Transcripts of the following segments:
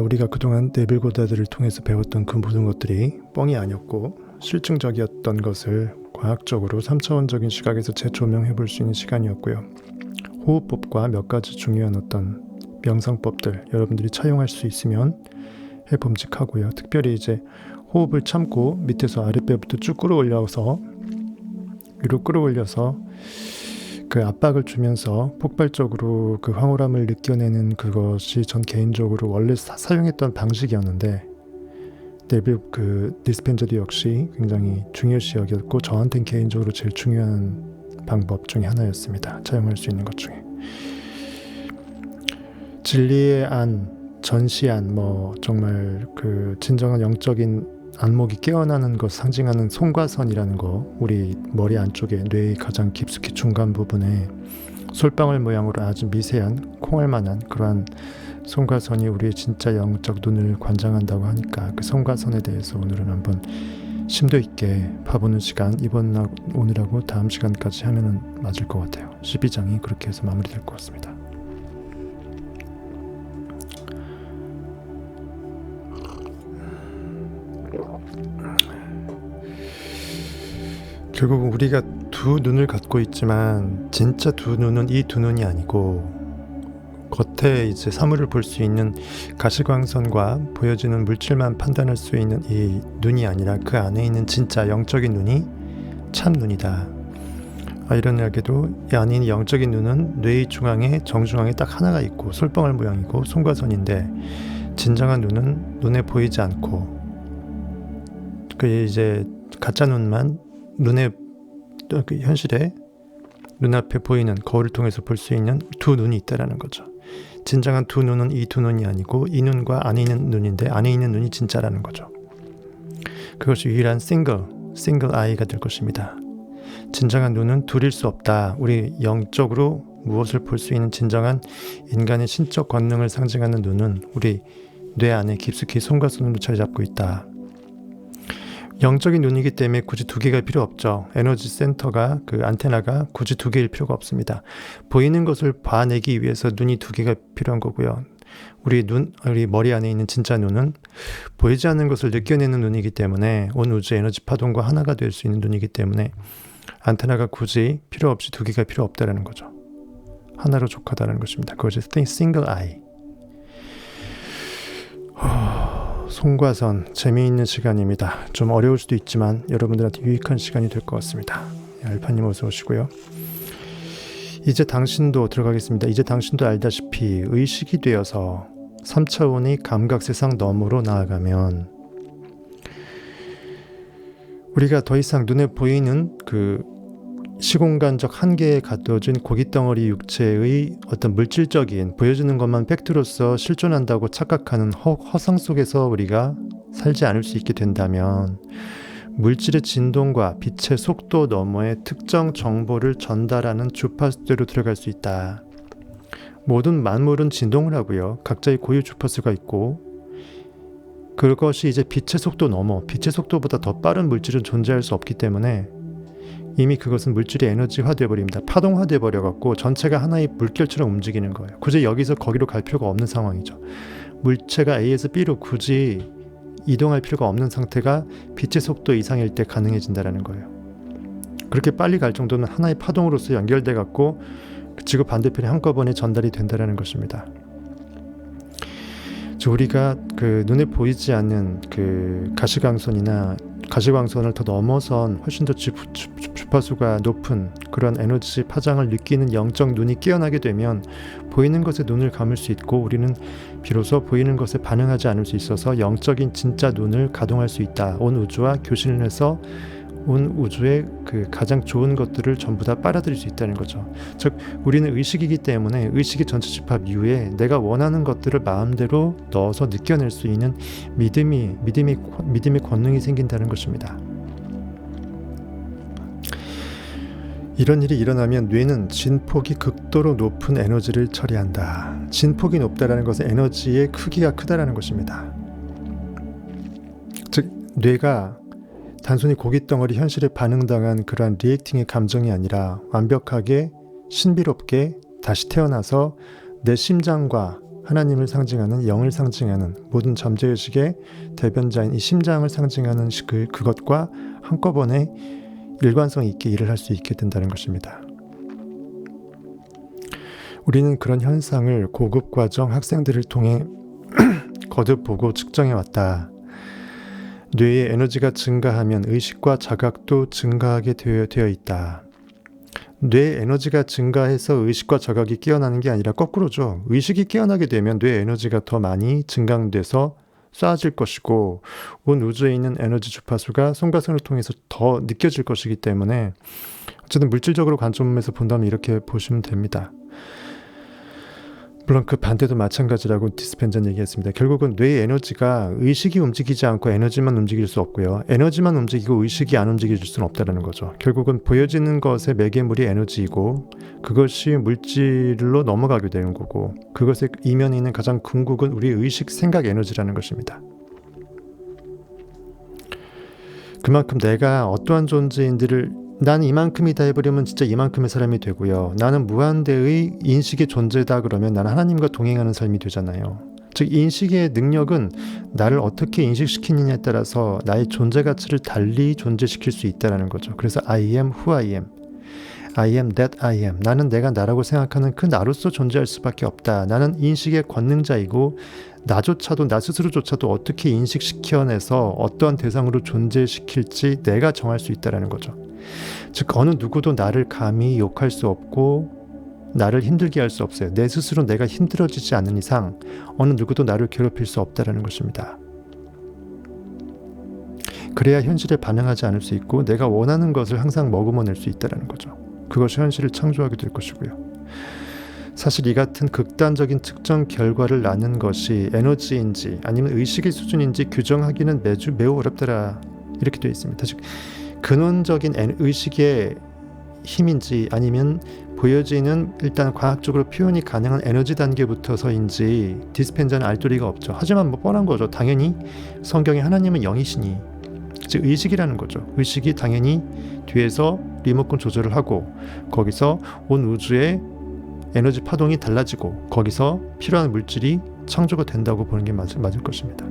우리가 그동안 네빌 고다드를 통해서 배웠던 그 모든 것들이 뻥이 아니었고 실증적이었던 것을 과학적으로 3차원적인 시각에서 재조명해 볼 수 있는 시간이었고요. 호흡법과 몇 가지 중요한 어떤 명상법들 여러분들이 차용할 수 있으면 해봄직하고요. 특별히 이제 호흡을 참고 밑에서 아랫배부터 쭉 끌어올려서 위로 끌어올려서 그 압박을 주면서 폭발적으로 그 황홀함을 느껴내는 그것이 전 개인적으로 원래 사용했던 방식이었는데 네빌 디스펜저도 역시 굉장히 중요시 여겼고 저한테는 개인적으로 제일 중요한 방법 중에 하나였습니다. 차용할 수 있는 것 중에 진리의 안, 전시안, 정말 그 진정한 영적인 안목이 깨어나는 것 상징하는 송과선이라는 거, 우리 머리 안쪽에 뇌의 가장 깊숙이 중간 부분에 솔방울 모양으로 아주 미세한 콩알만한 그러한 송과선이 우리의 진짜 영적 눈을 관장한다고 하니까 그 송과선에 대해서 오늘은 한번 심도 있게 봐보는 시간, 오늘하고 다음 시간까지 하면은 맞을 것 같아요. 12장이 그렇게 해서 마무리될 것 같습니다. 결국 우리가 두 눈을 갖고 있지만 진짜 두 눈은 이 두 눈이 아니고 겉에 이제 사물을 볼 수 있는 가시광선과 보여지는 물질만 판단할 수 있는 이 눈이 아니라 그 안에 있는 진짜 영적인 눈이 참 눈이다. 이런 이야기도 이 안에 있는 영적인 눈은 뇌의 중앙에 정중앙에 딱 하나가 있고 솔방울 모양이고 송과선인데 진정한 눈은 눈에 보이지 않고 그 이제 가짜 눈만 눈에 그 현실에 눈앞에 보이는 거울을 통해서 볼 수 있는 두 눈이 있다라는 거죠. 진정한 두 눈은 이 두 눈이 아니고 이 눈과 안에 있는 눈인데 안에 있는 눈이 진짜라는 거죠. 그것이 유일한 싱글 아이가 될 것입니다. 진정한 눈은 둘일 수 없다. 우리 영적으로 무엇을 볼 수 있는 진정한 인간의 신적 권능을 상징하는 눈은 우리 뇌 안에 깊숙이 손과 손으로 자리 잡고 있다. 영적인 눈이기 때문에 굳이 두 개가 필요 없죠. 에너지 센터가 그 안테나가 굳이 두 개일 필요가 없습니다. 보이는 것을 봐내기 위해서 눈이 두 개가 필요한 거고요. 우리 머리 안에 있는 진짜 눈은 보이지 않는 것을 느껴내는 눈이기 때문에 온 우주 에너지 파동과 하나가 될 수 있는 눈이기 때문에 안테나가 굳이 필요 없이 두 개가 필요 없다라는 거죠. 하나로 족하다는 것입니다. 그것이 싱글 아이. 송과선 재미있는 시간입니다. 좀 어려울 수도 있지만 여러분들한테 유익한 시간이 될 것 같습니다. 알파님 어서 오시고요. 이제 당신도 들어가겠습니다. 이제 당신도 알다시피 의식이 되어서 3차원의 감각 세상 너머로 나아가면 우리가 더 이상 눈에 보이는 그 시공간적 한계에 가둬진 고깃덩어리 육체의 어떤 물질적인 보여주는 것만 팩트로서 실존한다고 착각하는 허상 속에서 우리가 살지 않을 수 있게 된다면 물질의 진동과 빛의 속도 너머의 특정 정보를 전달하는 주파수대로 들어갈 수 있다. 모든 만물은 진동을 하고요. 각자의 고유 주파수가 있고 그것이 이제 빛의 속도 너머, 빛의 속도보다 더 빠른 물질은 존재할 수 없기 때문에 이미 그것은 물질이 에너지화되어 버립니다. 파동화되어 버려갖고 전체가 하나의 물결처럼 움직이는 거예요. 굳이 여기서 거기로 갈 필요가 없는 상황이죠. 물체가 A에서 B로 굳이 이동할 필요가 없는 상태가 빛의 속도 이상일 때 가능해진다는 거예요. 그렇게 빨리 갈 정도는 하나의 파동으로서 연결돼 갖고 지구 반대편에 한꺼번에 전달이 된다는 것입니다. 우리가 그 눈에 보이지 않는 그 가시광선을 더 넘어선 훨씬 더 주파수가 높은 그런 에너지 파장을 느끼는 영적 눈이 깨어나게 되면 보이는 것에 눈을 감을 수 있고 우리는 비로소 보이는 것에 반응하지 않을 수 있어서 영적인 진짜 눈을 가동할 수 있다. 온 우주와 교신을 해서 온 우주의 그 가장 좋은 것들을 전부 다 빨아들일 수 있다는 거죠. 즉 우리는 의식이기 때문에 의식의 전체 집합 이후에 내가 원하는 것들을 마음대로 넣어서 느껴낼 수 있는 믿음의 권능이 생긴다는 것입니다. 이런 일이 일어나면 뇌는 진폭이 극도로 높은 에너지를 처리한다. 진폭이 높다라는 것은 에너지의 크기가 크다라는 것입니다. 즉 뇌가 단순히 고깃덩어리 현실에 반응당한 그러한 리액팅의 감정이 아니라 완벽하게 신비롭게 다시 태어나서 내 심장과 하나님을 상징하는 영을 상징하는 모든 잠재의식의 대변자인 이 심장을 상징하는 그것과 한꺼번에 일관성 있게 일을 할 수 있게 된다는 것입니다. 우리는 그런 현상을 고급 과정 학생들을 통해 거듭 보고 측정해 왔다. 뇌의 에너지가 증가하면 의식과 자각도 증가하게 되어 있다. 뇌의 에너지가 증가해서 의식과 자각이 깨어나는 게 아니라 거꾸로죠. 의식이 깨어나게 되면 뇌의 에너지가 더 많이 증강돼서 쏴질 것이고 온 우주에 있는 에너지 주파수가 송가선을 통해서 더 느껴질 것이기 때문에 어쨌든 물질적으로 관점에서 본다면 이렇게 보시면 됩니다. 물론 그 반대도 마찬가지라고 디스펜자는 얘기했습니다. 결국은 뇌의 에너지가 의식이 움직이지 않고 에너지만 움직일 수 없고요. 에너지만 움직이고 의식이 안 움직일 수는 없다는 거죠. 결국은 보여지는 것의 매개물이 에너지이고 그것이 물질로 넘어가게 되는 거고 그것의 이면에 있는 가장 궁극은 우리의 의식, 생각 에너지라는 것입니다. 그만큼 내가 어떠한 존재인지를 나는 이만큼이다 해버리면 진짜 이만큼의 사람이 되고요. 나는 무한대의 인식의 존재다 그러면 나는 하나님과 동행하는 삶이 되잖아요. 즉 인식의 능력은 나를 어떻게 인식시키느냐에 따라서 나의 존재 가치를 달리 존재시킬 수 있다는 거죠. 그래서 I am who I am. I am that I am. 나는 내가 나라고 생각하는 그 나로서 존재할 수밖에 없다. 나는 인식의 권능자이고 나조차도 나 스스로조차도 어떻게 인식시켜내서 어떠한 대상으로 존재시킬지 내가 정할 수 있다는 거죠. 즉 어느 누구도 나를 감히 욕할 수 없고 나를 힘들게 할 수 없어요. 내 스스로 내가 힘들어지지 않는 이상 어느 누구도 나를 괴롭힐 수 없다는 것입니다. 그래야 현실에 반응하지 않을 수 있고 내가 원하는 것을 항상 머금어낼 수 있다는 거죠. 그것이 현실을 창조하게 될 것이고요. 사실 이 같은 극단적인 특정 결과를 낳는 것이 에너지인지 아니면 의식의 수준인지 규정하기는 매우 어렵더라 이렇게 되어 있습니다. 즉 근원적인 의식의 힘인지 아니면 보여지는 일단 과학적으로 표현이 가능한 에너지 단계부터서인지 디스펜자는 알 도리가 없죠. 하지만 뭐 뻔한 거죠. 당연히 성경에 하나님은 영이시니 즉 의식이라는 거죠. 의식이 당연히 뒤에서 리모컨 조절을 하고 거기서 온 우주의 에너지 파동이 달라지고 거기서 필요한 물질이 창조가 된다고 보는 게 맞을 것입니다.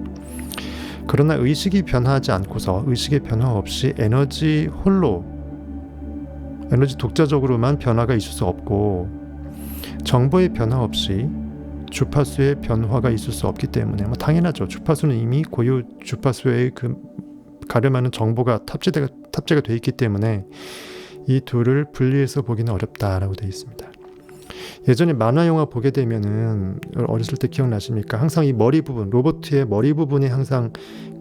그러나 의식이 변화하지 않고서 의식의 변화 없이 에너지 홀로 에너지 독자적으로만 변화가 있을 수 없고 정보의 변화 없이 주파수의 변화가 있을 수 없기 때문에 당연하죠. 주파수는 이미 고유 주파수의 그 가름하는 정보가 탑재가 되어 있기 때문에 이 둘을 분리해서 보기는 어렵다라고 되어 있습니다. 예전에 만화 영화 보게 되면은 어렸을 때 기억나십니까? 항상 이 머리 부분, 로봇의 머리 부분에 항상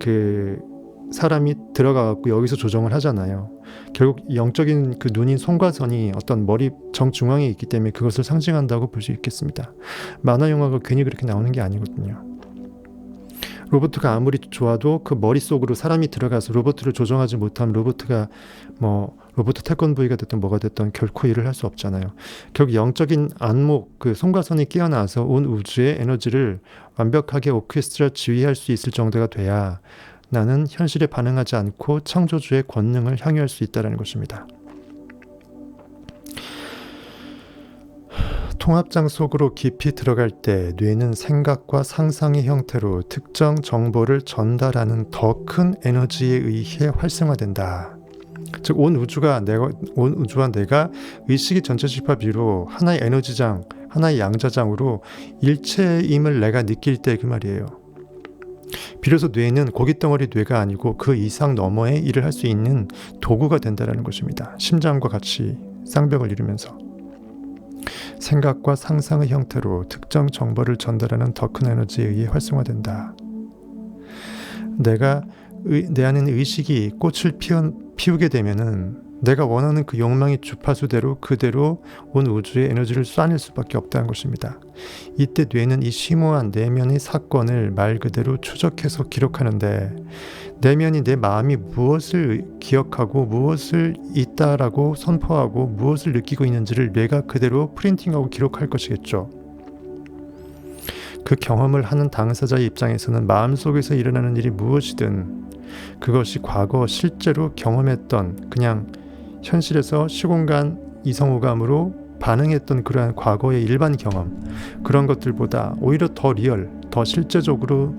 그 사람이 들어가갖고 여기서 조정을 하잖아요. 결국 영적인 그 눈인 송과선이 어떤 머리 정중앙에 있기 때문에 그것을 상징한다고 볼 수 있겠습니다. 만화 영화가 괜히 그렇게 나오는 게 아니거든요. 로봇가 아무리 좋아도 그 머릿속으로 사람이 들어가서 로봇을 조정하지 못하면 로봇가 로봇 태권브이가 됐든 뭐가 됐든 결코 일을 할 수 없잖아요. 결국 영적인 안목, 그 송가선이 깨어나서 온 우주의 에너지를 완벽하게 오케스트라 지휘할 수 있을 정도가 돼야 나는 현실에 반응하지 않고 창조주의 권능을 향유할 수 있다는 것입니다. 통합장 속으로 깊이 들어갈 때 뇌는 생각과 상상의 형태로 특정 정보를 전달하는 더 큰 에너지에 의해 활성화된다. 즉 온 우주와 내가 의식의 전체 집합비로 하나의 에너지장, 하나의 양자장으로 일체임을 내가 느낄 때 그 말이에요. 비로소 뇌는 고깃덩어리 뇌가 아니고 그 이상 너머의 일을 할 수 있는 도구가 된다는 것입니다. 심장과 같이 쌍벽을 이루면서 생각과 상상의 형태로 특정 정보를 전달하는 더 큰 에너지에 의해 활성화된다. 내 안에 의식이 꽃을 피우게 되면은 내가 원하는 그 욕망의 주파수대로 그대로 온 우주의 에너지를 쏴낼 수밖에 없다는 것입니다. 이때 뇌는 이 심오한 내면의 사건을 말 그대로 추적해서 기록하는데 내면이 내 마음이 무엇을 기억하고 무엇을 있다라고 선포하고 무엇을 느끼고 있는지를 뇌가 그대로 프린팅하고 기록할 것이겠죠. 그 경험을 하는 당사자의 입장에서는 마음속에서 일어나는 일이 무엇이든 그것이 과거 실제로 경험했던 그냥 현실에서 시공간 이성오감으로 반응했던 그러한 과거의 일반 경험, 그런 것들보다 오히려 더 리얼, 더 실제적으로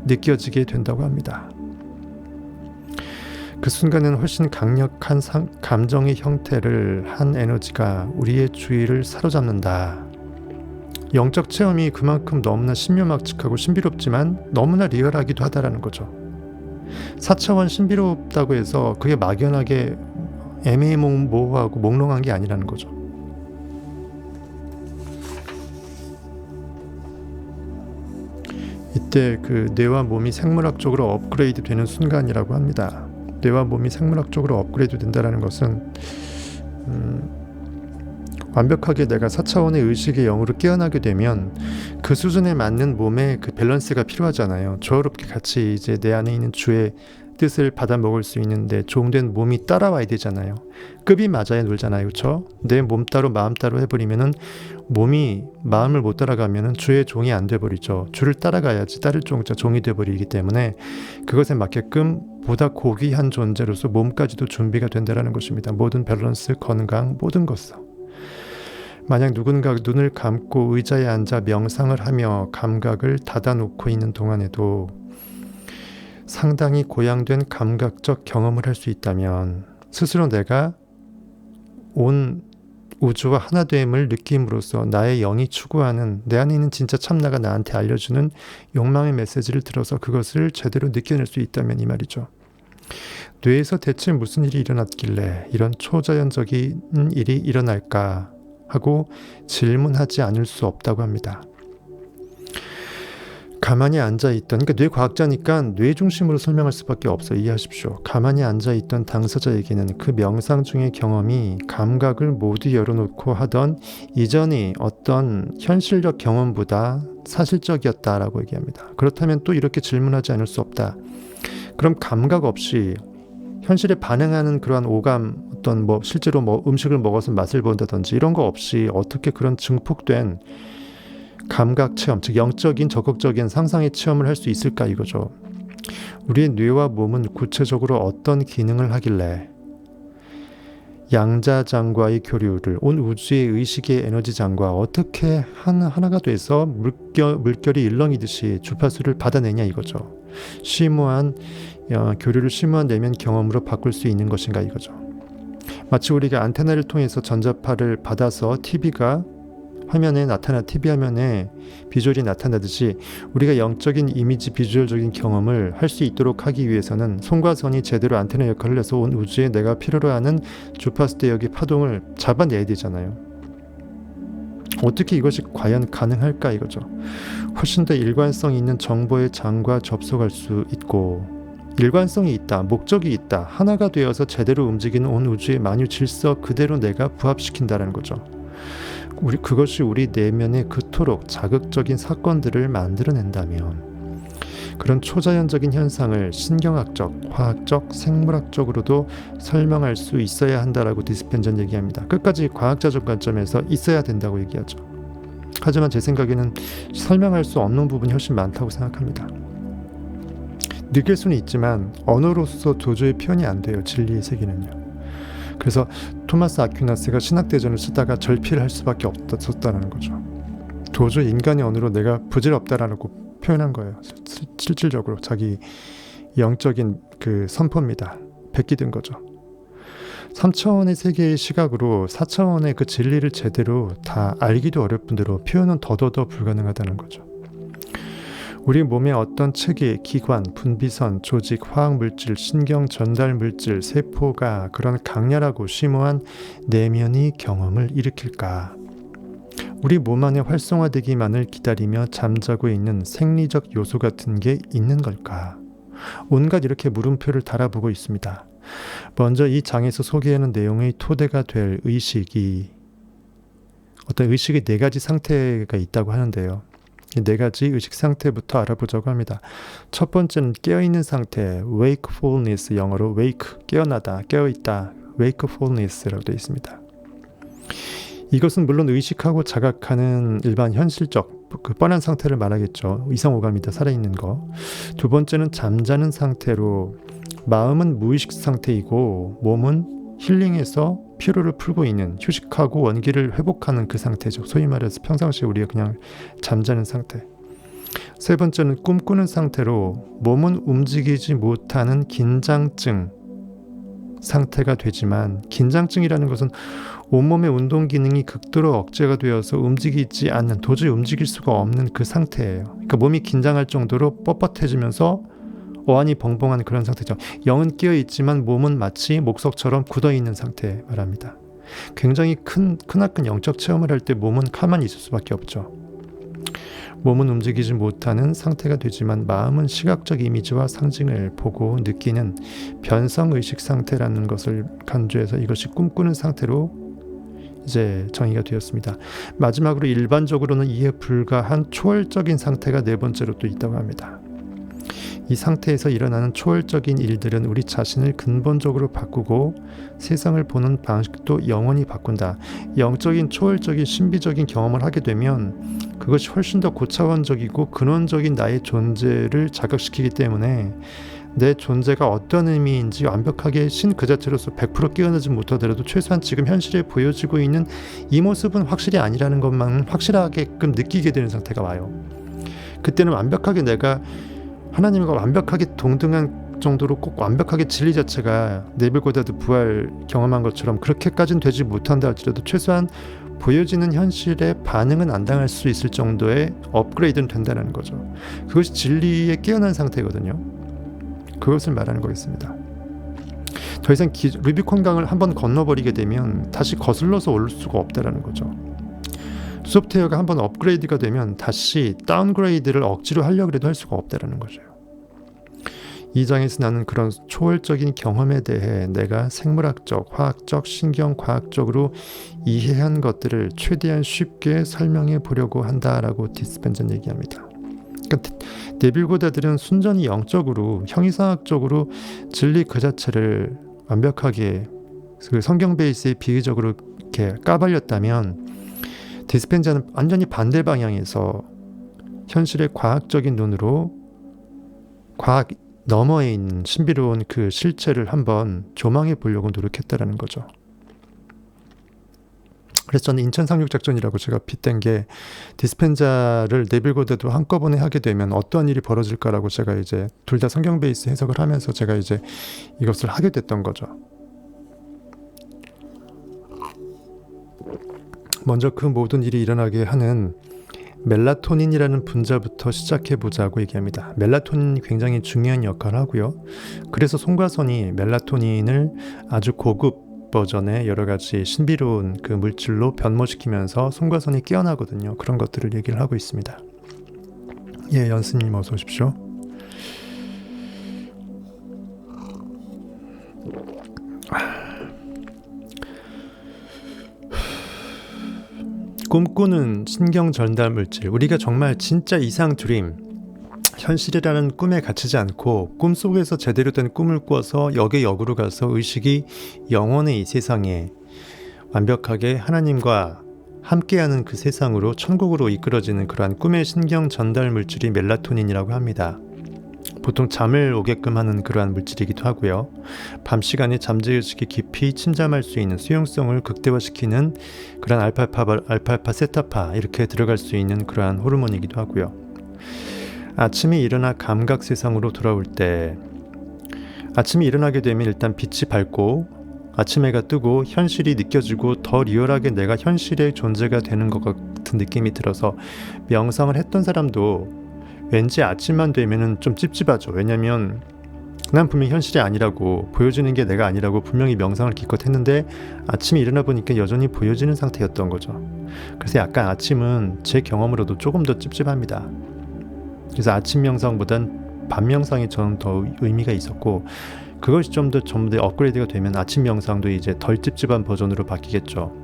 느껴지게 된다고 합니다. 그 순간은 훨씬 강력한 감정의 형태를 한 에너지가 우리의 주의를 사로잡는다. 영적 체험이 그만큼 너무나 신묘막측하고 신비롭지만 너무나 리얼하기도 하다라는 거죠. 4차원 신비롭다고 해서 그게 막연하게 애매모호하고 몽롱한 게 아니라는 거죠. 이때 그 뇌와 몸이 생물학적으로 업그레이드 되는 순간이라고 합니다. 뇌와 몸이 생물학적으로 업그레이드 된다는 것은 완벽하게 내가 4차원의 의식의 영으로 깨어나게 되면 그 수준에 맞는 몸의 그 밸런스가 필요하잖아요. 조화롭게 같이 이제 내 안에 있는 주의 뜻을 받아 먹을 수 있는데 종된 몸이 따라와야 되잖아요. 급이 맞아야 놀잖아요. 그렇죠? 내 몸 따로 마음 따로 해버리면은 몸이 마음을 못 따라가면은 주의 종이 안 돼버리죠. 주를 따라가야지 따를 종자 종이 돼버리기 때문에 그것에 맞게끔 보다 고귀한 존재로서 몸까지도 준비가 된다는 것입니다. 모든 밸런스, 건강, 모든 것을. 만약 누군가 눈을 감고 의자에 앉아 명상을 하며 감각을 닫아놓고 있는 동안에도 상당히 고양된 감각적 경험을 할 수 있다면 스스로 내가 온 우주와 하나됨을 느낌으로써 나의 영이 추구하는 내 안에 있는 진짜 참나가 나한테 알려주는 욕망의 메시지를 들어서 그것을 제대로 느껴낼 수 있다면 이 말이죠. 뇌에서 대체 무슨 일이 일어났길래 이런 초자연적인 일이 일어날까 하고 질문하지 않을 수 없다고 합니다. 가만히 앉아있던, 그러니까 뇌과학자니까 뇌 중심으로 설명할 수밖에 없어. 이해하십시오. 가만히 앉아있던 당사자에게는 그 명상 중의 경험이 감각을 모두 열어놓고 하던 이전의 어떤 현실적 경험보다 사실적이었다라고 얘기합니다. 그렇다면 또 이렇게 질문하지 않을 수 없다. 그럼 감각 없이 현실에 반응하는 그러한 오감, 어떤 실제로 음식을 먹어서 맛을 본다든지 이런 거 없이 어떻게 그런 증폭된 감각 체험, 즉 영적인 적극적인 상상의 체험을 할 수 있을까 이거죠. 우리의 뇌와 몸은 구체적으로 어떤 기능을 하길래 양자장과의 교류를 온 우주의 의식의 에너지장과 어떻게 하나가 돼서 물결이 일렁이듯이 주파수를 받아내냐 이거죠. 심오한 교류를 심오한 내면 경험으로 바꿀 수 있는 것인가 이거죠. 마치 우리가 안테나를 통해서 전자파를 받아서 TV가 화면에 TV 화면에 비주얼이 나타나듯이 우리가 영적인 이미지 비주얼적인 경험을 할 수 있도록 하기 위해서는 손과 선이 제대로 안테나 역할을 해서 온 우주에 내가 필요로 하는 주파수 대역의 파동을 잡아내야 되잖아요. 어떻게 이것이 과연 가능할까 이거죠. 훨씬 더 일관성 있는 정보의 장과 접속할 수 있고 일관성이 있다, 목적이 있다, 하나가 되어서 제대로 움직이는 온 우주의 만유 질서 그대로 내가 부합시킨다는 거죠. 그것이 우리 내면에 그토록 자극적인 사건들을 만들어낸다면 그런 초자연적인 현상을 신경학적, 화학적, 생물학적으로도 설명할 수 있어야 한다라고 디스펜전 얘기합니다. 끝까지 과학자적 관점에서 있어야 된다고 얘기하죠. 하지만 제 생각에는 설명할 수 없는 부분이 훨씬 많다고 생각합니다. 느낄 수는 있지만 언어로서 도저히 표현이 안 돼요. 진리의 세계는요. 그래서 토마스 아퀴나스가 신학대전을 쓰다가 절필을 할 수밖에 없었다는 거죠. 도저히 인간의 언어로 내가 부질없다라고 표현한 거예요. 실질적으로 자기 영적인 그 선포입니다. 베끼든 거죠. 3차원의 세계의 시각으로 4차원의 그 진리를 제대로 다 알기도 어렵은 대로 표현은 더더더 불가능하다는 거죠. 우리 몸의 어떤 체계, 기관, 분비선, 조직, 화학물질, 신경 전달물질, 세포가 그런 강렬하고 심오한 내면의 경험을 일으킬까? 우리 몸 안에 활성화되기만을 기다리며 잠자고 있는 생리적 요소 같은 게 있는 걸까? 온갖 이렇게 물음표를 달아보고 있습니다. 먼저 이 장에서 소개하는 내용의 토대가 될 의식이 어떤 의식의 4가지 상태가 있다고 하는데요. 이 4가지 의식 상태부터 알아보자고 합니다. 첫 번째는 깨어있는 상태, wakefulness, 영어로 wake, 깨어나다, 깨어있다, wakefulness라고 되어 있습니다. 이것은 물론 의식하고 자각하는 일반 현실적, 그 뻔한 상태를 말하겠죠. 이성오감이다, 살아있는 거. 두 번째는 잠자는 상태로 마음은 무의식 상태이고 몸은 힐링해서 피로를 풀고 있는, 휴식하고 원기를 회복하는 그 상태죠. 소위 말해서 평상시에 우리가 그냥 잠자는 상태. 세 번째는 꿈꾸는 상태로 몸은 움직이지 못하는 긴장증 상태가 되지만, 긴장증이라는 것은 온몸의 운동 기능이 극도로 억제가 되어서 움직이지 않는, 도저히 움직일 수가 없는 그 상태예요. 그러니까 몸이 긴장할 정도로 뻣뻣해지면서 어안이 벙벙한 그런 상태죠. 영은 깨어있지만 몸은 마치 목석처럼 굳어있는 상태 말합니다. 굉장히 크나큰 영적 체험을 할 때 몸은 가만히 있을 수밖에 없죠. 몸은 움직이지 못하는 상태가 되지만 마음은 시각적 이미지와 상징을 보고 느끼는 변성의식 상태라는 것을 간주해서 이것이 꿈꾸는 상태로 이제 정의가 되었습니다. 마지막으로 일반적으로는 이해 불가한 초월적인 상태가 네 번째로 또 있다고 합니다. 이 상태에서 일어나는 초월적인 일들은 우리 자신을 근본적으로 바꾸고 세상을 보는 방식도 영원히 바꾼다. 영적인 초월적인 신비적인 경험을 하게 되면 그것이 훨씬 더 고차원적이고 근원적인 나의 존재를 자극시키기 때문에 내 존재가 어떤 의미인지 완벽하게 신 그 자체로서 100% 깨어나지 못하더라도 최소한 지금 현실에 보여지고 있는 이 모습은 확실히 아니라는 것만 확실하게끔 느끼게 되는 상태가 와요. 그때는 완벽하게 내가 하나님과 완벽하게 동등한 정도로 꼭 완벽하게 진리 자체가 네빌 고다드 부활 경험한 것처럼 그렇게까지는 되지 못한다 할지라도 최소한 보여지는 현실에 반응은 안 당할 수 있을 정도의 업그레이드는 된다는 거죠. 그것이 진리에 깨어난 상태거든요. 그것을 말하는 거겠습니다. 더 이상 루비콘 강을 한번 건너버리게 되면 다시 거슬러서 올 수가 없다는 거죠. 소프트웨어가 한번 업그레이드가 되면 다시 다운그레이드를 억지로 하려고 해도 할 수가 없다는 거죠. 이 장에서 나는 그런 초월적인 경험에 대해 내가 생물학적, 화학적, 신경과학적으로 이해한 것들을 최대한 쉽게 설명해 보려고 한다라고 디스펜자는 얘기합니다. 그러니까 네빌 고다드는 순전히 영적으로, 형이상학적으로 진리 그 자체를 완벽하게 그 성경 베이스에 비유적으로 이렇게 까발렸다면, 디스펜자는 완전히 반대 방향에서 현실의 과학적인 눈으로 과학 너머에 있는 신비로운 그 실체를 한번 조망해 보려고 노력했다라는 거죠. 그래서 저는 인천 상륙작전이라고 제가 빗댄 게, 디스펜자를 네빌 고다드 한꺼번에 하게 되면 어떠한 일이 벌어질까라고 제가 이제 둘 다 성경 베이스 해석을 하면서 제가 이제 이것을 하게 됐던 거죠. 먼저 그 모든 일이 일어나게 하는 멜라토닌이라는 분자부터 시작해 보자고 얘기합니다. 멜라토닌이 굉장히 중요한 역할을 하고요. 그래서 송과선이 멜라토닌을 아주 고급 버전의 여러 가지 신비로운 그 물질로 변모시키면서 송과선이 깨어나거든요. 그런 것들을 얘기를 하고 있습니다. 예, 연스님 어서 오십시오. 꿈꾸는 신경 전달 물질, 우리가 정말 진짜 이상 드림, 현실이라는 꿈에 갇히지 않고 꿈속에서 제대로 된 꿈을 꿔서 역의 역으로 가서 의식이 영원의 이 세상에 완벽하게 하나님과 함께하는 그 세상으로, 천국으로 이끌어지는 그러한 꿈의 신경 전달 물질이 멜라토닌이라고 합니다. 보통 잠을 오게끔 하는 그러한 물질이기도 하고요. 밤 시간에 잠재의식이 깊이 침잠할 수 있는 수용성을 극대화시키는 그런 알파파, 세타파 이렇게 들어갈 수 있는 그러한 호르몬이기도 하고요. 아침에 일어나 감각 세상으로 돌아올 때, 아침에 일어나게 되면 일단 빛이 밝고 아침 해가 뜨고 현실이 느껴지고 더 리얼하게 내가 현실의 존재가 되는 것 같은 느낌이 들어서, 명상을 했던 사람도 왠지 아침만 되면은 좀 찝찝하죠. 왜냐면 난 분명히 현실이 아니라고, 보여지는 게 내가 아니라고 분명히 명상을 기껏 했는데 아침에 일어나 보니까 여전히 보여지는 상태였던 거죠. 그래서 약간 아침은 제 경험으로도 조금 더 찝찝합니다. 그래서 아침 명상보단 밤 명상이 저는 더 의미가 있었고, 그것이 좀 더 업그레이드가 되면 아침 명상도 이제 덜 찝찝한 버전으로 바뀌겠죠.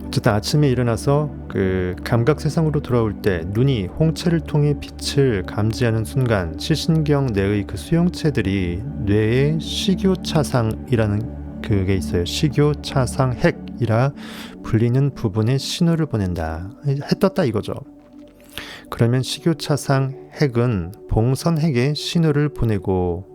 어쨌든 아침에 일어나서 그 감각 세상으로 돌아올 때 눈이 홍채를 통해 빛을 감지하는 순간 시신경 내의 그 수용체들이 뇌의 식교차상이라는 그게 있어요. 식교차상핵이라 불리는 부분에 신호를 보낸다. 해 떴다 이거죠. 그러면 식교차상핵은 봉선핵에 신호를 보내고,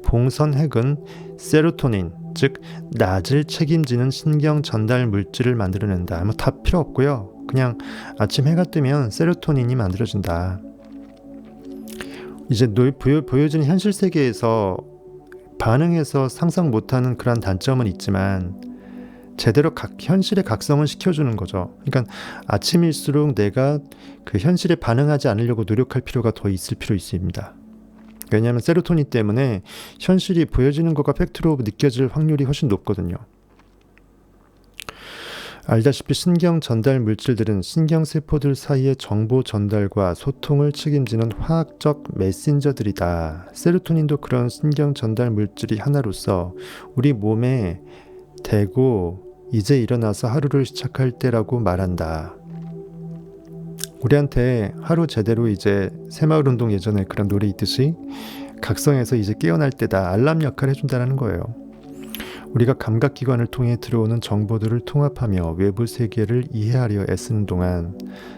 봉선핵은 세로토닌, 즉 낮을 책임지는 신경 전달 물질을 만들어낸다. 뭐 다 필요 없고요. 그냥 아침 해가 뜨면 세로토닌이 만들어진다. 이제 보여지는 현실 세계에서 반응해서 상상 못하는 그런 단점은 있지만 제대로 현실의 각성을 시켜주는 거죠. 그러니까 아침일수록 내가 그 현실에 반응하지 않으려고 노력할 필요가 더 있을 필요 있습니다. 왜냐하면 세로토닌 때문에 현실이 보여지는 것과 팩트로 느껴질 확률이 훨씬 높거든요. 알다시피 신경 전달 물질들은 신경세포들 사이의 정보 전달과 소통을 책임지는 화학적 메신저들이다. 세로토닌도 그런 신경 전달 물질이 하나로서 우리 몸에 대고 이제 일어나서 하루를 시작할 때라고 말한다. 우리한테 하루 제대로 이제 새마을운동 예전에 그런 노래 있듯이 각성해서 이제 깨어날 때다. 알람 역할을 해준다는 거예요. 우리가 감각기관을 통해 들어오는 정보들을 통합하며 외부 세계를 이해하려 애쓰는 동안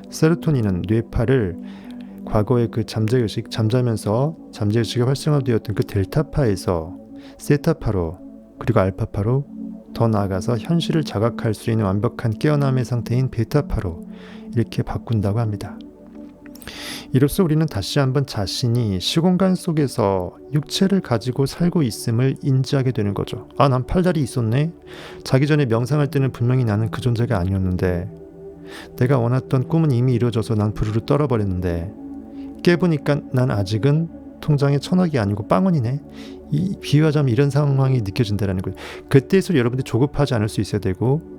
세로토닌은 뇌파를 과거의 그 잠자면서 잠재의식이 활성화되었던 그 델타파에서 세타파로 그리고 알파파로 더 나아가서 현실을 자각할 수 있는 완벽한 깨어남의 상태인 베타파로 이렇게 바꾼다고 합니다. 이로써 우리는 다시 한번 자신이 시공간 속에서 육체를 가지고 살고 있음을 인지하게 되는 거죠. 아, 난 팔다리 있었네? 자기 전에 명상할 때는 분명히 나는 그 존재가 아니었는데 내가 원했던 꿈은 이미 이루어져서 난 부르르 떨어버렸는데 깨보니까 난 아직은 통장에 1,000억이 아니고 빵원이네. 비유하자면 이런 상황이 느껴진다는 거예요. 그때일수록 여러분들이 조급하지 않을 수 있어야 되고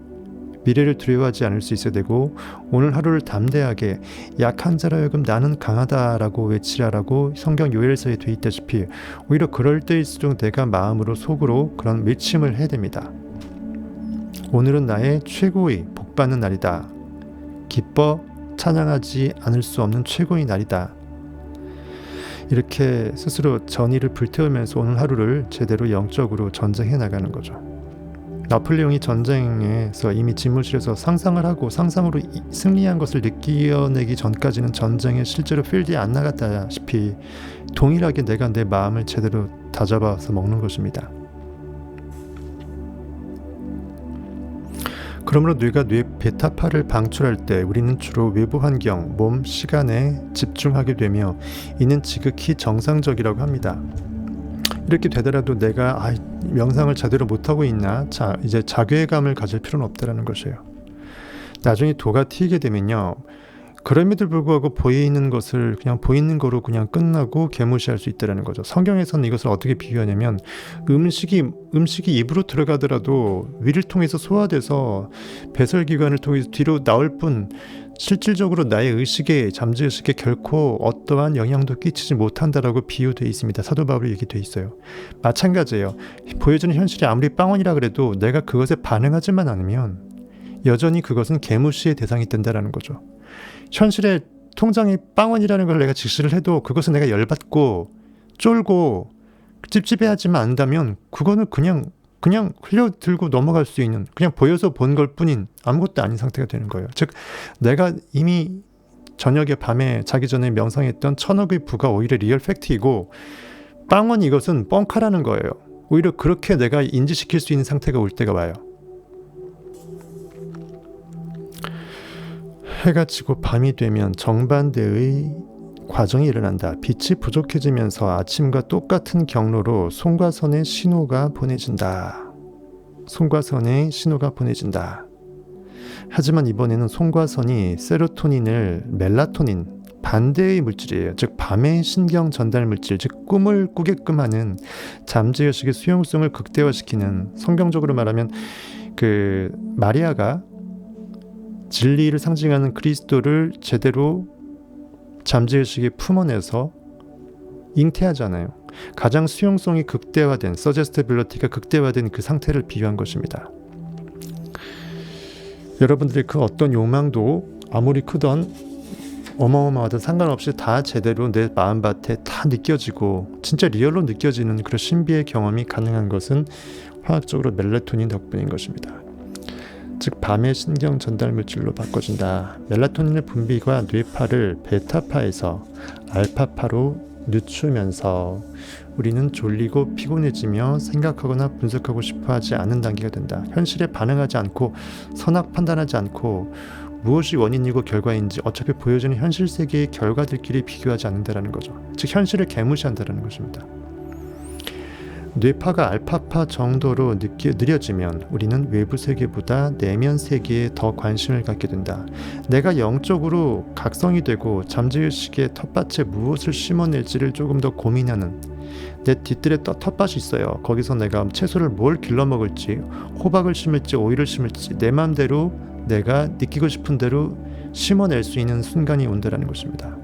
미래를 두려워하지 않을 수 있어야 되고 오늘 하루를 담대하게 약한 자라 하여금 나는 강하다라고 외치라라고 성경 요엘서에 돼 있다시피 오히려 그럴 때일수록 내가 마음으로 속으로 그런 외침을 해야 됩니다. 오늘은 나의 최고의 복받는 날이다. 기뻐 찬양하지 않을 수 없는 최고의 날이다. 이렇게 스스로 전의를 불태우면서 오늘 하루를 제대로 영적으로 전쟁해 나가는 거죠. 나폴레옹이 전쟁에서 이미 집무실에서 상상을 하고 상상으로 승리한 것을 느껴내기 전까지는 전쟁에 실제로 필드에 안 나갔다시피 동일하게 내가 내 마음을 제대로 다잡아서 먹는 것입니다. 그러므로 뇌가 뇌 베타파를 방출할 때 우리는 주로 외부 환경, 몸, 시간에 집중하게 되며 이는 지극히 정상적이라고 합니다. 이렇게 되더라도 내가 명상을 제대로 못하고 있나? 이제 자괴감을 가질 필요는 없다는 것이에요. 나중에 도가 튀게 되면요. 그럼에도 불구하고 보이는 것을 그냥 보이는 거로 그냥 끝나고 개무시할 수 있다는 거죠. 성경에서는 이것을 어떻게 비유하냐면 음식이 입으로 들어가더라도 위를 통해서 소화돼서 배설기관을 통해서 뒤로 나올 뿐 실질적으로 나의 잠재의식에 결코 어떠한 영향도 끼치지 못한다라고 비유되어 있습니다. 사도 바울이 얘기되어 있어요. 마찬가지예요. 보여지는 현실이 아무리 빵원이라 그래도 내가 그것에 반응하지만 않으면 여전히 그것은 개무시의 대상이 된다는 거죠. 현실의 통장이 빵원이라는 걸 내가 직시를 해도 그것은 내가 열받고 쫄고 찝찝해하지만 않는다면 그거는 그냥 흘려들고 넘어갈 수 있는 그냥 보여서 본 걸 뿐인 아무것도 아닌 상태가 되는 거예요. 즉 내가 이미 저녁에 밤에 자기 전에 명상했던 1,000억의 부가 오히려 리얼 팩트이고 빵원 이것은 뻥카라는 거예요. 오히려 그렇게 내가 인지시킬 수 있는 상태가 올 때가 와요. 해가 지고 밤이 되면 정반대의 과정이 일어난다. 빛이 부족해지면서 아침과 똑같은 경로로 송과선의 신호가 보내진다. 하지만 이번에는 송과선이 세로토닌을 멜라토닌, 반대의 물질이에요. 즉 밤의 신경 전달 물질, 즉 꿈을 꾸게끔 하는 잠재의식의 수용성을 극대화시키는, 성경적으로 말하면 그 마리아가 진리를 상징하는 그리스도를 제대로 잠재의식에 품어내서 잉태하잖아요. 가장 수용성이 극대화된, 서제스티빌리티가 극대화된 그 상태를 비유한 것입니다. 여러분들의 그 어떤 욕망도 아무리 크던 어마어마하던 상관없이 다 제대로 내 마음밭에 다 느껴지고 진짜 리얼로 느껴지는 그런 신비의 경험이 가능한 것은 화학적으로 멜라토닌 덕분인 것입니다. 즉 밤의 신경 전달 물질로 바꿔준다. 멜라토닌의 분비가 뇌파를 베타파에서 알파파로 늦추면서 우리는 졸리고 피곤해지며 생각하거나 분석하고 싶어하지 않는 단계가 된다. 현실에 반응하지 않고 선악 판단하지 않고 무엇이 원인이고 결과인지 어차피 보여지는 현실 세계의 결과들끼리 비교하지 않는다라는 거죠. 즉 현실을 개무시한다라는 것입니다. 뇌파가 알파파 정도로 느려지면 우리는 외부 세계보다 내면 세계에 더 관심을 갖게 된다. 내가 영적으로 각성이 되고 잠재의식의 텃밭에 무엇을 심어낼지를 조금 더 고민하는, 내 뒤뜰에 텃밭이 있어요. 거기서 내가 채소를 뭘 길러 먹을지, 호박을 심을지 오이를 심을지 내 마음대로 내가 느끼고 싶은 대로 심어낼 수 있는 순간이 온다라는 것입니다.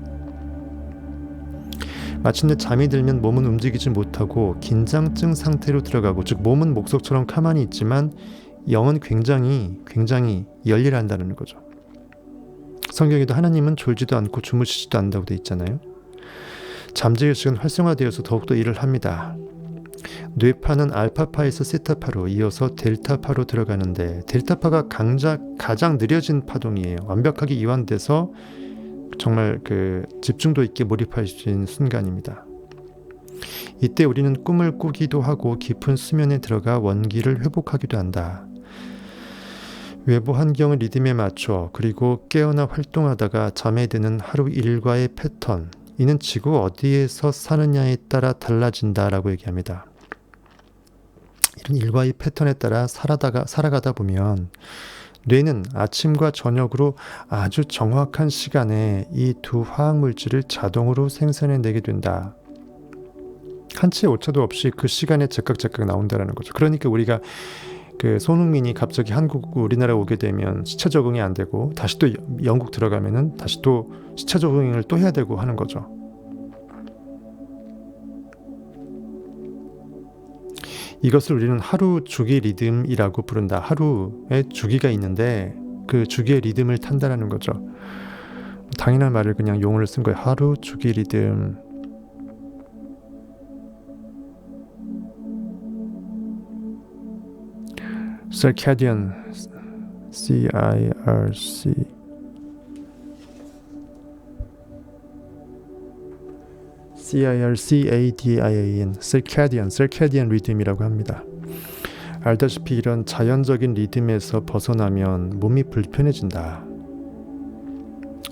마침내 잠이 들면 몸은 움직이지 못하고 긴장증 상태로 들어가고, 즉 몸은 목석처럼 가만히 있지만 영은 굉장히 열일한다는 거죠. 성경에도 하나님은 졸지도 않고 주무시지도 않는다고 되어 있잖아요. 잠재의식은 활성화되어서 더욱더 일을 합니다. 뇌파는 알파파에서 세타파로 이어서 델타파로 들어가는데, 델타파가 가장 느려진 파동이에요. 완벽하게 이완돼서 정말 집중도 있게 몰입할 수 있는 순간입니다. 이때 우리는 꿈을 꾸기도 하고 깊은 수면에 들어가 원기를 회복하기도 한다. 외부 환경을 리듬에 맞춰 그리고 깨어나 활동하다가 잠에 드는 하루 일과의 패턴, 이는 지구 어디에서 사느냐에 따라 달라진다라고 얘기합니다. 이런 일과의 패턴에 따라 살아가다 보면 뇌는 아침과 저녁으로 아주 정확한 시간에 이 두 화학물질을 자동으로 생산해내게 된다. 한치의 오차도 없이 그 시간에 즉각 나온다는 거죠. 그러니까 우리가 손흥민이 갑자기 우리나라에 오게 되면 시차 적응이 안 되고, 다시 또 영국 들어가면은 다시 또 시차 적응을 또 해야 되고 하는 거죠. 이것을 우리는 하루 주기 리듬이라고 부른다. 하루에 주기가 있는데 그 주기의 리듬을 탄다라는 거죠. 당연한 말을 그냥 용어를 쓴 거예요. 하루 주기 리듬. circadian, C-I-R-C C-I-R-C-A-D-I-A-N, circadian 리듬이라고 합니다. 알다시피 이런 자연적인 리듬에서 벗어나면 몸이 불편해진다.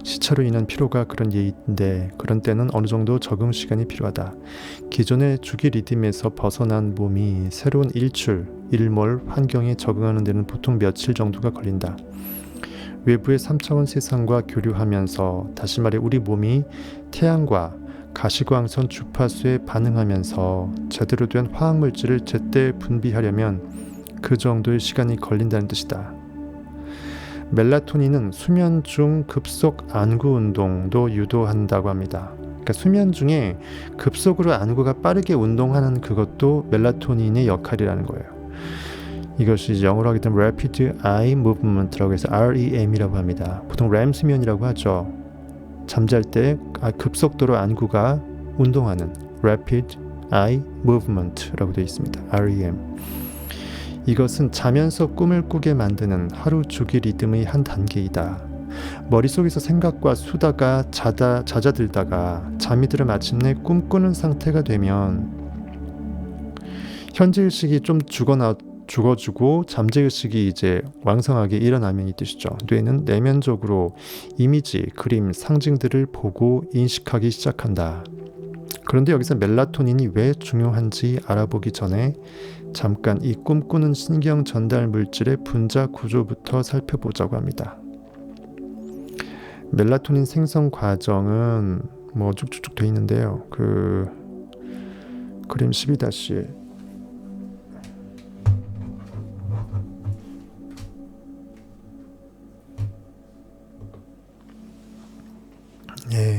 시차로 인한 피로가 그런 예인데, 그런 때는 어느 정도 적응 시간이 필요하다. 기존의 주기 리듬에서 벗어난 몸이 새로운 일몰 환경에 적응하는 데는 보통 며칠 정도가 걸린다. 외부의 3차원 세상과 교류하면서, 다시 말해 우리 몸이 태양과 가시광선 주파수에 반응하면서 제대로 된 화학물질을 제때 분비하려면 그 정도의 시간이 걸린다는 뜻이다. 멜라토닌은 수면 중 급속 안구 운동도 유도한다고 합니다. 그러니까 수면 중에 급속으로 안구가 빠르게 운동하는 그것도 멜라토닌의 역할이라는 거예요. 이것이 영어로 하게 되면 Rapid Eye Movement라고 해서 REM이라고 합니다. 보통 REM 수면이라고 하죠. 잠잘 때 급속도로 안구가 운동하는 Rapid Eye Movement라고 되어 있습니다. REM. 이것은 자면서 꿈을 꾸게 만드는 하루 주기 리듬의 한 단계이다. 머릿속에서 생각과 수다가 잦아들다가 잠이 들어 마침내 꿈꾸는 상태가 되면 현재의식이 좀 죽어주고 잠재의식이 이제 왕성하게 일어나면 이 뜻이죠. 뇌는 내면적으로 이미지, 그림, 상징들을 보고 인식하기 시작한다. 그런데 여기서 멜라토닌이 왜 중요한지 알아보기 전에 잠깐 이 꿈꾸는 신경 전달 물질의 분자 구조부터 살펴보자고 합니다. 멜라토닌 생성 과정은 쭉쭉쭉 돼 있는데요. 그림 12-1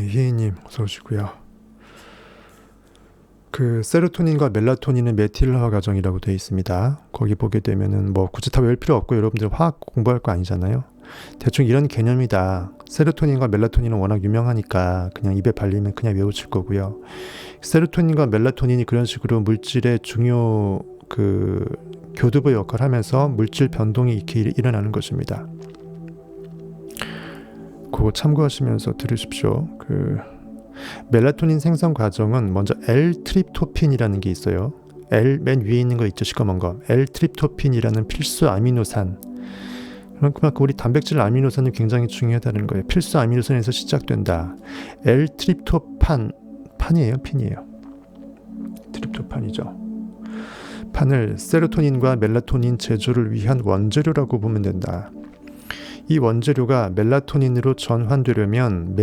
희애님 어서 오시고요. 세로토닌과 멜라토닌은 메틸화 과정이라고 되어 있습니다. 거기 보게 되면은 굳이 다 외울 필요 없고 여러분들 화학 공부할 거 아니잖아요. 대충 이런 개념이다. 세로토닌과 멜라토닌은 워낙 유명하니까 그냥 입에 발리면 그냥 외우실 거고요. 세로토닌과 멜라토닌이 그런 식으로 물질의 중요 교두보 역할을 하면서 물질 변동이 이렇게 일어나는 것입니다. 그거 참고하시면서 들으십시오. 멜라토닌 생성 과정은 먼저 L-트립토핀이라는 게 있어요. L 맨 위에 있는 거 있죠, 시꺼먼 거. L-트립토핀이라는 필수 아미노산. 그만큼 우리 단백질 아미노산이 굉장히 중요하다는 거예요. 필수 아미노산에서 시작된다. L-트립토판, 판이에요, 핀이에요. 트립토판이죠. 판을 세로토닌과 멜라토닌 제조를 위한 원재료라고 보면 된다. 이 원재료가 멜라토닌으로 전환되려면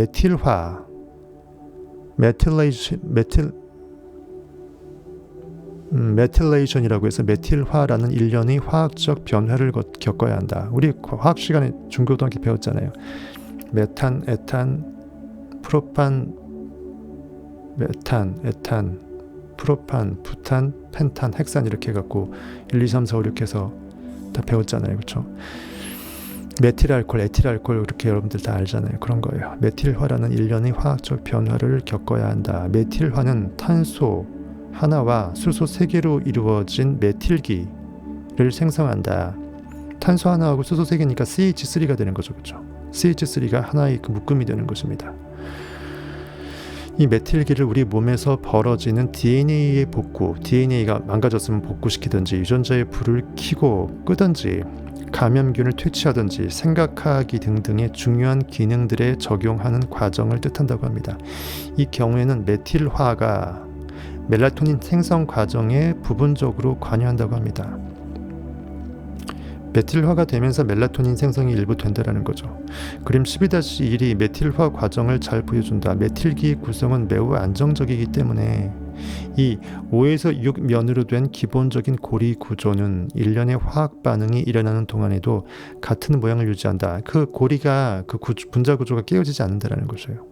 메틸레이션이라고 해서 메틸화라는 일련의 화학적 변화를 겪어야 한다. 우리 화학 시간에 중고등학교 배웠잖아요. 메탄, 에탄, 프로판, 메탄, 에탄, 프로판, 부탄, 펜탄, 헥산 이렇게 해갖고 1, 2, 3, 4, 5 이렇게 해서 다 배웠잖아요. 그렇죠? 메틸알코올, 에틸알코올 이렇게 여러분들 다 알잖아요. 그런 거예요. 메틸화라는 일련의 화학적 변화를 겪어야 한다. 메틸화는 탄소 하나와 수소 3개로 이루어진 메틸기를 생성한다. 탄소 하나하고 수소 3개니까 CH3가 되는 거죠. 그렇죠? CH3가 하나의 그 묶음이 되는 것입니다. 이 메틸기를 우리 몸에서 벌어지는 DNA의 복구, DNA가 망가졌으면 복구시키든지 유전자의 불을 켜고 끄든지 감염균을 퇴치하든지 생각하기 등등의 중요한 기능들에 적용하는 과정을 뜻한다고 합니다. 이 경우에는 메틸화가 멜라토닌 생성 과정에 부분적으로 관여한다고 합니다. 메틸화가 되면서 멜라토닌 생성이 일부 된다는 거죠. 그림 12-1이 메틸화 과정을 잘 보여준다. 메틸기 구성은 매우 안정적이기 때문에 이 5에서 6면으로 된 기본적인 고리 구조는 일련의 화학 반응이 일어나는 동안에도 같은 모양을 유지한다. 그 고리가 그 분자 구조가 깨어지지 않는다는 것이에요.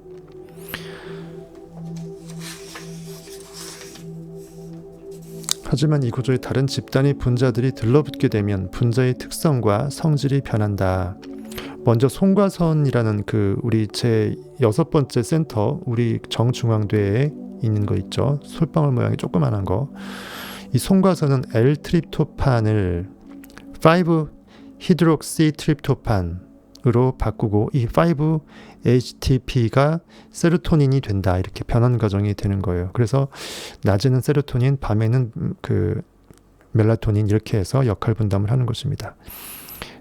하지만 이 구조의 다른 집단의 분자들이 들러붙게 되면 분자의 특성과 성질이 변한다. 먼저 송과선이라는 그 우리 제 6번째 센터, 우리 정중앙대에 있는 거 있죠. 솔방울 모양이 조그만한 거. 이 송과선은 L-트립토판을 5-히드록시트립토판으로 바꾸고 이 5-HTP가 세로토닌이 된다. 이렇게 변환 과정이 되는 거예요. 그래서 낮에는 세로토닌, 밤에는 그 멜라토닌 이렇게 해서 역할 분담을 하는 것입니다.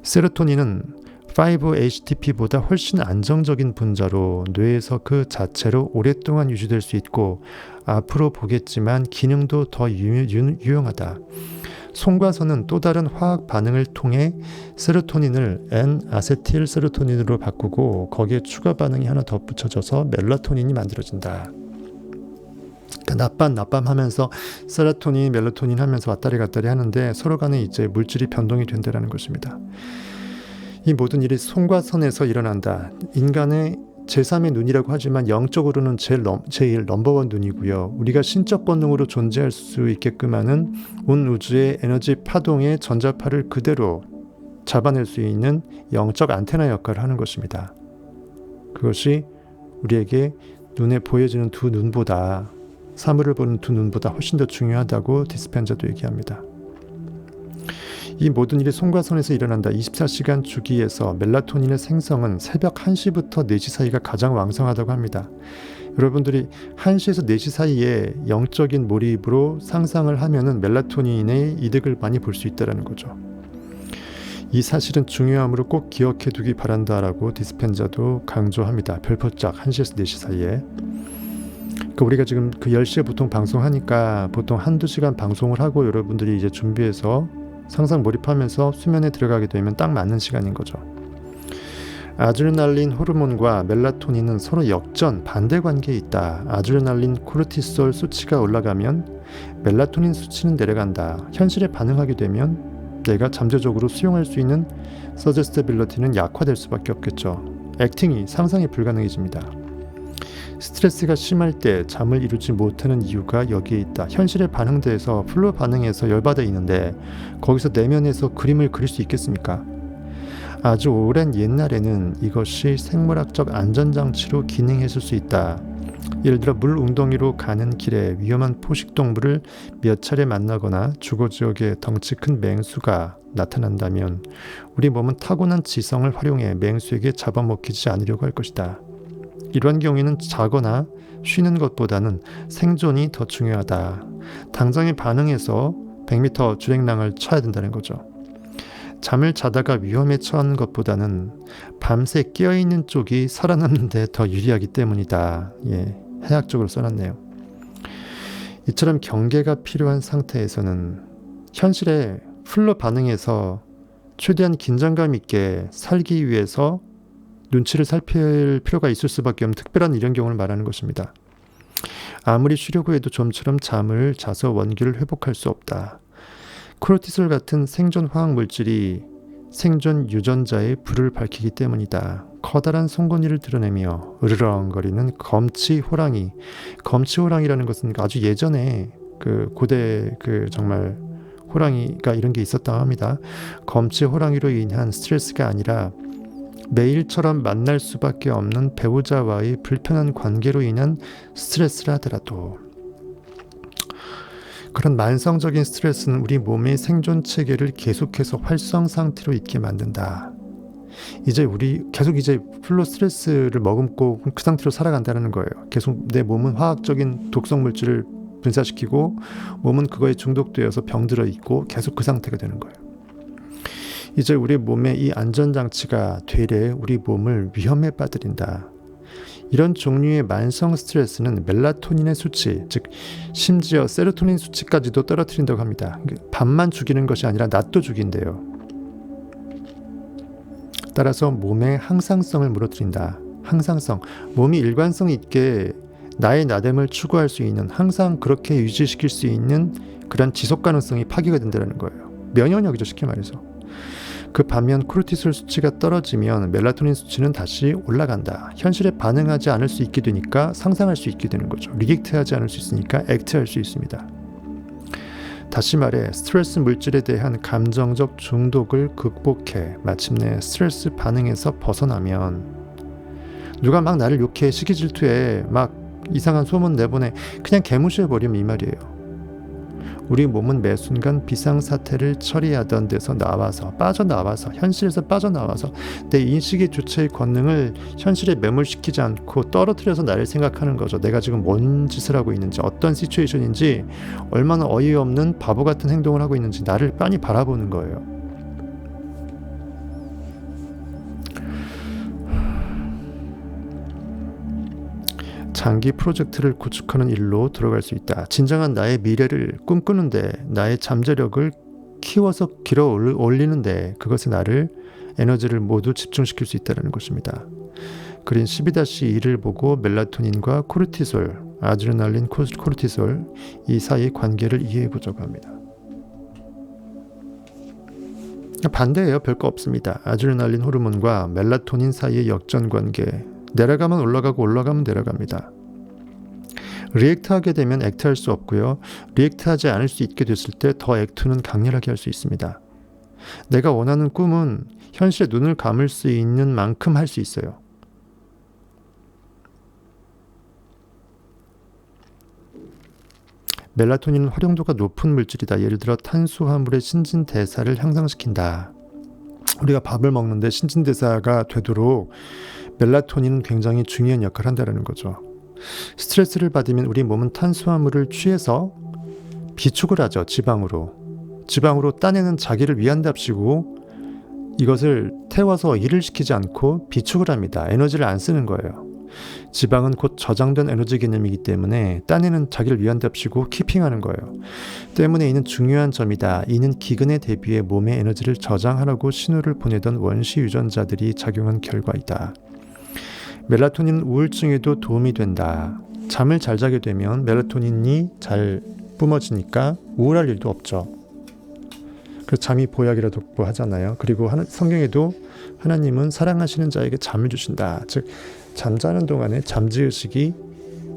세로토닌은 5-HTP보다 훨씬 안정적인 분자로 뇌에서 그 자체로 오랫동안 유지될 수 있고 앞으로 보겠지만 기능도 더 유용하다. 송과선은 또 다른 화학 반응을 통해 세로토닌을 N-아세틸 세로토닌으로 바꾸고 거기에 추가 반응이 하나 덧붙여져서 멜라토닌이 만들어진다. 그러니까 납밤 하면서 세로토닌, 멜라토닌 하면서 왔다리 갔다리 하는데 서로 간에 이제 물질이 변동이 된다는 것입니다. 이 모든 일이 송과선에서 일어난다. 인간의 제3의 눈이라고 하지만 영적으로는 제일 넘버원 눈이고요. 우리가 신적 본능으로 존재할 수 있게끔 하는 온 우주의 에너지 파동의 전자파를 그대로 잡아낼 수 있는 영적 안테나 역할을 하는 것입니다. 그것이 우리에게 눈에 보여지는 두 눈보다, 사물을 보는 두 눈보다 훨씬 더 중요하다고 디스펜자도 얘기합니다. 이 모든 일이 송과선에서 일어난다. 24시간 주기에서 멜라토닌의 생성은 새벽 1시부터 4시 사이가 가장 왕성하다고 합니다. 여러분들이 1시에서 4시 사이에 영적인 몰입으로 상상을 하면은 멜라토닌의 이득을 많이 볼 수 있다는 거죠. 이 사실은 중요함으로 꼭 기억해 두기 바란다라고 디스펜자도 강조합니다. 별포짝 1시에서 4시 사이에. 그러니까 우리가 지금 그 10시에 보통 방송하니까 보통 1-2시간 방송을 하고 여러분들이 이제 준비해서 상상 몰입하면서 수면에 들어가게 되면 딱 맞는 시간인 거죠. 아드레날린 호르몬과 멜라토닌은 서로 역전, 반대 관계에 있다. 아드레날린, 코르티솔 수치가 올라가면 멜라토닌 수치는 내려간다. 현실에 반응하게 되면 내가 잠재적으로 수용할 수 있는 서제스티빌리티는 약화될 수밖에 없겠죠. 액팅이 상상이 불가능해집니다. 스트레스가 심할 때 잠을 이루지 못하는 이유가 여기에 있다. 현실에 반응돼서 플로 반응해서 열받아 있는데 거기서 내면에서 그림을 그릴 수 있겠습니까? 아주 오랜 옛날에는 이것이 생물학적 안전장치로 기능했을 수 있다. 예를 들어 물 웅덩이로 가는 길에 위험한 포식동물을 몇 차례 만나거나 주거지역에 덩치 큰 맹수가 나타난다면 우리 몸은 타고난 지성을 활용해 맹수에게 잡아먹히지 않으려고 할 것이다. 이러한 경우에는 자거나 쉬는 것보다는 생존이 더 중요하다. 당장의 반응해서 100m 주행랑을 쳐야 된다는 거죠. 잠을 자다가 위험에 처한 것보다는 밤새 깨어있는 쪽이 살아남는 데 더 유리하기 때문이다. 해학적으로 써놨네요. 이처럼 경계가 필요한 상태에서는 현실에 풀로 반응해서 최대한 긴장감 있게 살기 위해서 눈치를 살필 필요가 있을 수밖에 없는 특별한 이런 경우를 말하는 것입니다. 아무리 쉬려고 해도 좀처럼 잠을 자서 원기를 회복할 수 없다. 코르티솔 같은 생존 화학 물질이 생존 유전자의 불을 밝히기 때문이다. 커다란 송곳니를 드러내며 으르렁거리는 검치호랑이. 검치호랑이라는 것은 아주 예전에 그 고대 정말 호랑이가 이런 게 있었다고 합니다. 검치호랑이로 인한 스트레스가 아니라 매일처럼 만날 수밖에 없는 배우자와의 불편한 관계로 인한 스트레스라 하더라도 그런 만성적인 스트레스는 우리 몸의 생존 체계를 계속해서 활성 상태로 있게 만든다. 이제 우리 계속 풀로 스트레스를 머금고 그 상태로 살아간다는 거예요. 계속 내 몸은 화학적인 독성 물질을 분사시키고 몸은 그거에 중독되어서 병들어 있고 계속 그 상태가 되는 거예요. 이제 우리 몸의 이 안전장치가 되레 우리 몸을 위험에 빠뜨린다. 이런 종류의 만성 스트레스는 멜라토닌의 수치, 즉 심지어 세로토닌 수치까지도 떨어뜨린다고 합니다. 밤만 죽이는 것이 아니라 낮도 죽인대요. 따라서 몸의 항상성을 무너뜨린다. 항상성, 몸이 일관성 있게 나의 나됨을 추구할 수 있는, 항상 그렇게 유지시킬 수 있는 그런 지속 가능성이 파괴가 된다는 거예요. 면역력이죠, 쉽게 말해서. 그 반면 코르티솔 수치가 떨어지면 멜라토닌 수치는 다시 올라간다. 현실에 반응하지 않을 수 있게 되니까 상상할 수 있게 되는 거죠. 리액트하지 않을 수 있으니까 액트할 수 있습니다. 다시 말해 스트레스 물질에 대한 감정적 중독을 극복해 마침내 스트레스 반응에서 벗어나면 누가 막 나를 욕해 시기 질투해 막 이상한 소문 내보내 그냥 개무시해버리면 이 말이에요. 우리 몸은 매 순간 비상사태를 처리하던 데서 빠져나와서 현실에서 빠져나와서 내 인식의 주체의 권능을 현실에 매몰시키지 않고 떨어뜨려서 나를 생각하는 거죠. 내가 지금 뭔 짓을 하고 있는지, 어떤 시츄에이션인지, 얼마나 어이없는 바보 같은 행동을 하고 있는지 나를 빤히 바라보는 거예요. 장기 프로젝트를 구축하는 일로 들어갈 수 있다. 진정한 나의 미래를 꿈꾸는데, 나의 잠재력을 키워서 길어 올리는데 그것에 나를 에너지를 모두 집중시킬 수 있다는 것입니다. 그린 12-2를 보고 멜라토닌과 코르티솔, 아드레날린, 코르티솔 이 사이의 관계를 이해해 보자고 합니다. 반대예요. 별거 없습니다. 아드레날린 호르몬과 멜라토닌 사이의 역전관계, 내려가면 올라가고 올라가면 내려갑니다. 리액트하게 되면 액트할 수 없고요. 리액트하지 않을 수 있게 됐을 때 더 액트는 강렬하게 할 수 있습니다. 내가 원하는 꿈은 현실에 눈을 감을 수 있는 만큼 할 수 있어요. 멜라토닌은 활용도가 높은 물질이다. 예를 들어 탄수화물의 신진대사를 향상시킨다. 우리가 밥을 먹는데 신진대사가 되도록 멜라토닌은 굉장히 중요한 역할을 한다는 거죠. 스트레스를 받으면 우리 몸은 탄수화물을 취해서 비축을 하죠. 지방으로 따내는 자기를 위한답시고 이것을 태워서 일을 시키지 않고 비축을 합니다. 에너지를 안 쓰는 거예요. 지방은 곧 저장된 에너지 개념이기 때문에 따내는 자기를 위한답시고 키핑하는 거예요. 때문에 이는 중요한 점이다. 이는 기근에 대비해 몸의 에너지를 저장하라고 신호를 보내던 원시 유전자들이 작용한 결과이다. 멜라토닌은 우울증에도 도움이 된다. 잠을 잘 자게 되면 멜라토닌이 잘 뿜어지니까 우울할 일도 없죠. 그래서 잠이 보약이라도 하잖아요. 그리고 성경에도 하나님은 사랑하시는 자에게 잠을 주신다. 즉 잠자는 동안에 잠재의식이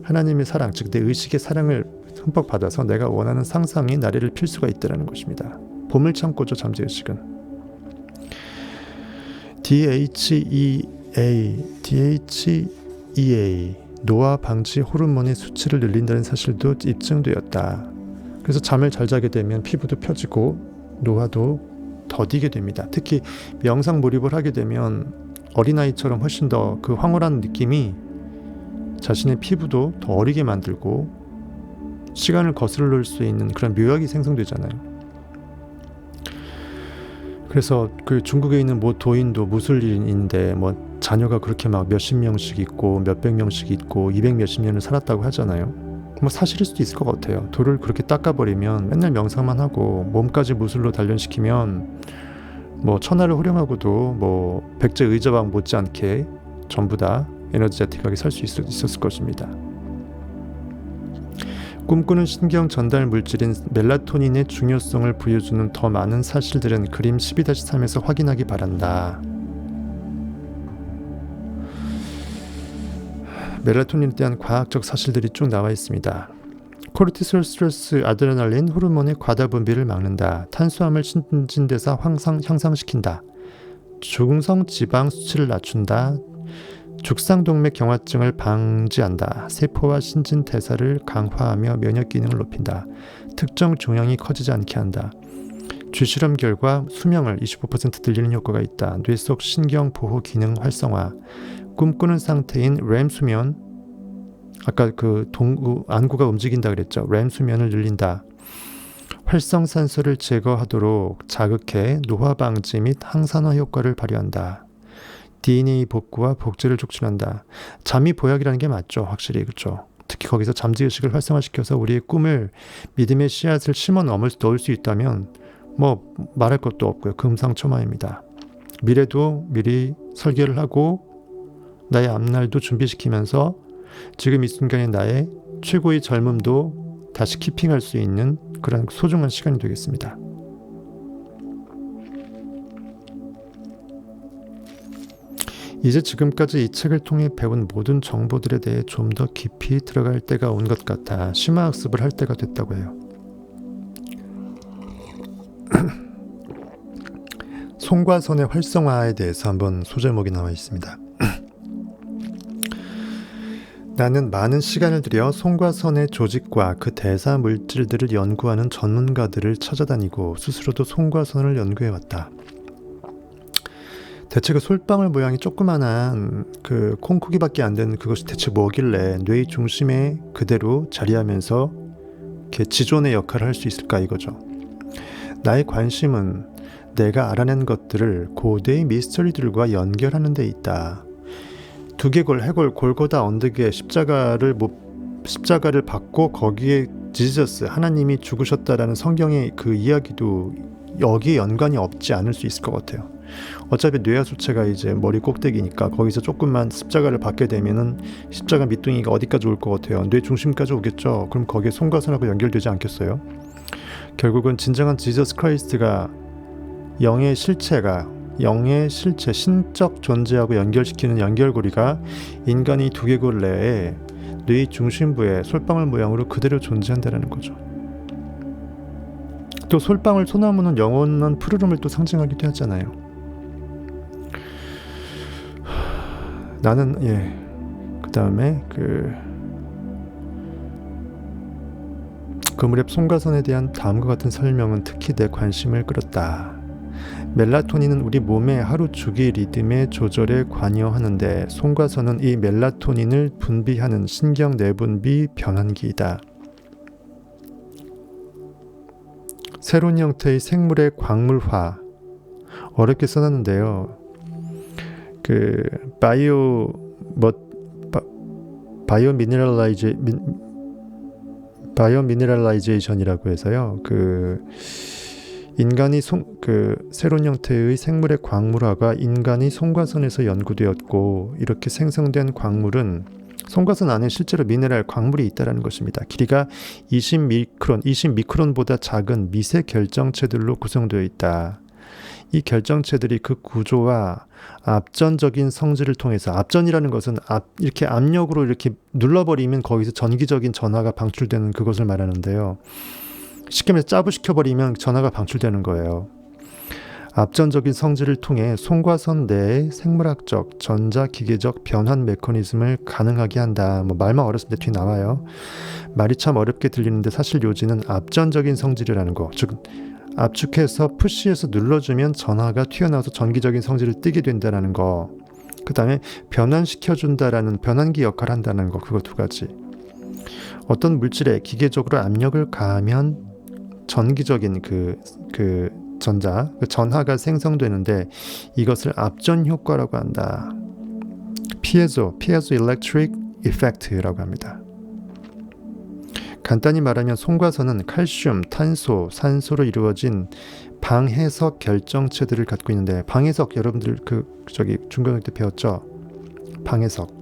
하나님의 사랑, 즉 내 의식의 사랑을 흠뻑 받아서 내가 원하는 상상이 나래를 필 수가 있다는 것입니다. 봄을 참고죠. 잠재의식은. DHEA 노화 방지 호르몬의 수치를 늘린다는 사실도 입증되었다. 그래서 잠을 잘 자게 되면 피부도 펴지고 노화도 더디게 됩니다. 특히 명상 몰입을 하게 되면 어린아이처럼 훨씬 더 그 황홀한 느낌이 자신의 피부도 더 어리게 만들고 시간을 거슬러 수 있는 그런 묘약이 생성되잖아요. 그래서 그 중국에 있는 뭐 도인도 무슬림인데 뭐 자녀가 그렇게 막 몇십 명씩 있고 몇백 명씩 있고 200 몇십 년을 살았다고 하잖아요. 뭐 사실일 수도 있을 것 같아요. 돌을 그렇게 닦아버리면 맨날 명상만 하고 몸까지 무술로 단련시키면 뭐 천하를 호령하고도 뭐 백제 의자왕 못지않게 전부 다 에너지자틱하게 살 수 있었을 것입니다. 꿈꾸는 신경 전달 물질인 멜라토닌의 중요성을 보여주는 더 많은 사실들은 그림 12-3에서 확인하기 바란다. 멜라토닌에 대한 과학적 사실들이 쭉 나와 있습니다. 코르티솔, 스트레스, 아드레날린, 호르몬의 과다 분비를 막는다. 탄수화물 신진대사 향상시킨다. 중성 지방 수치를 낮춘다. 죽상동맥 경화증을 방지한다. 세포와 신진대사를 강화하며 면역 기능을 높인다. 특정 종양이 커지지 않게 한다. 주실험 결과 수명을 25% 늘리는 효과가 있다. 뇌 속 신경 보호 기능 활성화. 꿈꾸는 상태인 REM 수면, 아까 그 안구가 움직인다 그랬죠. REM 수면을 늘린다. 활성산소를 제거하도록 자극해 노화 방지 및 항산화 효과를 발휘한다. DNA 복구와 복제를 촉진한다. 잠이 보약이라는 게 맞죠. 확실히 그렇죠. 특히 거기서 잠재의식을 활성화시켜서 우리의 꿈을 믿음의 씨앗을 심어 넣을 수 있다면 뭐 말할 것도 없고요. 금상첨화입니다. 미래도 미리 설계를 하고 나의 앞날도 준비시키면서 지금 이 순간의 나의 최고의 젊음도 다시 키핑할 수 있는 그런 소중한 시간이 되겠습니다. 이제 지금까지 이 책을 통해 배운 모든 정보들에 대해 좀 더 깊이 들어갈 때가 온 것 같아 심화학습을 할 때가 됐다고 해요. 송과선의 활성화에 대해서 한번 소제목이 나와 있습니다. 나는 많은 시간을 들여 송과선의 조직과 그 대사 물질들을 연구하는 전문가들을 찾아다니고 스스로도 송과선을 연구해왔다. 대체 그 솔방울 모양이 조그만한 그 콩쿠기밖에 안 되는 그것이 대체 뭐길래 뇌의 중심에 그대로 자리하면서 이렇게 지존의 역할을 할 수 있을까 이거죠. 나의 관심은 내가 알아낸 것들을 고대의 미스터리들과 연결하는 데 있다. 두개골, 해골, 골고다 언덕에 십자가를 받고 거기에 지저스, 하나님이 죽으셨다라는 성경의 그 이야기도 여기에 연관이 없지 않을 수 있을 것 같아요. 어차피 뇌하수체가 이제 머리 꼭대기니까 거기서 조금만 십자가를 받게 되면은 십자가 밑둥이가 어디까지 올 것 같아요? 뇌 중심까지 오겠죠. 그럼 거기에 송과선하고 연결되지 않겠어요? 결국은 진정한 지저스 크라이스트가 영의 실체, 신적 존재하고 연결시키는 연결고리가 인간의 두개골 내에 뇌의 중심부에 솔방울 모양으로 그대로 존재한다는 거죠. 또 솔방울 소나무는 영원한 푸르름을 또 상징하기도 하잖아요. 나는 그 다음에 그 무렵 송과선에 대한 다음과 같은 설명은 특히 내 관심을 끌었다. 멜라토닌은 우리 몸의 하루 주기 리듬의 조절에 관여하는데 송과선은 이 멜라토닌을 분비하는 신경 내분비 변환기이다. 새로운 형태의 생물의 광물화, 어렵게 써놨는데요. 그 바이오미네랄라이제이션이라고 해서요. 그 인간이 새로운 형태의 생물의 광물화가 인간이 송과선에서 연구되었고, 이렇게 생성된 광물은 송과선 안에 실제로 미네랄 광물이 있다는 것입니다. 길이가 20미크론보다 작은 미세 결정체들로 구성되어 있다. 이 결정체들이 그 구조와 압전적인 성질을 통해서, 압전이라는 것은 이렇게 압력으로 이렇게 눌러버리면 거기서 전기적인 전하가 방출되는 그것을 말하는데요. 쉽게 말해서 짜부시켜버리면 전하가 방출되는 거예요. 압전적인 성질을 통해 송과선 내의 생물학적, 전자기계적 변환 메커니즘을 가능하게 한다. 뭐 말만 어렵습니다. 뒤에 나와요. 말이 참 어렵게 들리는데 사실 요지는 압전적인 성질이라는 거, 즉 압축해서 푸시해서 눌러주면 전하가 튀어나와서 전기적인 성질을 띠게 된다는 거. 그 다음에 변환시켜준다라는 변환기 역할을 한다는 거, 그거 두 가지. 어떤 물질에 기계적으로 압력을 가하면 전기적인 그 전하가 생성되는데 이것을 압전 효과라고 한다. 피에조 일렉트릭 이펙트라고 합니다. 간단히 말하면 송과선은 칼슘, 탄소, 산소로 이루어진 방해석 결정체들을 갖고 있는데, 방해석 여러분들 중고등학교 때 배웠죠? 방해석.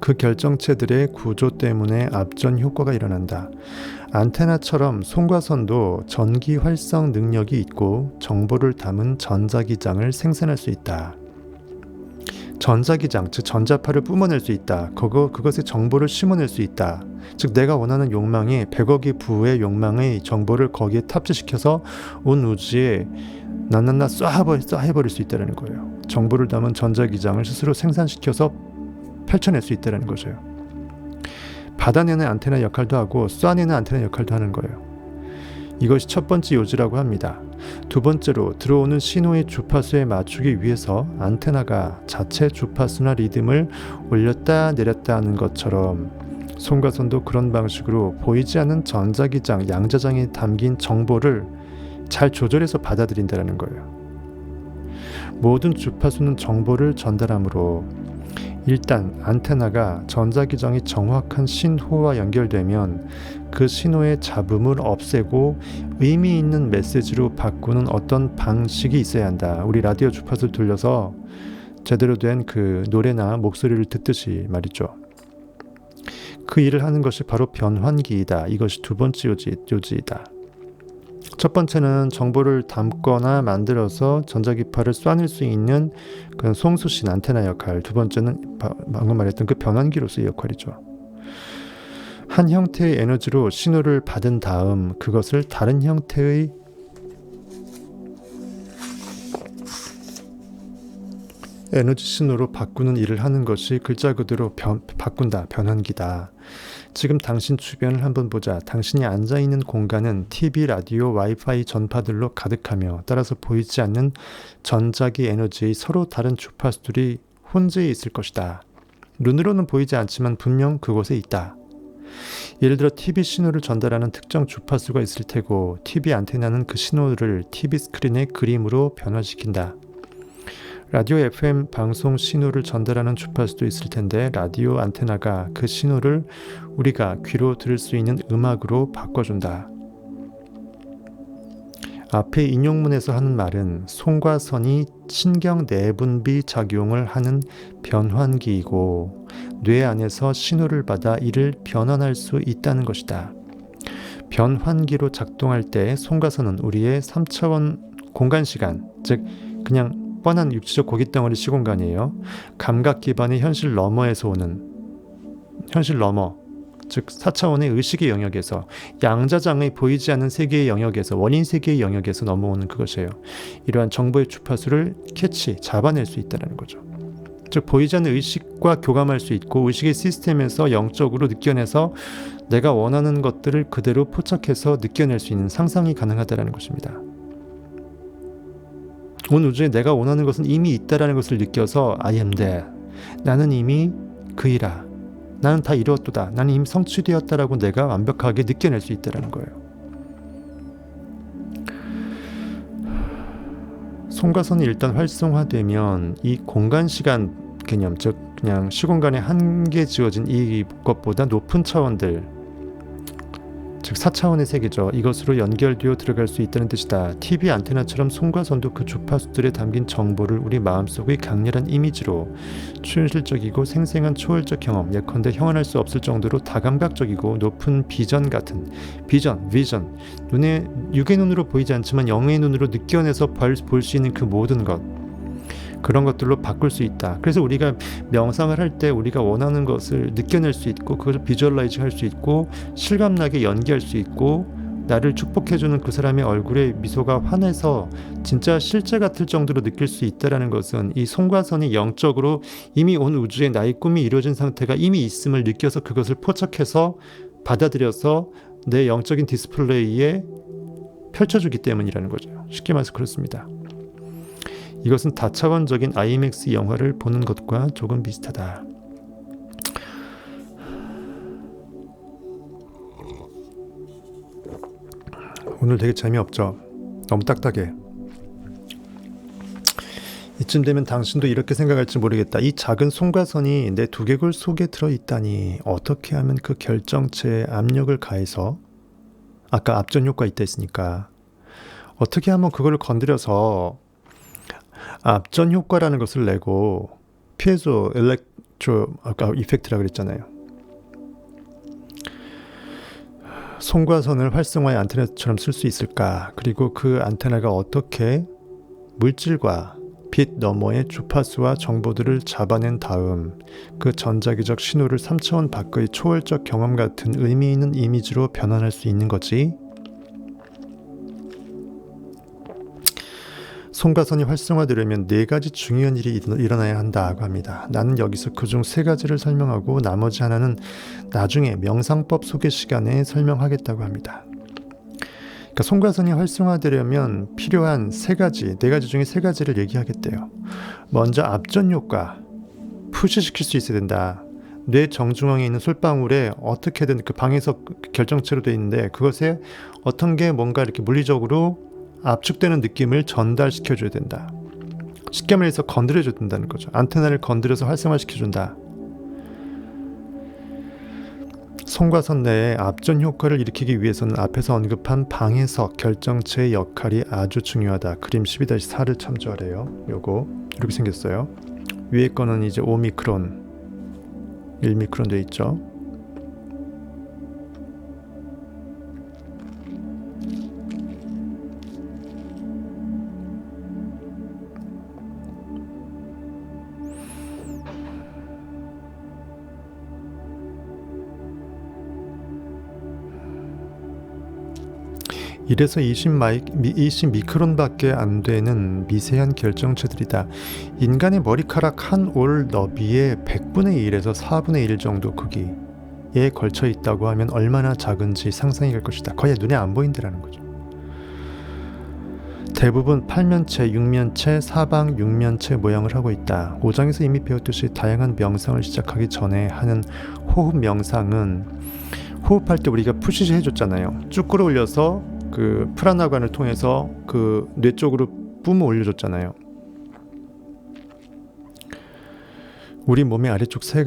그 결정체들의 구조 때문에 압전 효과가 일어난다. 안테나처럼 송과선도 전기 활성 능력이 있고 정보를 담은 전자기장을 생산할 수 있다. 전자기장, 즉 전자파를 뿜어낼 수 있다. 그것에 정보를 심어낼 수 있다. 즉 내가 원하는 욕망이 100억의 부의 욕망의 정보를 거기에 탑재시켜서 온 우주에 나나나 쏴해버릴 수 있다는 거예요. 정보를 담은 전자기장을 스스로 생산시켜서 펼쳐낼 수 있다는 거죠. 받아내는 안테나 역할도 하고 쏴내는 안테나 역할도 하는 거예요. 이것이 첫 번째 요지라고 합니다. 두 번째로, 들어오는 신호의 주파수에 맞추기 위해서 안테나가 자체 주파수나 리듬을 올렸다 내렸다 하는 것처럼 송과선도 그런 방식으로 보이지 않는 전자기장, 양자장에 담긴 정보를 잘 조절해서 받아들인다는 거예요. 모든 주파수는 정보를 전달하므로 일단 안테나가 전자기장이 정확한 신호와 연결되면 그 신호의 잡음을 없애고 의미 있는 메시지로 바꾸는 어떤 방식이 있어야 한다. 우리 라디오 주파수를 돌려서 제대로 된 그 노래나 목소리를 듣듯이 말이죠. 그 일을 하는 것이 바로 변환기이다. 이것이 두 번째 요지이다. 첫 번째는 정보를 담거나 만들어서 전자기파를 쏴낼 수 있는 그 송수신 안테나 역할. 두 번째는 방금 말했던 그 변환기로서의 역할이죠. 한 형태의 에너지로 신호를 받은 다음 그것을 다른 형태의 에너지 신호로 바꾸는 일을 하는 것이 글자 그대로 바꾼다, 변환기다. 지금 당신 주변을 한번 보자. 당신이 앉아있는 공간은 TV, 라디오, 와이파이 전파들로 가득하며 따라서 보이지 않는 전자기 에너지의 서로 다른 주파수들이 혼재해 있을 것이다. 눈으로는 보이지 않지만 분명 그곳에 있다. 예를 들어 TV 신호를 전달하는 특정 주파수가 있을 테고 TV 안테나는 그 신호를 TV 스크린의 그림으로 변화시킨다. 라디오 FM 방송 신호를 전달하는 주파수도 있을 텐데 라디오 안테나가 그 신호를 우리가 귀로 들을 수 있는 음악으로 바꿔준다. 앞에 인용문에서 하는 말은 송과 선이 신경 내분비 작용을 하는 변환기이고 뇌 안에서 신호를 받아 이를 변환할 수 있다는 것이다. 변환기로 작동할 때 송과선은 우리의 3차원 공간시간, 즉 그냥 뻔한 육체적 고깃덩어리 시공간이에요. 감각 기반의 현실 너머에서 오는 현실 너머, 즉 4차원의 의식의 영역에서 양자장의 보이지 않는 세계의 영역에서 원인 세계의 영역에서 넘어오는 그것이에요. 이러한 정보의 주파수를 잡아낼 수 있다는 거죠. 즉 보이지 않는 의식과 교감할 수 있고 의식의 시스템에서 영적으로 느껴내서 내가 원하는 것들을 그대로 포착해서 느껴낼 수 있는 상상이 가능하다는 것입니다. 온 우주에 내가 원하는 것은 이미 있다라는 것을 느껴서 I am that. 나는 이미 그이라. 나는 다 이루었도다. 나는 이미 성취되었다라고 내가 완벽하게 느껴낼 수 있다는 거예요. 송과선이 일단 활성화되면 이 공간시간 개념, 즉 그냥 시공간에 한계 지어진 이것보다 높은 차원들, 즉 4차원의 세계죠. 이것으로 연결되어 들어갈 수 있다는 뜻이다. TV 안테나처럼 송과선도 그 주파수들에 담긴 정보를 우리 마음속의 강렬한 이미지로 초현실적이고 생생한 초월적 경험, 예컨대 형언할 수 없을 정도로 다감각적이고 높은 비전 같은 비전, 눈에 육의 눈으로 보이지 않지만 영의 눈으로 느껴내서 볼 수 있는 그 모든 것, 그런 것들로 바꿀 수 있다. 그래서 우리가 명상을 할 때 우리가 원하는 것을 느껴낼 수 있고 그것을 비주얼라이징 할 수 있고 실감나게 연기할 수 있고 나를 축복해주는 그 사람의 얼굴에 미소가 환해서 진짜 실제 같을 정도로 느낄 수 있다는 것은 이 송과선이 영적으로 이미 온 우주에 나의 꿈이 이루어진 상태가 이미 있음을 느껴서 그것을 포착해서 받아들여서 내 영적인 디스플레이에 펼쳐주기 때문이라는 거죠. 쉽게 말해서 그렇습니다. 이것은 다차원적인 IMAX 영화를 보는 것과 조금 비슷하다. 오늘 되게 재미없죠? 너무 딱딱해. 이쯤 되면 당신도 이렇게 생각할지 모르겠다. 이 작은 송과선이 내 두개골 속에 들어있다니 어떻게 하면 그 결정체에 압력을 가해서, 아까 압전 효과 있다 했으니까 어떻게 하면 그걸 건드려서 압전 효과라는 것을 내고 피에조 엘렉트로 아까 이펙트라 그랬잖아요. 송과선을 활성화의 안테나처럼 쓸 수 있을까? 그리고 그 안테나가 어떻게 물질과 빛 너머의 주파수와 정보들을 잡아낸 다음 그 전자기적 신호를 3차원 밖의 초월적 경험 같은 의미 있는 이미지로 변환할 수 있는 거지? 송과선이 활성화되려면 4가지 중요한 일이 일어나야 한다고 합니다. 나는 여기서 그중 3가지를 설명하고 나머지 하나는 나중에 명상법 소개 시간에 설명하겠다고 합니다. 그러니까 송과선이 활성화되려면 필요한 3가지, 4가지 중에 3가지를 얘기하겠대요. 먼저 압전 효과, 푸시시킬 수 있어야 된다. 뇌 정중앙에 있는 솔방울에 어떻게든 그 방에서 결정체로 되어 있는데 그것에 어떤 게 뭔가 이렇게 물리적으로 압축되는 느낌을 전달시켜줘야 된다. 쉽게 말해서 건드려줘야 된다는 거죠. 안테나를 건드려서 활성화시켜준다. 송과선 내에 압전 효과를 일으키기 위해서는 앞에서 언급한 방해석 결정체의 역할이 아주 중요하다. 그림 12-4를 참조하래요. 요거 이렇게 생겼어요. 위에 거는 이제 5미크론, 1미크론 돼 있죠. 이래서 20미크론밖에 안 되는 미세한 결정체들이다. 인간의 머리카락 한 올 너비의 100분의 1에서 4분의 1 정도 크기에 걸쳐 있다고 하면 얼마나 작은지 상상이 갈 것이다. 거의 눈에 안 보인다라는 거죠. 대부분 8면체, 6면체, 사방 6면체 모양을 하고 있다. 5장에서 이미 배웠듯이 다양한 명상을 시작하기 전에 하는 호흡 명상은 호흡할 때 우리가 푸시시 해줬잖아요. 쭉 끌어올려서 그 프라나관을 통해서 그 뇌 쪽으로 뿜어 올려줬잖아요. 우리 몸의 아래쪽 세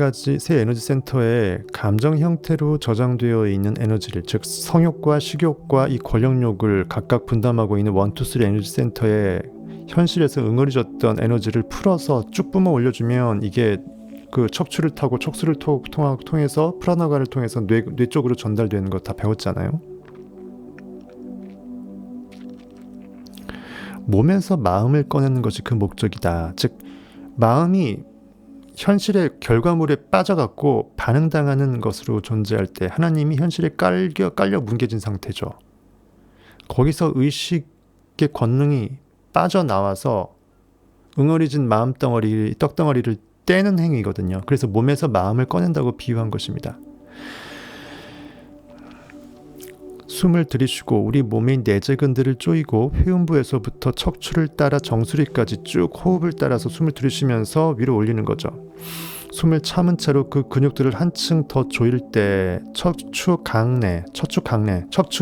에너지 센터에 감정 형태로 저장되어 있는 에너지를, 즉 성욕과 식욕과 이 권력욕을 각각 분담하고 있는 1, 2, 3 에너지 센터에 현실에서 응어리졌던 에너지를 풀어서 쭉 뿜어 올려주면 이게 그 척추를 타고 척수를 통해서 프라나관을 통해서 뇌 쪽으로 전달되는 거 다 배웠잖아요. 몸에서 마음을 꺼내는 것이 그 목적이다. 즉 마음이 현실의 결과물에 빠져갖고 반응당하는 것으로 존재할 때 하나님이 현실에 깔려 뭉개진 상태죠. 거기서 의식의 권능이 빠져나와서 응어리진 마음덩어리, 떡덩어리를 떼는 행위거든요. 그래서 몸에서 마음을 꺼낸다고 비유한 것입니다. 숨을 들이쉬고 우리 몸의 내재근들을 조이고 회음부에서부터 척추를 따라 정수리까지 쭉 호흡을 따라서 숨을 들이쉬면서 위로 올리는 거죠. 숨을 참은 채로 그 근육들을 한층 더 조일 때 척추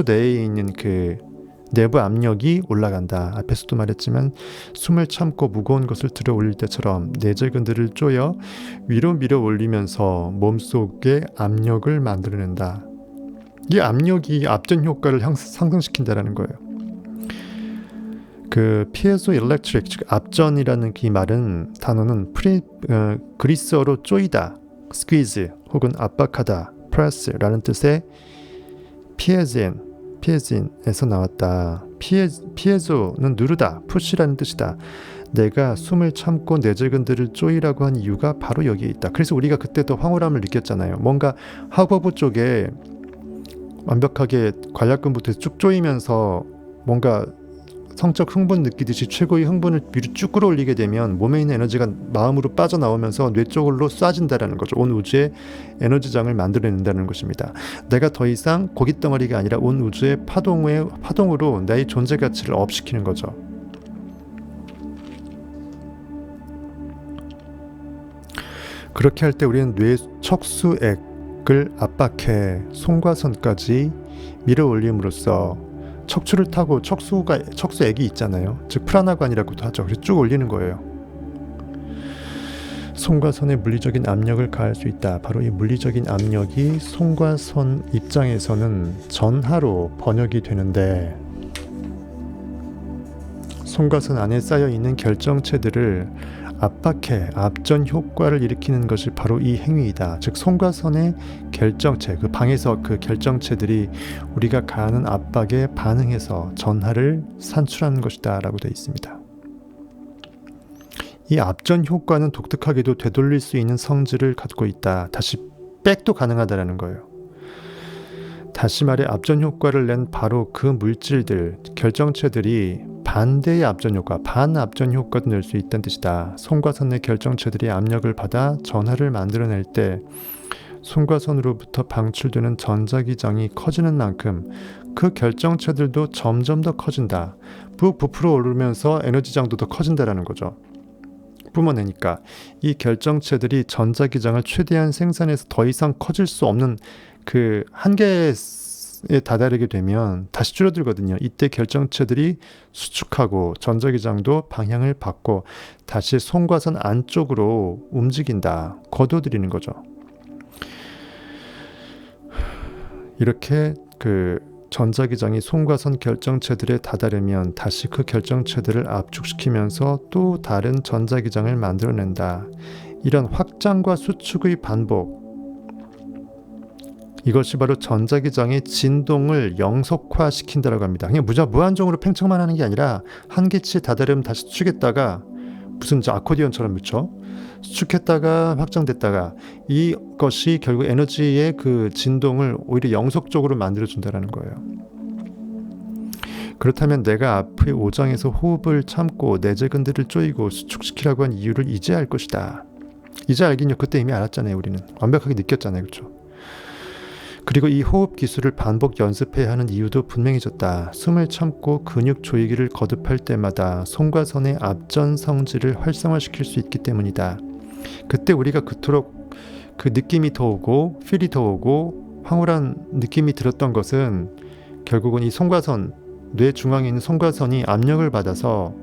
내에 있는 그 내부 압력이 올라간다. 앞에서도 말했지만 숨을 참고 무거운 것을 들어 올릴 때처럼 내재근들을 조여 위로 밀어 올리면서 몸속에 압력을 만들어낸다. 이 압력이 압전 효과를 상승시킨다는 거예요. 그 피에조 일렉트릭, 즉 압전이라는 이 단어는 그리스어로 쪼이다, 스퀴즈 혹은 압박하다, 프레스라는 뜻의 피에진에서 나왔다. 피에조는 누르다, 푸시라는 뜻이다. 내가 숨을 참고 내재근들을 쪼이라고 한 이유가 바로 여기에 있다. 그래서 우리가 그때 더 황홀함을 느꼈잖아요. 뭔가 하부부 쪽에 완벽하게 관략근부터 쭉 조이면서 뭔가 성적 흥분 느끼듯이 최고의 흥분을 위로 쭉 끌어올리게 되면 몸에 있는 에너지가 마음으로 빠져나오면서 뇌 쪽으로 쏴진다라는 거죠. 온 우주의 에너지장을 만들어낸다는 것입니다. 내가 더 이상 고깃덩어리가 아니라 온 우주의 파동으로 나의 존재 가치를 업시키는 거죠. 그렇게 할 때 우리는 뇌 척수액을 압박해 송과선까지 밀어 올림으로써 척추를 타고 척수액이 있잖아요. 즉 프라나관이라고도 하죠. 그래서 쭉 올리는 거예요. 송과선에 물리적인 압력을 가할 수 있다. 바로 이 물리적인 압력이 송과선 입장에서는 전하로 번역이 되는데, 송과선 안에 쌓여 있는 결정체들을 압박해 압전 효과를 일으키는 것이 바로 이 행위이다. 즉 송과선의 결정체, 그 방에서 그 결정체들이 우리가 가하는 압박에 반응해서 전하를 산출하는 것이다 라고 되어 있습니다. 이 압전 효과는 독특하게도 되돌릴 수 있는 성질을 갖고 있다. 다시 백도 가능하다라는 거예요. 다시 말해 압전 효과를 낸 바로 그 물질들, 결정체들이 반대의 압전 효과, 반압전 효과도 낼 수 있다는 뜻이다. 송과선의 결정체들이 압력을 받아 전하를 만들어낼 때 송과선으로부터 방출되는 전자기장이 커지는 만큼 그 결정체들도 점점 더 커진다. 부풀어 오르면서 에너지장도 더 커진다라는 거죠. 뿜어내니까 이 결정체들이 전자기장을 최대한 생산해서 더 이상 커질 수 없는 그 한계에 다다르게 되면 다시 줄어들거든요. 이때 결정체들이 수축하고 전자기장도 방향을 바꿔 다시 송과선 안쪽으로 움직인다. 거둬들이는 거죠. 이렇게 그 전자기장이 송과선 결정체들에 다다르면 다시 그 결정체들을 압축시키면서 또 다른 전자기장을 만들어낸다. 이런 확장과 수축의 반복, 이것이 바로 전자기장의 진동을 영속화시킨다라고 합니다. 그냥 무한정으로 팽창만 하는 게 아니라 한계치에 다다르면 다시 수축했다가 무슨 아코디언처럼 그렇죠? 수축했다가 확장됐다가 이것이 결국 에너지의 그 진동을 오히려 영속적으로 만들어준다는 거예요. 그렇다면 내가 앞의 5장에서 호흡을 참고 내재근들을 조이고 수축시키라고 한 이유를 이제 알 것이다. 이제 알긴요. 그때 이미 알았잖아요. 우리는 완벽하게 느꼈잖아요. 그렇죠? 그리고 이 호흡 기술을 반복 연습해야 하는 이유도 분명해졌다. 숨을 참고 근육 조이기를 거듭할 때마다 송과선의 압전 성질을 활성화시킬 수 있기 때문이다. 그때 우리가 그토록 그 느낌이 더 오고 필이 더 오고 황홀한 느낌이 들었던 것은 결국은 이 송과선, 뇌 중앙에 있는 송과선이 압력을 받아서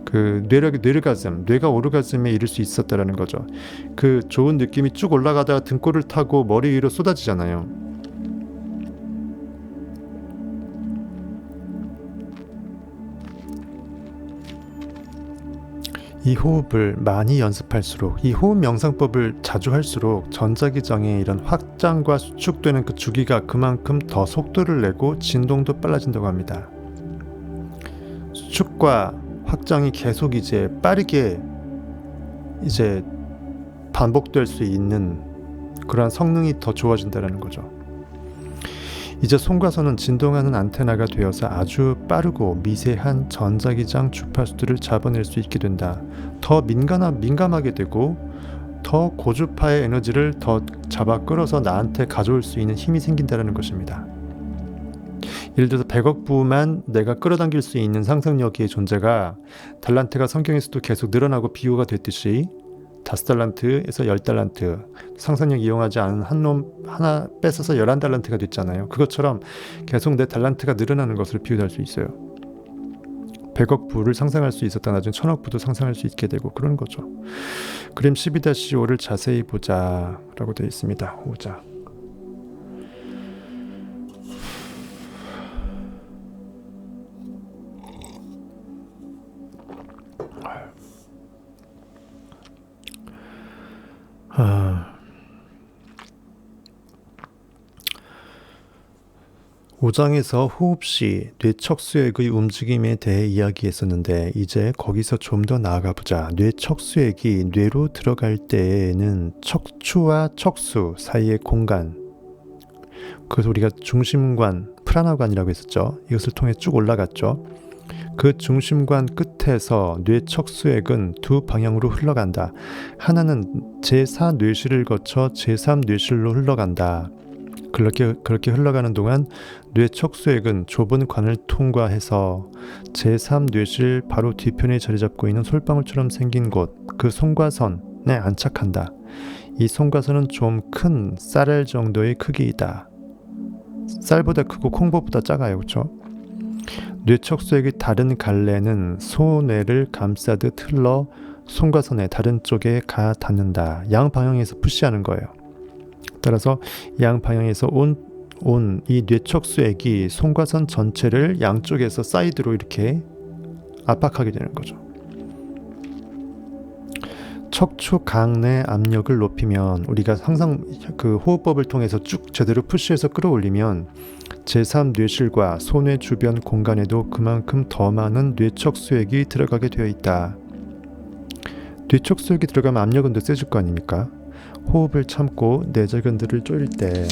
그 뇌가 오르가즘에 이를 수 있었다라는 거죠. 그 좋은 느낌이 쭉 올라가다가 등골을 타고 머리 위로 쏟아지잖아요. 이 호흡을 많이 연습할수록, 이 호흡 명상법을 자주 할수록 전자기장의 이런 확장과 수축되는 그 주기가 그만큼 더 속도를 내고 진동도 빨라진다고 합니다. 수축과 확장이 계속 이제 빠르게 이제 반복될 수 있는 그러한 성능이 더 좋아진다는 거죠. 이제 송과선은 진동하는 안테나가 되어서 아주 빠르고 미세한 전자기장 주파수들을 잡아낼 수 있게 된다. 더 민감하게 되고 더 고주파의 에너지를 더 잡아 끌어서 나한테 가져올 수 있는 힘이 생긴다는 것입니다. 예를 들어서 100억 부만 내가 끌어당길 수 있는 상상력의 존재가 달란트가 성경에서도 계속 늘어나고 비유가 됐듯이 5달란트에서 10달란트, 상상력 이용하지 않은 한 놈 하나 뺏어서 11달란트가 됐잖아요. 그것처럼 계속 내 달란트가 늘어나는 것을 비유할 수 있어요. 100억 부를 상상할 수 있었다 나중에 1000억 부도 상상할 수 있게 되고 그런 거죠. 그림 12-5를 자세히 보자 라고 되어 있습니다. 5장. (5장에서) 호흡 시 뇌척수액의 움직임에 대해 이야기했었는데 이제 거기서 좀 더 나아가 보자. 뇌척수액이 뇌로 들어갈 때에는 척추와 척수 사이의 공간, 그래서 우리가 중심관, 프라나관이라고 했었죠. 이것을 통해 쭉 올라갔죠. 그 중심관 끝에서 뇌척수액은 두 방향으로 흘러간다. 하나는 제4뇌실을 거쳐 제3뇌실로 흘러간다. 그렇게 흘러가는 동안 뇌척수액은 좁은 관을 통과해서 제3뇌실 바로 뒤편에 자리 잡고 있는 솔방울처럼 생긴 곳, 그 송과선에 안착한다. 이 송과선은 좀 큰 쌀알 정도의 크기이다. 쌀보다 크고 콩보다 작아요. 그렇죠? 뇌척수액의 다른 갈래는 소뇌를 감싸듯 흘러 송과선의 다른 쪽에 가 닿는다. 양방향에서 푸시하는 거예요. 따라서 양방향에서 온 이 뇌척수액이 송과선 전체를 양쪽에서 사이드로 이렇게 압박하게 되는 거죠. 척추 강내 압력을 높이면, 우리가 항상 그 호흡법을 통해서 쭉 제대로 푸시해서 끌어올리면 제3뇌실과 소뇌 주변 공간에도 그만큼 더 많은 뇌척수액이 들어가게 되어 있다. 뇌척수액이 들어가면 압력은 더 세질 거 아닙니까? 호흡을 참고 내재근들을 조일 때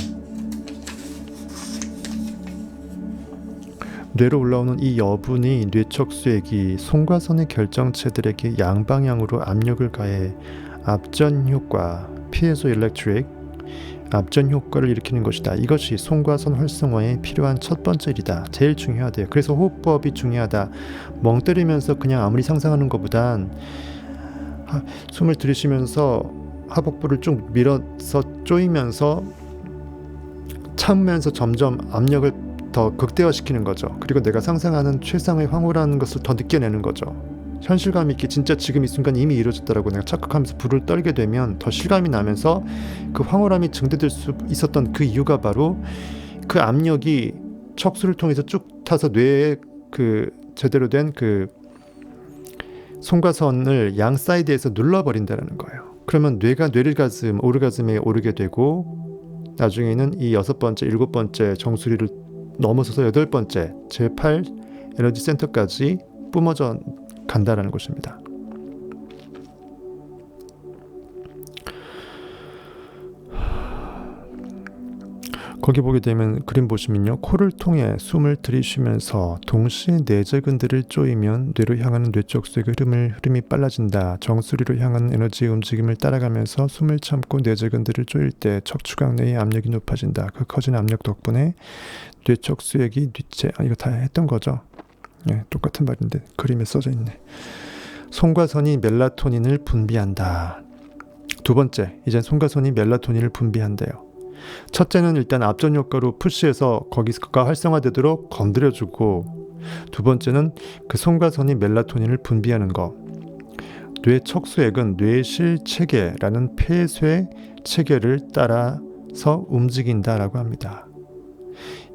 뇌로 올라오는 이 여분이 뇌척수액이 송과선의 결정체들에게 양방향으로 압력을 가해 압전 효과, 피에조 일렉트릭 압전 효과를 일으키는 것이다. 이것이 송과선 활성화에 필요한 첫 번째 일이다. 제일 중요하대요. 그래서 호흡법이 중요하다. 멍 때리면서 그냥 아무리 상상하는 것보단 숨을 들이쉬면서 하복부를 쭉 밀어서 조이면서 참으면서 점점 압력을 더 극대화시키는 거죠. 그리고 내가 상상하는 최상의 황홀한 것을 더 느껴내는 거죠. 현실감 있게 진짜 지금 이 순간 이미 이루어졌다라고 내가 착각하면서 불을 떨게 되면 더 실감이 나면서 그 황홀함이 증대될 수 있었던 그 이유가 바로 그 압력이 척수를 통해서 쭉 타서 뇌에 그 제대로 된 그 송과선을 양 사이드에서 눌러버린다는 거예요. 그러면 뇌가 오르가즘에 오르게 되고 나중에는 이 6번째, 7번째 정수리를 넘어서서 8번째 제8 에너지 센터까지 뿜어져 간다라는 것입니다. 거기 보게 되면 그림 보시면요, 코를 통해 숨을 들이쉬면서 동시에 내재근들을 조이면 뇌로 향하는 뇌척수의 흐름이 빨라진다. 정수리로 향하는 에너지의 움직임을 따라가면서 숨을 참고 내재근들을 조일 때 척추각 내의 압력이 높아진다. 그 커진 압력 덕분에 뇌척수액이 이거 다 했던 거죠. 네, 똑같은 말인데 그림에 써져 있네. 송과선이 멜라토닌을 분비한다. 두 번째, 이젠 송과선이 멜라토닌을 분비한대요. 첫째는 일단 압전 효과로 푸시해서 거기가 활성화되도록 건드려주고, 두 번째는 그 송과선이 멜라토닌을 분비하는 거. 뇌척수액은 뇌실체계라는 폐쇄 체계를 따라서 움직인다라고 합니다.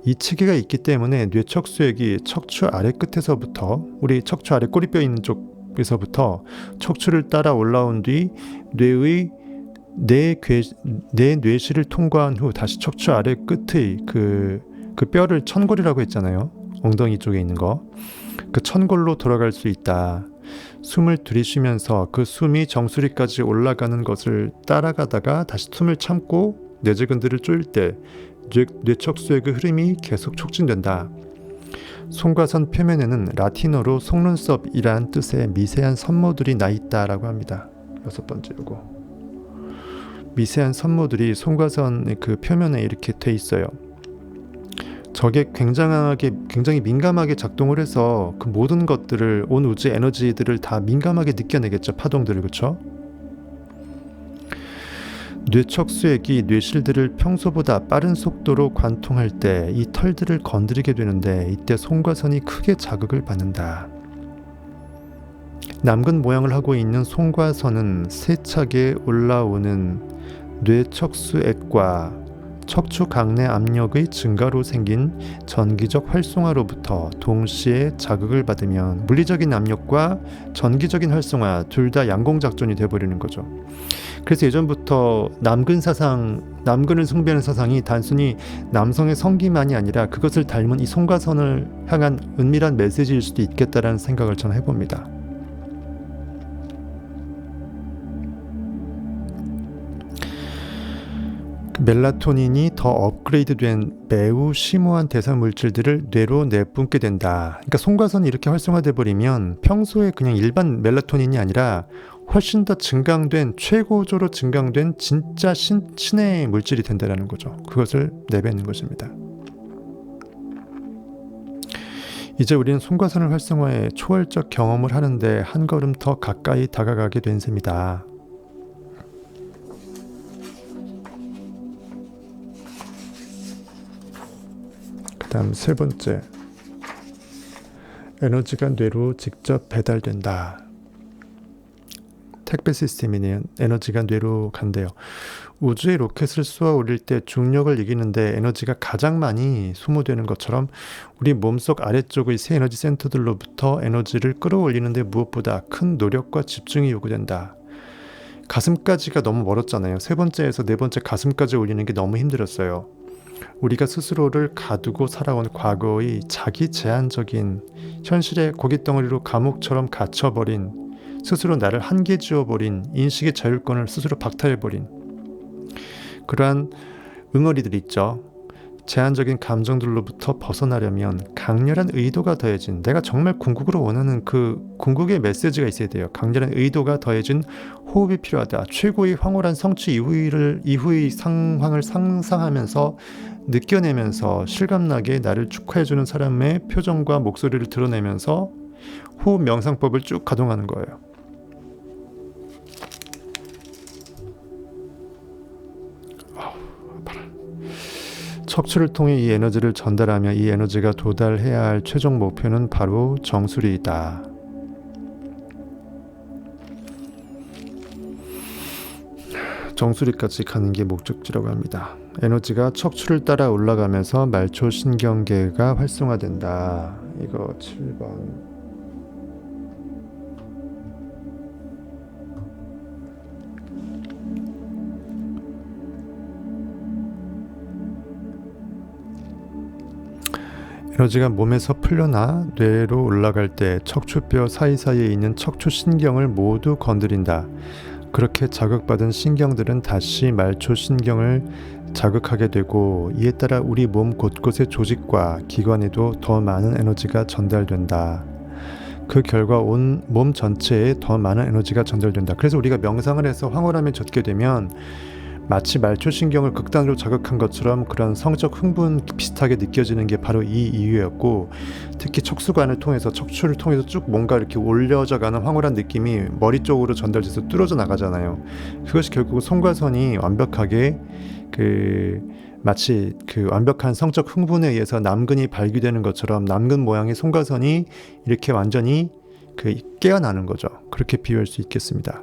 이 체계가 있기 때문에 뇌척수액이 척추 아래 끝에서부터, 우리 척추 아래 꼬리뼈 있는 쪽에서부터 척추를 따라 올라온 뒤 뇌의 내 뇌실을 통과한 후 다시 척추 아래 끝의 그 뼈를 천골이라고 했잖아요. 엉덩이 쪽에 있는 거. 그 천골로 돌아갈 수 있다. 숨을 들이쉬면서 그 숨이 정수리까지 올라가는 것을 따라가다가 다시 숨을 참고 내재근들을 조일 때 뇌척수액의 흐름이 계속 촉진된다. 송과선 표면에는 라틴어로 속눈썹이란 뜻의 미세한 선모들이 나 있다라고 합니다. 6번째 요거. 미세한 선모들이 송과선 그 표면에 이렇게 돼 있어요. 저게 굉장히 민감하게 작동을 해서 그 모든 것들을, 온 우주의 에너지들을 다 민감하게 느껴내겠죠. 파동들을. 그렇죠? 뇌척수액이 뇌실들을 평소보다 빠른 속도로 관통할 때 이 털들을 건드리게 되는데, 이때 송과선이 크게 자극을 받는다. 남근 모양을 하고 있는 송과선은 세차게 올라오는 뇌척수액과 척추 강내 압력의 증가로 생긴 전기적 활성화로부터 동시에 자극을 받으면 물리적인 압력과 전기적인 활성화 둘 다 양공작전이 되어버리는 거죠. 그래서 예전부터 남근을 숭배하는 사상이 단순히 남성의 성기만이 아니라 그것을 닮은 이 송과선을 향한 은밀한 메시지일 수도 있겠다라는 생각을 저는 해봅니다. 멜라토닌이 더 업그레이드된 매우 심오한 대상 물질들을 뇌로 내뿜게 된다. 그러니까 송과선이 이렇게 활성화돼 버리면 평소에 그냥 일반 멜라토닌이 아니라 훨씬 더 증강된, 최고조로 증강된 진짜 신의 물질이 된다는 거죠. 그것을 내뱉는 것입니다. 이제 우리는 송과선을 활성화해 초월적 경험을 하는데 한 걸음 더 가까이 다가가게 된 셈이다. 다음 세 번째, 에너지가 뇌로 직접 배달된다. 택배 시스템이네요. 에너지가 뇌로 간대요. 우주에 로켓을 쏘아 올릴 때 중력을 이기는데 에너지가 가장 많이 소모되는 것처럼 우리 몸속 아래쪽의 세 에너지 센터들로부터 에너지를 끌어올리는데 무엇보다 큰 노력과 집중이 요구된다. 가슴까지가 너무 멀었잖아요. 세 번째에서 네 번째 가슴까지 올리는 게 너무 힘들었어요. 우리가 스스로를 가두고 살아온 과거의 자기 제한적인 현실의 고깃덩어리로 감옥처럼 갇혀버린, 스스로 나를 한계 지어버린, 인식의 자율권을 스스로 박탈해버린 그러한 응어리들 있죠. 제한적인 감정들로부터 벗어나려면 강렬한 의도가 더해진, 내가 정말 궁극으로 원하는 그 궁극의 메시지가 있어야 돼요. 강렬한 의도가 더해진 호흡이 필요하다. 최고의 황홀한 성취 이후의 상황을 상상하면서 느껴내면서 실감나게 나를 축하해주는 사람의 표정과 목소리를 드러내면서 호흡 명상법을 쭉 가동하는 거예요. 척추를 통해 이 에너지를 전달하며 이 에너지가 도달해야 할 최종 목표는 바로 정수리이다. 정수리까지 가는 게 목적지라고 합니다. 에너지가 척추를 따라 올라가면서 말초신경계가 활성화된다. 이거 7번. 에너지가 몸에서 풀려나 뇌로 올라갈 때 척추뼈 사이사이에 있는 척추신경을 모두 건드린다. 그렇게 자극받은 신경들은 다시 말초신경을 자극하게 되고 이에 따라 우리 몸 곳곳의 조직과 기관에도 더 많은 에너지가 전달된다. 그 결과 온 몸 전체에 더 많은 에너지가 전달된다. 그래서 우리가 명상을 해서 황홀함에 젖게 되면 마치 말초신경을 극단으로 자극한 것처럼 그런 성적 흥분 비슷하게 느껴지는 게 바로 이 이유였고, 특히 척수관을 통해서 척추를 통해서 쭉 뭔가 이렇게 올려져 가는 황홀한 느낌이 머리 쪽으로 전달돼서 뚫어져 나가잖아요. 그것이 결국 송과선이 완벽하게 마치 그 완벽한 성적 흥분에 의해서 남근이 발기되는 것처럼 남근 모양의 송과선이 이렇게 완전히 깨어나는 거죠. 그렇게 비유할 수 있겠습니다.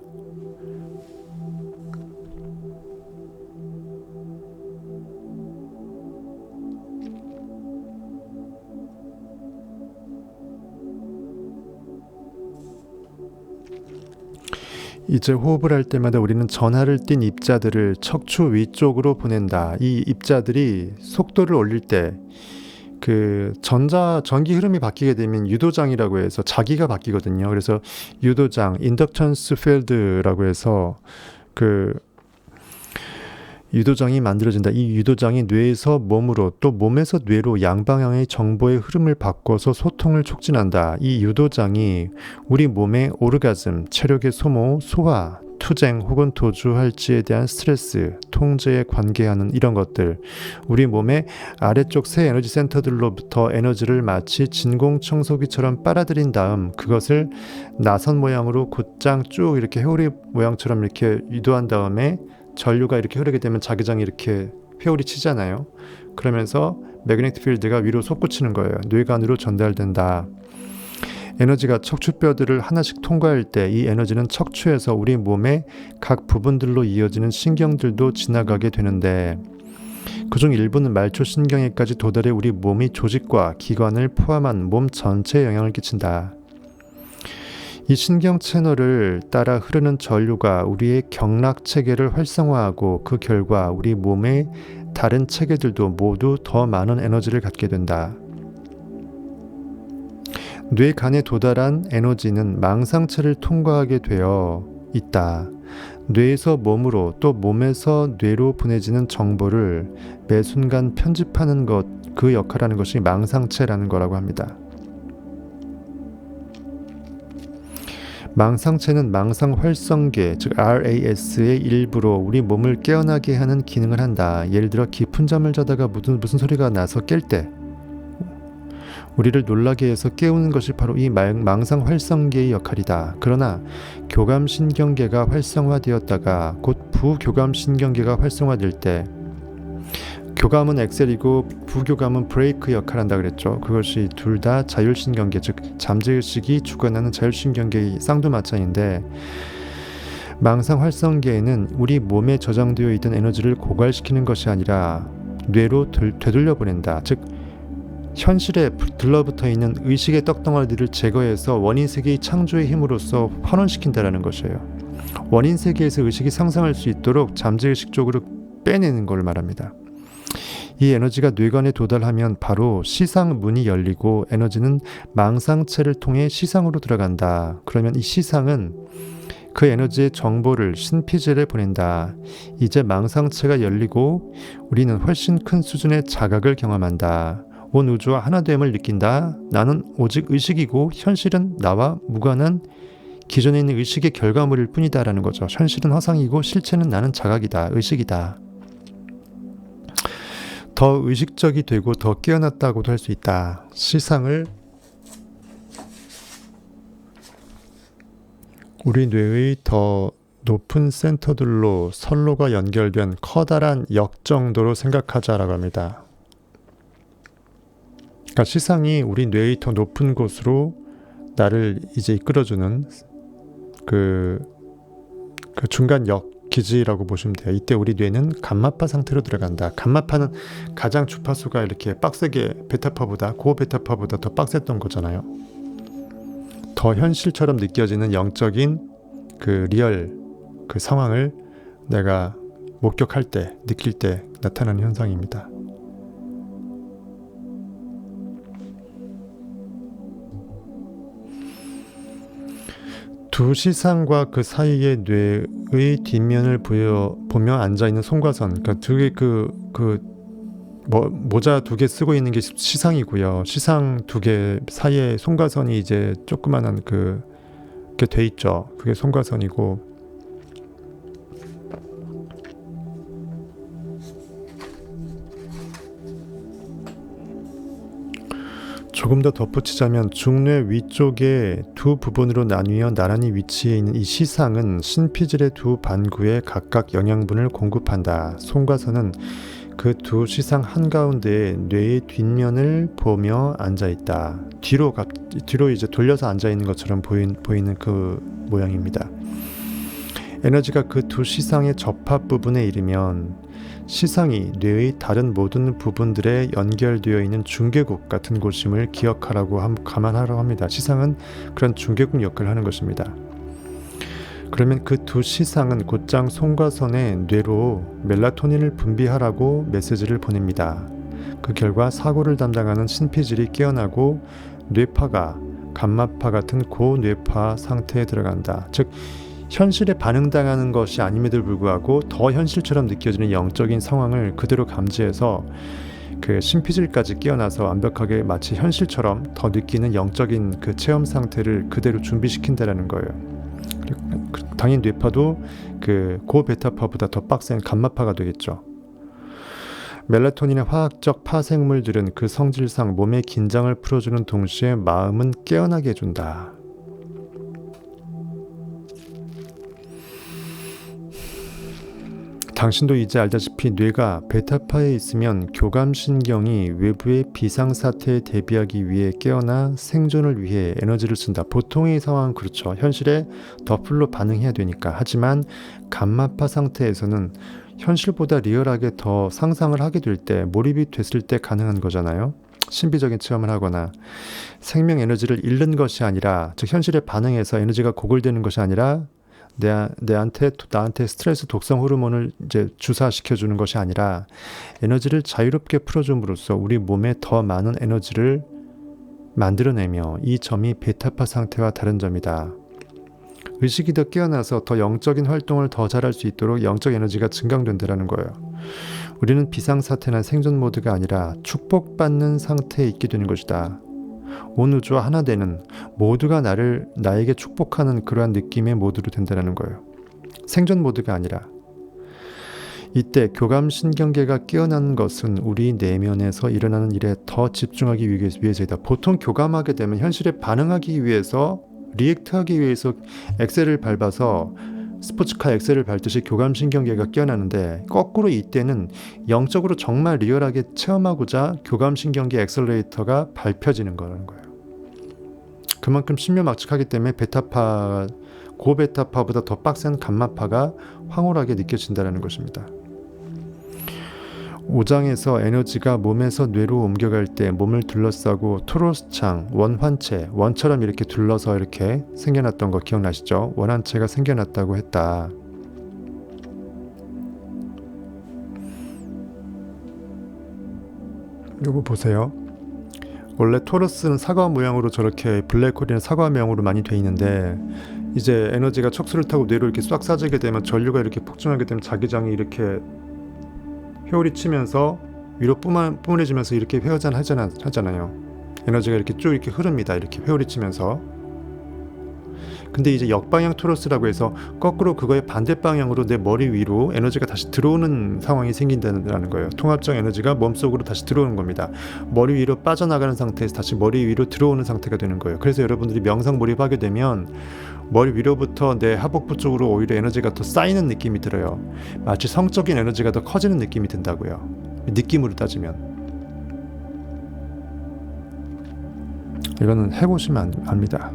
이제 호흡을 할 때마다 우리는 전하를 띤 입자들을 척추 위쪽으로 보낸다. 이 입자들이 속도를 올릴 때 전기 흐름이 바뀌게 되면 유도장이라고 해서 자기가 바뀌거든요. 그래서 유도장, 인덕턴스 필드라고 해서 유도장이 만들어진다. 이 유도장이 뇌에서 몸으로 또 몸에서 뇌로 양방향의 정보의 흐름을 바꿔서 소통을 촉진한다. 이 유도장이 우리 몸의 오르가즘, 체력의 소모, 소화, 투쟁 혹은 도주할지에 대한 스트레스, 통제에 관계하는 이런 것들, 우리 몸의 아래쪽 세 에너지 센터들로부터 에너지를 마치 진공청소기처럼 빨아들인 다음 그것을 나선 모양으로 곧장 쭉 이렇게 회오리 모양처럼 이렇게 유도한 다음에 전류가 이렇게 흐르게 되면 자기장이 이렇게 회오리 치잖아요. 그러면서 매그네틱 필드가 위로 솟구치는 거예요. 뇌관으로 전달된다. 에너지가 척추뼈들을 하나씩 통과할 때 이 에너지는 척추에서 우리 몸의 각 부분들로 이어지는 신경들도 지나가게 되는데 그중 일부는 말초신경에까지 도달해 우리 몸의 조직과 기관을 포함한 몸 전체에 영향을 끼친다. 이 신경 채널을 따라 흐르는 전류가 우리의 경락 체계를 활성화하고 그 결과 우리 몸의 다른 체계들도 모두 더 많은 에너지를 갖게 된다. 뇌간에 도달한 에너지는 망상체를 통과하게 되어 있다. 뇌에서 몸으로 또 몸에서 뇌로 보내지는 정보를 매 순간 편집하는 것, 그 역할하는 것이 망상체라는 거라고 합니다. 망상체는 망상활성계, 즉 RAS의 일부로 우리 몸을 깨어나게 하는 기능을 한다. 예를 들어 깊은 잠을 자다가 무슨 소리가 나서 깰 때 우리를 놀라게 해서 깨우는 것이 바로 이 망상활성계의 역할이다. 그러나 교감신경계가 활성화되었다가 곧 부교감신경계가 활성화될 때 교감은 엑셀이고 부교감은 브레이크 역할을 한다 그랬죠. 그것이 둘 다 자율신경계, 즉 잠재의식이 주관하는 자율신경계의 쌍두마차인데, 망상 활성계에는 우리 몸에 저장되어 있던 에너지를 고갈시키는 것이 아니라 뇌로 되돌려 보낸다. 즉 현실에 들러붙어 있는 의식의 떡덩어리들을 제거해서 원인 세계의 창조의 힘으로써 환원시킨다라는 것이에요. 원인 세계에서 의식이 상상할 수 있도록 잠재의식 쪽으로 빼내는 걸 말합니다. 이 에너지가 뇌관에 도달하면 바로 시상 문이 열리고 에너지는 망상체를 통해 시상으로 들어간다. 그러면 이 시상은 그 에너지의 정보를 신피젤에 보낸다. 이제 망상체가 열리고 우리는 훨씬 큰 수준의 자각을 경험한다. 온 우주와 하나됨을 느낀다. 나는 오직 의식이고 현실은 나와 무관한 기존에 있는 의식의 결과물일 뿐이다 라는 거죠. 현실은 허상이고 실체는 나는 자각이다. 의식이다. 더 의식적이 되고 더 깨어났다고도 할 수 있다. 시상을 우리 뇌의 더 높은 센터들로 선로가 연결된 커다란 역 정도로 생각하자라고 합니다. 그러니까 시상이 우리 뇌의 더 높은 곳으로 나를 이제 이끌어주는 그 중간 역 기지라고 보시면 돼요. 이때 우리 뇌는 감마파 상태로 들어간다. 감마파는 가장 주파수가 이렇게 빡세게 베타파보다 고베타파보다 더 빡셌던 거잖아요. 더 현실처럼 느껴지는 영적인 그 리얼 그 상황을 내가 목격할 때, 느낄 때 나타나는 현상입니다. 두 시상과 그 사이에 뇌의 뒷면을 보며 앉아있는 송과선, 그러니까 두 개 모자 두 개 쓰고 있는 게 시상이고요. 시상 두 개 사이에 송과선이 이제 조그만한 그게 돼 있죠. 그게 송과선이고, 조금 더 덧붙이자면 중뇌 위쪽에 두 부분으로 나뉘어 나란히 위치해 있는 이 시상은 신피질의 두 반구에 각각 영양분을 공급한다. 송과선은 그 두 시상 한가운데에 뇌의 뒷면을 보며 앉아있다. 뒤로 이제 돌려서 앉아있는 것처럼 보이는 그 모양입니다. 에너지가 그 두 시상의 접합 부분에 이르면 시상이 뇌의 다른 모든 부분들에 연결되어 있는 중개국 같은 곳임을 기억하라고 감안하라고 합니다. 시상은 그런 중개국 역할을 하는 것입니다. 그러면 그 두 시상은 곧장 송과선의 뇌로 멜라토닌을 분비하라고 메시지를 보냅니다. 그 결과 사고를 담당하는 신피질이 깨어나고 뇌파가 감마파 같은 고뇌파 상태에 들어간다. 즉 현실에 반응당하는 것이 아님에도 불구하고 더 현실처럼 느껴지는 영적인 상황을 그대로 감지해서 그 신피질까지 깨어나서 완벽하게 마치 현실처럼 더 느끼는 영적인 그 체험 상태를 그대로 준비시킨다라는 거예요. 당연히 뇌파도 그 고베타파보다 더 빡센 감마파가 되겠죠. 멜라토닌의 화학적 파생물들은 그 성질상 몸의 긴장을 풀어주는 동시에 마음은 깨어나게 해준다. 당신도 이제 알다시피 뇌가 베타파에 있으면 교감신경이 외부의 비상사태에 대비하기 위해 깨어나 생존을 위해 에너지를 쓴다. 보통의 상황은 그렇죠. 현실에 더 풀로 반응해야 되니까. 하지만 감마파 상태에서는 현실보다 리얼하게 더 상상을 하게 될 때, 몰입이 됐을 때 가능한 거잖아요. 신비적인 체험을 하거나 생명 에너지를 잃는 것이 아니라, 즉 현실에 반응해서 에너지가 고갈되는 것이 아니라 나한테 스트레스 독성 호르몬을 이제 주사시켜 주는 것이 아니라 에너지를 자유롭게 풀어줌으로써 우리 몸에 더 많은 에너지를 만들어내며, 이 점이 베타파 상태와 다른 점이다. 의식이 더 깨어나서 더 영적인 활동을 더 잘할 수 있도록 영적 에너지가 증강된다는 거예요. 우리는 비상사태나 생존 모드가 아니라 축복받는 상태에 있게 되는 것이다. 온 우주와 하나 되는, 모두가 나에게 축복하는 그러한 느낌의 모드로 된다는 거예요. 생존 모드가 아니라. 이때 교감신경계가 깨어나는 것은 우리 내면에서 일어나는 일에 더 집중하기 위해서이다. 보통 교감하게 되면 현실에 반응하기 위해서, 리액트하기 위해서 엑셀을 밟아서 스포츠카 엑셀을 밟듯이 교감신경계가 깨어나는데 거꾸로 이때는 영적으로 정말 리얼하게 체험하고자 교감신경계 엑셀레이터가 밟혀지는 거라는 거예요. 그만큼 신묘막측하기 때문에 베타파, 고베타파보다 더 빡센 감마파가 황홀하게 느껴진다는 것입니다. 5장에서 에너지가 몸에서 뇌로 옮겨갈 때 몸을 둘러싸고 토로스창, 원환체, 원처럼 이렇게 둘러서 이렇게 생겨났던 거 기억나시죠? 원환체가 생겨났다고 했다. 요거 보세요. 원래 토러스는 사과 모양으로 저렇게 블랙홀이나 사과 모양으로 많이 돼 있는데 이제 에너지가 척수를 타고 뇌로 이렇게 싹 싸지게 되면 전류가 이렇게 폭증하게 되면 자기장이 이렇게 회오리 치면서 위로 뿜어내지면서 이렇게 회전하잖아요. 에너지가 이렇게 쭉 이렇게 흐릅니다. 이렇게 회오리 치면서. 근데 이제 역방향 토러스라고 해서 거꾸로 그거의 반대 방향으로 내 머리 위로 에너지가 다시 들어오는 상황이 생긴다는 거예요. 통합적 에너지가 몸속으로 다시 들어오는 겁니다. 머리 위로 빠져나가는 상태에서 다시 머리 위로 들어오는 상태가 되는 거예요. 그래서 여러분들이 명상 몰입하게 되면 머리 위로부터 내 하복부 쪽으로 오히려 에너지가 더 쌓이는 느낌이 들어요. 마치 성적인 에너지가 더 커지는 느낌이 든다고요. 느낌으로 따지면. 이거는 해보시면 압니다.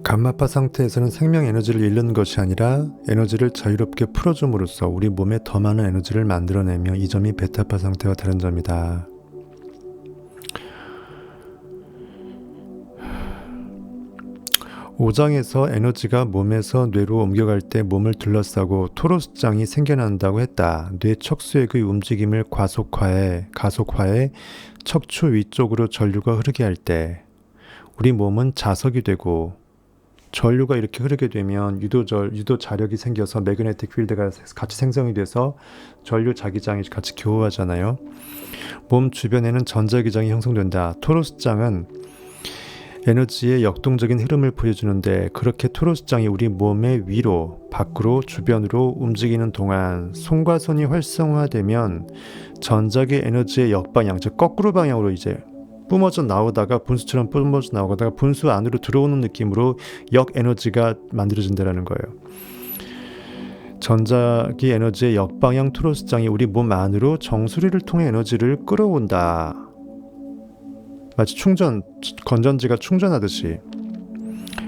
감마파 상태에서는 생명 에너지를 잃는 것이 아니라 에너지를 자유롭게 풀어줌으로써 우리 몸에 더 많은 에너지를 만들어내며 이 점이 베타파 상태와 다른 점이다. (5장에서) 에너지가 몸에서 뇌로 옮겨갈 때 몸을 둘러싸고 토로스장이 생겨난다고 했다. 뇌 척수의 그 움직임을 가속화해 척추 위쪽으로 전류가 흐르게 할 때 우리 몸은 자석이 되고 전류가 이렇게 흐르게 되면 유도 자력이 생겨서 매그네틱 필드가 같이 생성이 돼서 전류 자기장이 같이 교호하잖아요. 몸 주변에는 전자기장이 형성된다. 토로스장은 에너지의 역동적인 흐름을 보여주는데 그렇게 토로스장이 우리 몸의 위로, 밖으로, 주변으로 움직이는 동안 손과 손이 활성화되면 전자기 에너지의 역방향, 즉 거꾸로 방향으로 이제 뿜어져 나오다가 분수처럼 뿜어져 나오다가 분수 안으로 들어오는 느낌으로 역 에너지가 만들어진다는 거예요. 전자기 에너지의 역방향 토로스장이 우리 몸 안으로 정수리를 통해 에너지를 끌어온다. 마치 건전지가 충전하듯이.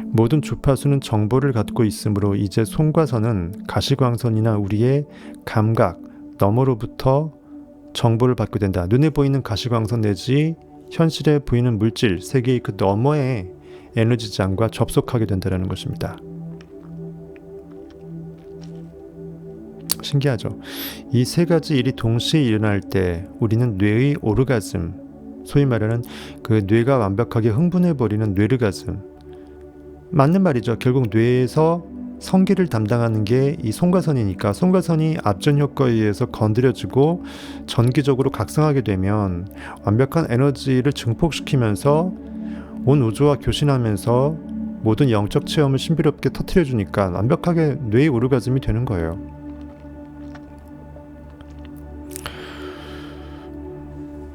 모든 주파수는 정보를 갖고 있으므로 이제 손과 선은 가시광선이나 우리의 감각 너머로부터 정보를 받게 된다. 눈에 보이는 가시광선 내지 현실에 보이는 물질 세계의 그 너머의 에너지장과 접속하게 된다는 것입니다. 신기하죠? 이 세 가지 일이 동시에 일어날 때 우리는 뇌의 오르가즘, 소위 말하는 그 뇌가 완벽하게 흥분해버리는 뇌르가즘, 맞는 말이죠. 결국 뇌에서 성기를 담당하는 게 이 송가선이니까 송가선이 앞전 효과에 의해서 건드려지고 전기적으로 각성하게 되면 완벽한 에너지를 증폭시키면서 온 우주와 교신하면서 모든 영적 체험을 신비롭게 터뜨려주니까 완벽하게 뇌의 오르가즘이 되는 거예요.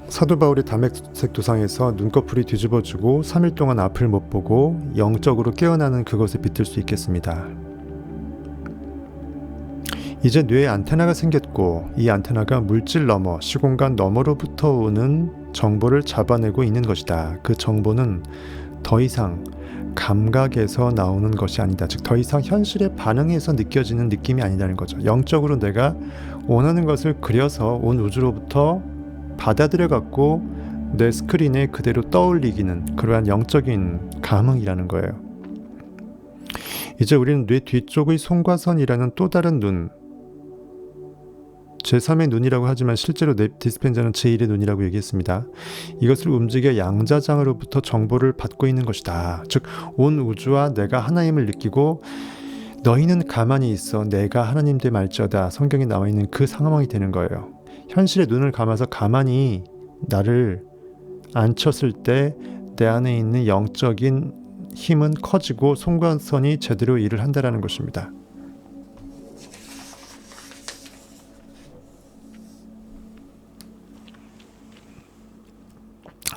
사도 바울이 다메섹 도상에서 눈꺼풀이 뒤집어지고 3일 동안 앞을 못 보고 영적으로 깨어나는 그것을 빗들 수 있겠습니다. 이제 뇌에 안테나가 생겼고 이 안테나가 물질 너머, 시공간 너머로부터 오는 정보를 잡아내고 있는 것이다. 그 정보는 더 이상 감각에서 나오는 것이 아니다. 즉 더 이상 현실에 반응해서 느껴지는 느낌이 아니라는 거죠. 영적으로 내가 원하는 것을 그려서 온 우주로부터 받아들여 갖고 내 스크린에 그대로 떠올리기는 그러한 영적인 감흥이라는 거예요. 이제 우리는 뇌 뒤쪽의 송과선이라는 또 다른 눈, 제3의 눈이라고 하지만 실제로 디스펜저는 제1의 눈이라고 얘기했습니다. 이것을 움직여 양자장으로부터 정보를 받고 있는 것이다. 즉 온 우주와 내가 하나임을 느끼고 너희는 가만히 있어 내가 하나님 됨 알지어다. 성경에 나와 있는 그 상황이 되는 거예요. 현실의 눈을 감아서 가만히 나를 앉혔을 때 내 안에 있는 영적인 힘은 커지고 송과선이 제대로 일을 한다라는 것입니다.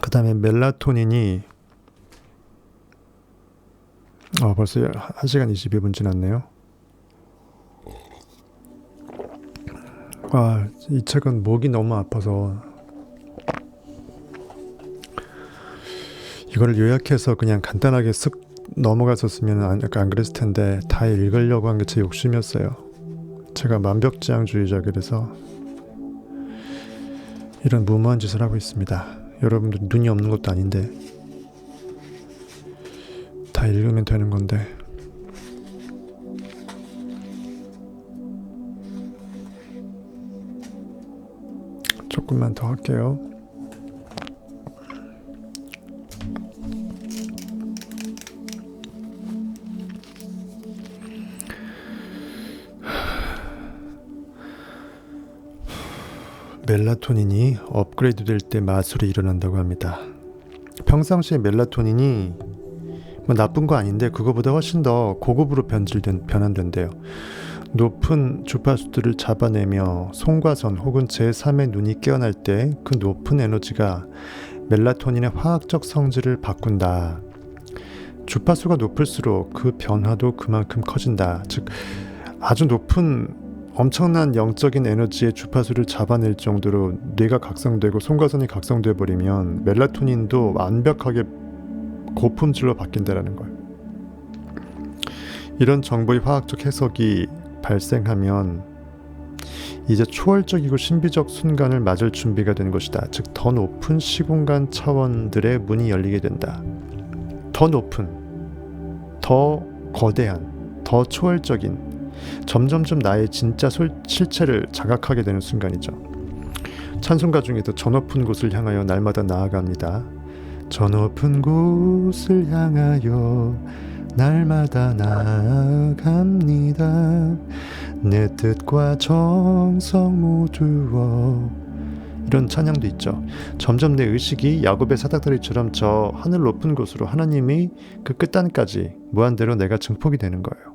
그 다음에 멜라토닌이 벌써 1시간 22분 지났네요. 이 책은 목이 너무 아파서 이거를 요약해서 그냥 간단하게 쓱 넘어갔었으면 약간 안 그랬을 텐데 다 읽으려고 한 게 제 욕심이었어요. 제가 완벽지향주의자 그래서 이런 무모한 짓을 하고 있습니다. 여러분들 눈이 없는 것도 아닌데 다 읽으면 되는 건데 조금만 더 할게요. 멜라토닌이 업그레이드 될 때 마술이 일어난다고 합니다. 평상시에 멜라토닌이 나쁜 거 아닌데 그거보다 훨씬 더 고급으로 변환된대요. 높은 주파수들을 잡아내며 송과선 혹은 제3의 눈이 깨어날 때 그 높은 에너지가 멜라토닌의 화학적 성질을 바꾼다. 주파수가 높을수록 그 변화도 그만큼 커진다. 즉 아주 높은 엄청난 영적인 에너지의 주파수를 잡아낼 정도로 뇌가 각성되고 송과선이 각성돼 버리면 멜라토닌도 완벽하게 고품질로 바뀐다라는 거예요. 이런 정보의 화학적 해석이 발생하면 이제 초월적이고 신비적 순간을 맞을 준비가 된 것이다. 즉 더 높은 시공간 차원들의 문이 열리게 된다. 더 높은, 더 거대한, 더 초월적인, 점점점 나의 진짜 실체를 자각하게 되는 순간이죠. 찬송가 중에도 저 높은 곳을 향하여 날마다 나아갑니다. 저 높은 곳을 향하여 날마다 나아갑니다. 내 뜻과 정성 모두어. 이런 찬양도 있죠. 점점 내 의식이 야곱의 사닥다리처럼 저 하늘 높은 곳으로 하나님이 그 끝단까지 무한대로 내가 증폭이 되는 거예요.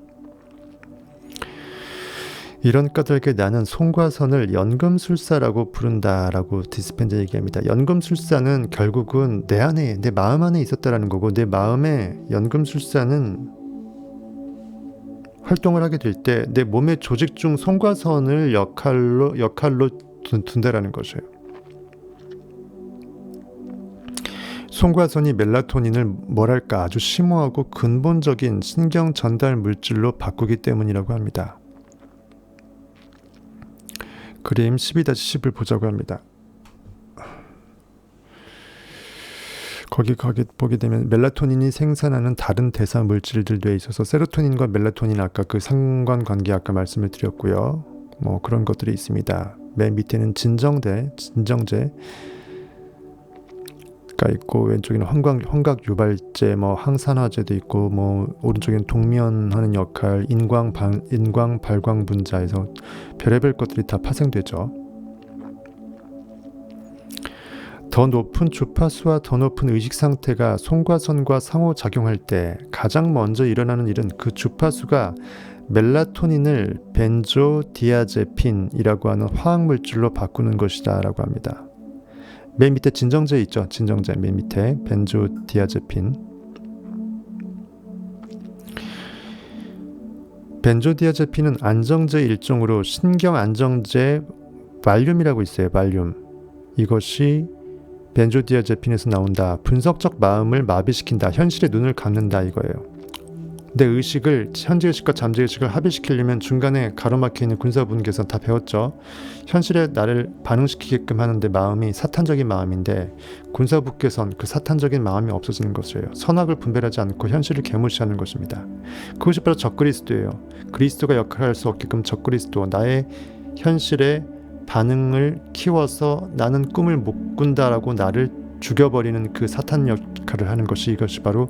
이런 까닭에 나는 송과선을 연금술사라고 부른다라고 디스펜자 얘기합니다. 연금술사는 결국은 내 안에, 내 마음 안에 있었다라는 거고, 내 마음에 연금술사는 활동을 하게 될 때 내 몸의 조직 중 송과선을 역할로 둔다라는 것이에요. 송과선이 멜라토닌을 뭐랄까 아주 심오하고 근본적인 신경 전달 물질로 바꾸기 때문이라고 합니다. 그림 12-10을 보자고 합니다. 거기 보게 되면 멜라토닌이 생산하는 다른 대사 물질들도 있어서 세로토닌과 멜라토닌 아까 그 상관관계 아까 말씀을 드렸고요. 뭐 그런 것들이 있습니다. 맨 밑에는 진정제가 있고 왼쪽에는 환각 유발제, 뭐 항산화제도 있고 뭐 오른쪽에는 동면하는 역할, 인광 발광 분자에서 별의별 것들이 다 파생되죠. 더 높은 주파수와 더 높은 의식 상태가 송과선과 상호작용할 때 가장 먼저 일어나는 일은 그 주파수가 멜라토닌을 벤조디아제핀이라고 하는 화학물질로 바꾸는 것이다 라고 합니다. 맨 밑에 진정제 있죠. 진정제 맨 밑에 벤조디아제핀. 벤조디아제핀은 안정제 일종으로 신경 안정제 발륨이라고 있어요. 발륨. 이것이 벤조디아제핀에서 나온다. 분석적 마음을 마비시킨다. 현실의 눈을 감는다 이거예요. 내 의식을 현재의식과 잠재의식을 합의시키려면 중간에 가로막혀 있는 군사분계선 다 배웠죠. 현실에 나를 반응시키게끔 하는데 마음이 사탄적인 마음인데 군사분계선 그 사탄적인 마음이 없어지는 것이에요. 선악을 분별하지 않고 현실을 개무시하는 것입니다. 그것이 바로 적그리스도예요. 그리스도가 역할할 수 없게끔 적그리스도, 나의 현실에 반응을 키워서 나는 꿈을 못 꾼다라고 나를 죽여버리는 그 사탄 역할을 하는 것이 이것이 바로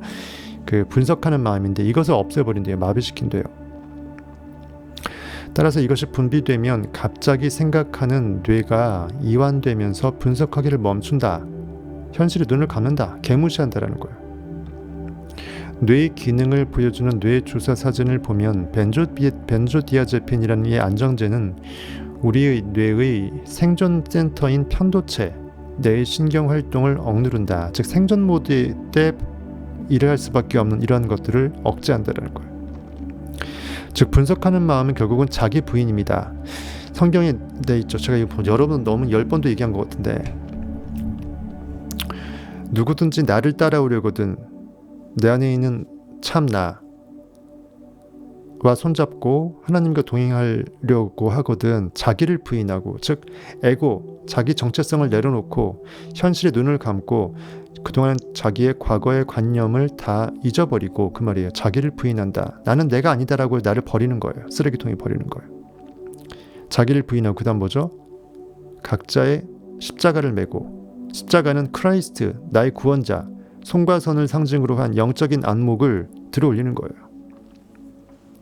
그 분석하는 마음인데 이것을 없애버린대요. 마비시킨대요. 따라서 이것이 분비되면 갑자기 생각하는 뇌가 이완되면서 분석하기를 멈춘다. 현실의 눈을 감는다. 개무시한다라는 거예요. 뇌의 기능을 보여주는 뇌 주사 사진을 보면 벤조디아제핀이라는 이 안정제는 우리의 뇌의 생존 센터인 편도체, 뇌의 신경 활동을 억누른다. 즉 생존 모드 때 일을 할 수밖에 없는 이러한 것들을 억제한다는 거예요. 즉 분석하는 마음은 결국은 자기 부인입니다. 성경에 돼 있죠. 제가 이거 여러분 너무 10번도 얘기한 것 같은데, 누구든지 나를 따라오려거든 내 안에 있는 참 나와 손잡고 하나님과 동행하려고 하거든 자기를 부인하고, 즉 에고, 자기 정체성을 내려놓고 현실에 눈을 감고 그동안 자기의 과거의 관념을 다 잊어버리고, 그 말이에요. 자기를 부인한다. 나는 내가 아니다라고 나를 버리는 거예요. 쓰레기통에 버리는 거예요. 자기를 부인하고 그 다음 뭐죠? 각자의 십자가를 메고, 십자가는 크라이스트, 나의 구원자, 손과 손을 상징으로 한 영적인 안목을 들어 올리는 거예요.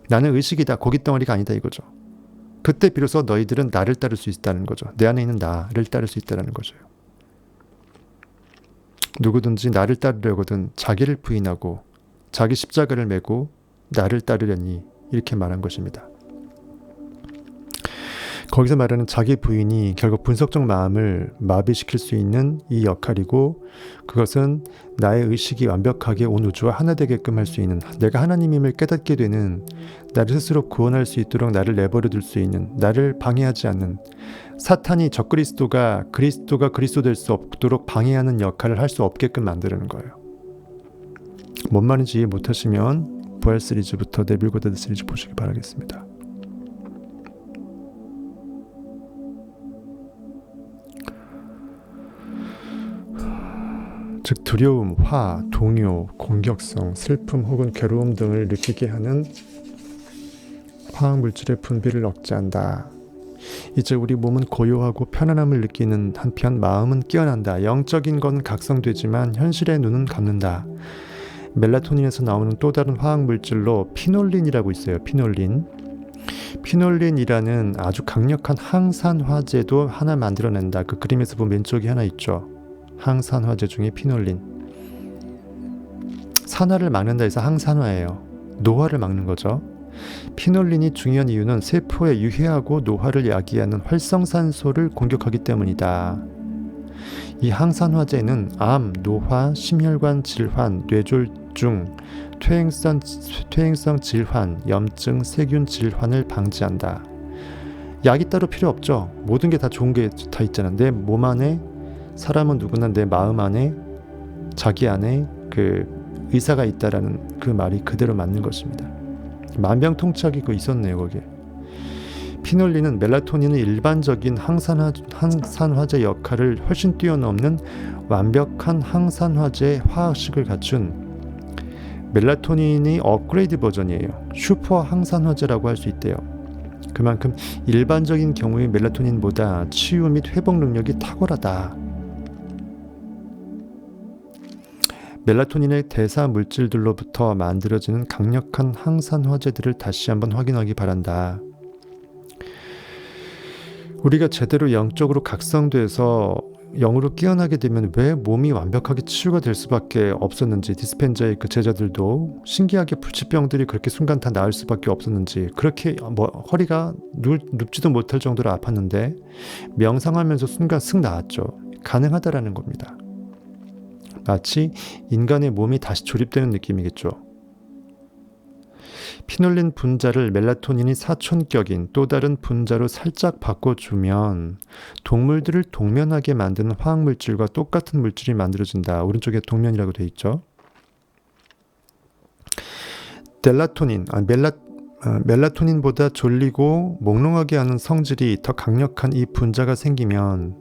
나는 의식이다, 고깃덩어리가 아니다 이거죠. 그때 비로소 너희들은 나를 따를 수 있다는 거죠. 내 안에 있는 나를 따를 수 있다는 거죠. 누구든지 나를 따르려거든 자기를 부인하고 자기 십자가를 메고 나를 따르려니, 이렇게 말한 것입니다. 거기서 말하는 자기 부인이 결국 분석적 마음을 마비시킬 수 있는 이 역할이고, 그것은 나의 의식이 완벽하게 온 우주와 하나 되게끔 할 수 있는, 내가 하나님임을 깨닫게 되는, 나를 스스로 구원할 수 있도록 나를 내버려 둘 수 있는, 나를 방해하지 않는, 사탄이 적그리스도가 그리스도 될 수 없도록 방해하는 역할을 할 수 없게끔 만드는 거예요. 뭔 말인지 이해 못하시면 부활 시리즈부터 네빌 고다드 시리즈 보시기 바라겠습니다. 즉 두려움, 화, 동요, 공격성, 슬픔 혹은 괴로움 등을 느끼게 하는 화학물질의 분비를 억제한다. 이제 우리 몸은 고요하고 편안함을 느끼는 한편 마음은 깨어난다. 영적인 건 각성되지만 현실의 눈은 감는다. 멜라토닌에서 나오는 또 다른 화학물질로 피놀린이라고 있어요. 피놀린이라는 아주 강력한 항산화제도 하나 만들어낸다. 그 그림에서 보면 왼쪽에 하나 있죠. 항산화제 중에 피놀린. 산화를 막는다 해서 항산화예요. 노화를 막는 거죠. 피놀린이 중요한 이유는 세포에 유해하고 노화를 야기하는 활성산소를 공격하기 때문이다. 이 항산화제는 암, 노화, 심혈관 질환, 뇌졸중, 퇴행성 질환, 염증, 세균 질환을 방지한다. 약이 따로 필요 없죠. 모든 게 다 좋은 게 다 있잖아. 내 몸 안에, 사람은 누구나 내 마음 안에, 자기 안에 그 의사가 있다라는 그 말이 그대로 맞는 것입니다. 만병통치약이 그 있었네요 거기에. 피놀린은 멜라토닌의 일반적인 항산화제 역할을 훨씬 뛰어넘는 완벽한 항산화제 화학식을 갖춘 멜라토닌의 업그레이드 버전이에요. 슈퍼 항산화제라고 할 수 있대요. 그만큼 일반적인 경우의 멜라토닌보다 치유 및 회복 능력이 탁월하다. 멜라토닌의 대사 물질들로부터 만들어지는 강력한 항산화제들을 다시 한번 확인하기 바란다. 우리가 제대로 영적으로 각성돼서 영으로 깨어나게 되면 왜 몸이 완벽하게 치유가 될 수밖에 없었는지, 디스펜자의 그 제자들도 신기하게 불치병들이 그렇게 순간 다 나을 수밖에 없었는지, 그렇게 허리가 눕지도 못할 정도로 아팠는데 명상하면서 순간 슥 나았죠. 가능하다라는 겁니다. 마치 인간의 몸이 다시 조립되는 느낌이겠죠. 피놀린 분자를 멜라토닌이 사촌격인 또 다른 분자로 살짝 바꿔주면 동물들을 동면하게 만드는 화학물질과 똑같은 물질이 만들어진다. 오른쪽에 동면이라고 되어 있죠. 멜라토닌보다 졸리고 몽롱하게 하는 성질이 더 강력한 이 분자가 생기면,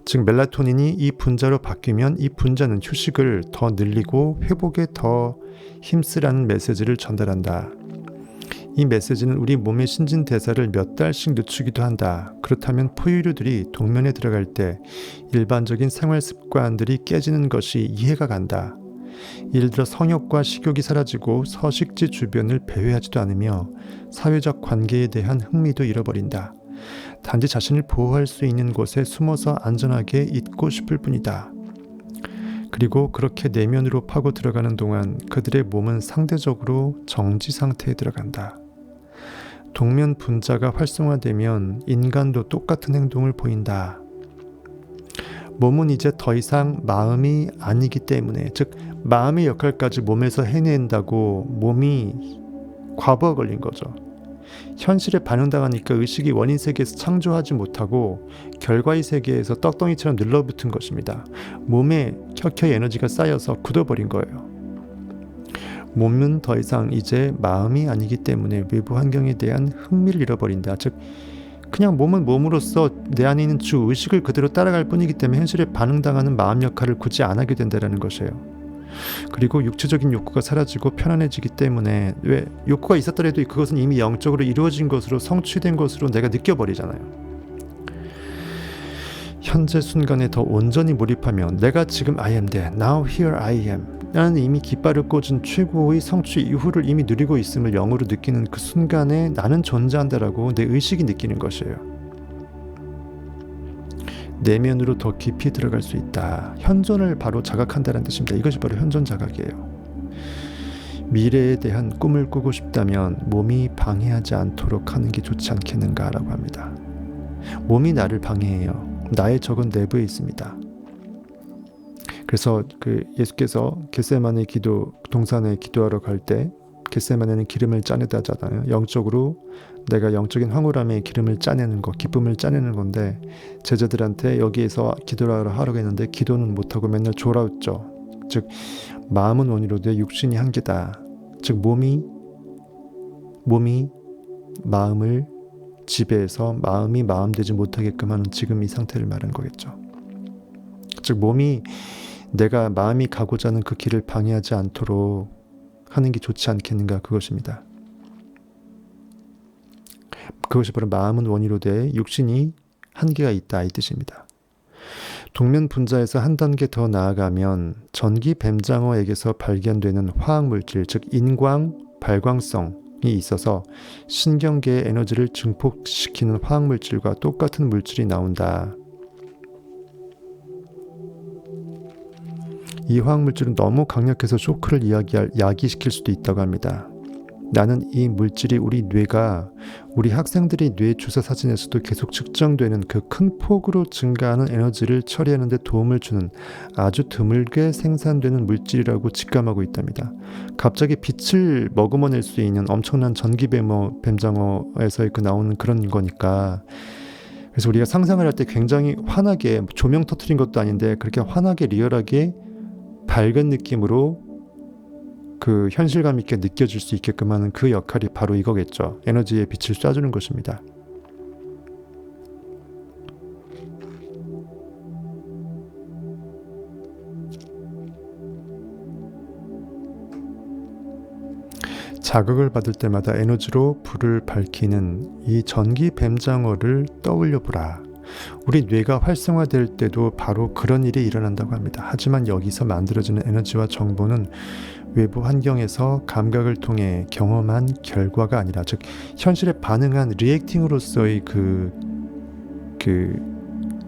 즉 멜라토닌이 이 분자로 바뀌면 이 분자는 휴식을 더 늘리고 회복에 더 힘쓰라는 메시지를 전달한다. 이 메시지는 우리 몸의 신진대사를 몇 달씩 늦추기도 한다. 그렇다면 포유류들이 동면에 들어갈 때 일반적인 생활 습관들이 깨지는 것이 이해가 간다. 예를 들어 성욕과 식욕이 사라지고 서식지 주변을 배회하지도 않으며 사회적 관계에 대한 흥미도 잃어버린다. 단지 자신을 보호할 수 있는 곳에 숨어서 안전하게 있고 싶을 뿐이다. 그리고 그렇게 내면으로 파고 들어가는 동안 그들의 몸은 상대적으로 정지 상태에 들어간다. 동면 분자가 활성화되면 인간도 똑같은 행동을 보인다. 몸은 이제 더 이상 마음이 아니기 때문에, 즉 마음의 역할까지 몸에서 해낸다고 몸이 과부하 걸린 거죠. 현실에 반응당하니까 의식이 원인 세계에서 창조하지 못하고 결과의 세계에서 떡덩이처럼 늘러붙은 것입니다. 몸에 켜켜이 에너지가 쌓여서 굳어버린 거예요. 몸은 더 이상 이제 마음이 아니기 때문에 외부 환경에 대한 흥미를 잃어버린다. 즉 그냥 몸은 몸으로서 내 안에 있는 주 의식을 그대로 따라갈 뿐이기 때문에 현실에 반응당하는 마음 역할을 굳이 안 하게 된다는 것이에요. 그리고 육체적인 욕구가 사라지고 편안해지기 때문에, 왜 욕구가 있었더라도 그것은 이미 영적으로 이루어진 것으로 성취된 것으로 내가 느껴버리잖아요. 현재 순간에 더 온전히 몰입하면 내가 지금 I am there, now here I am, 나는 이미 깃발을 꽂은 최고의 성취 이후를 이미 누리고 있음을 영으로 느끼는 그 순간에 나는 존재한다라고 내 의식이 느끼는 것이에요. 내면으로 더 깊이 들어갈 수 있다. 현존을 바로 자각한다는 뜻입니다. 이것이 바로 현존 자각이에요. 미래에 대한 꿈을 꾸고 싶다면 몸이 방해하지 않도록 하는 게 좋지 않겠는가라고 합니다. 몸이 나를 방해해요. 나의 적은 내부에 있습니다. 그래서 예수께서 겟세마네 기도 동산에 기도하러 갈 때 겟세마네는 기름을 짜내다 하잖아요. 영적으로 내가 영적인 황홀함에 기름을 짜내는 거, 기쁨을 짜내는 건데, 제자들한테 여기에서 기도를 하라고 했는데 기도는 못하고 맨날 졸아웃죠. 즉 마음은 원이로 돼 육신이 한계다. 즉 몸이 마음을 지배해서 마음이 마음되지 못하게끔 하는 지금 이 상태를 말하는 거겠죠. 즉 몸이 내가 마음이 가고자 하는 그 길을 방해하지 않도록 하는 게 좋지 않겠는가, 그것입니다. 그것이 바로 마음은 원이로 돼 육신이 한계가 있다, 이 뜻입니다. 동면 분자에서 한 단계 더 나아가면 전기 뱀장어에게서 발견되는 화학물질, 즉 인광, 발광성이 있어서 신경계의 에너지를 증폭시키는 화학물질과 똑같은 물질이 나온다. 이 화학물질은 너무 강력해서 쇼크를 야기시킬 수도 있다고 합니다. 나는 이 물질이 우리 뇌가, 우리 학생들의 뇌 주사 사진에서도 계속 측정되는 그 큰 폭으로 증가하는 에너지를 처리하는 데 도움을 주는 아주 드물게 생산되는 물질이라고 직감하고 있답니다. 갑자기 빛을 머금어낼 수 있는 엄청난 전기뱀장어에서 나오는 그런 거니까, 그래서 우리가 상상을 할 때 굉장히 환하게, 조명 터트린 것도 아닌데 그렇게 환하게 리얼하게 밝은 느낌으로 그 현실감 있게 느껴질 수 있게끔 하는 그 역할이 바로 이거겠죠. 에너지의 빛을 쏴주는 것입니다. 자극을 받을 때마다 에너지로 불을 밝히는 이 전기 뱀장어를 떠올려 보라. 우리 뇌가 활성화될 때도 바로 그런 일이 일어난다고 합니다. 하지만 여기서 만들어지는 에너지와 정보는 외부 환경에서 감각을 통해 경험한 결과가 아니라, 즉 현실에 반응한 리액팅으로서의 그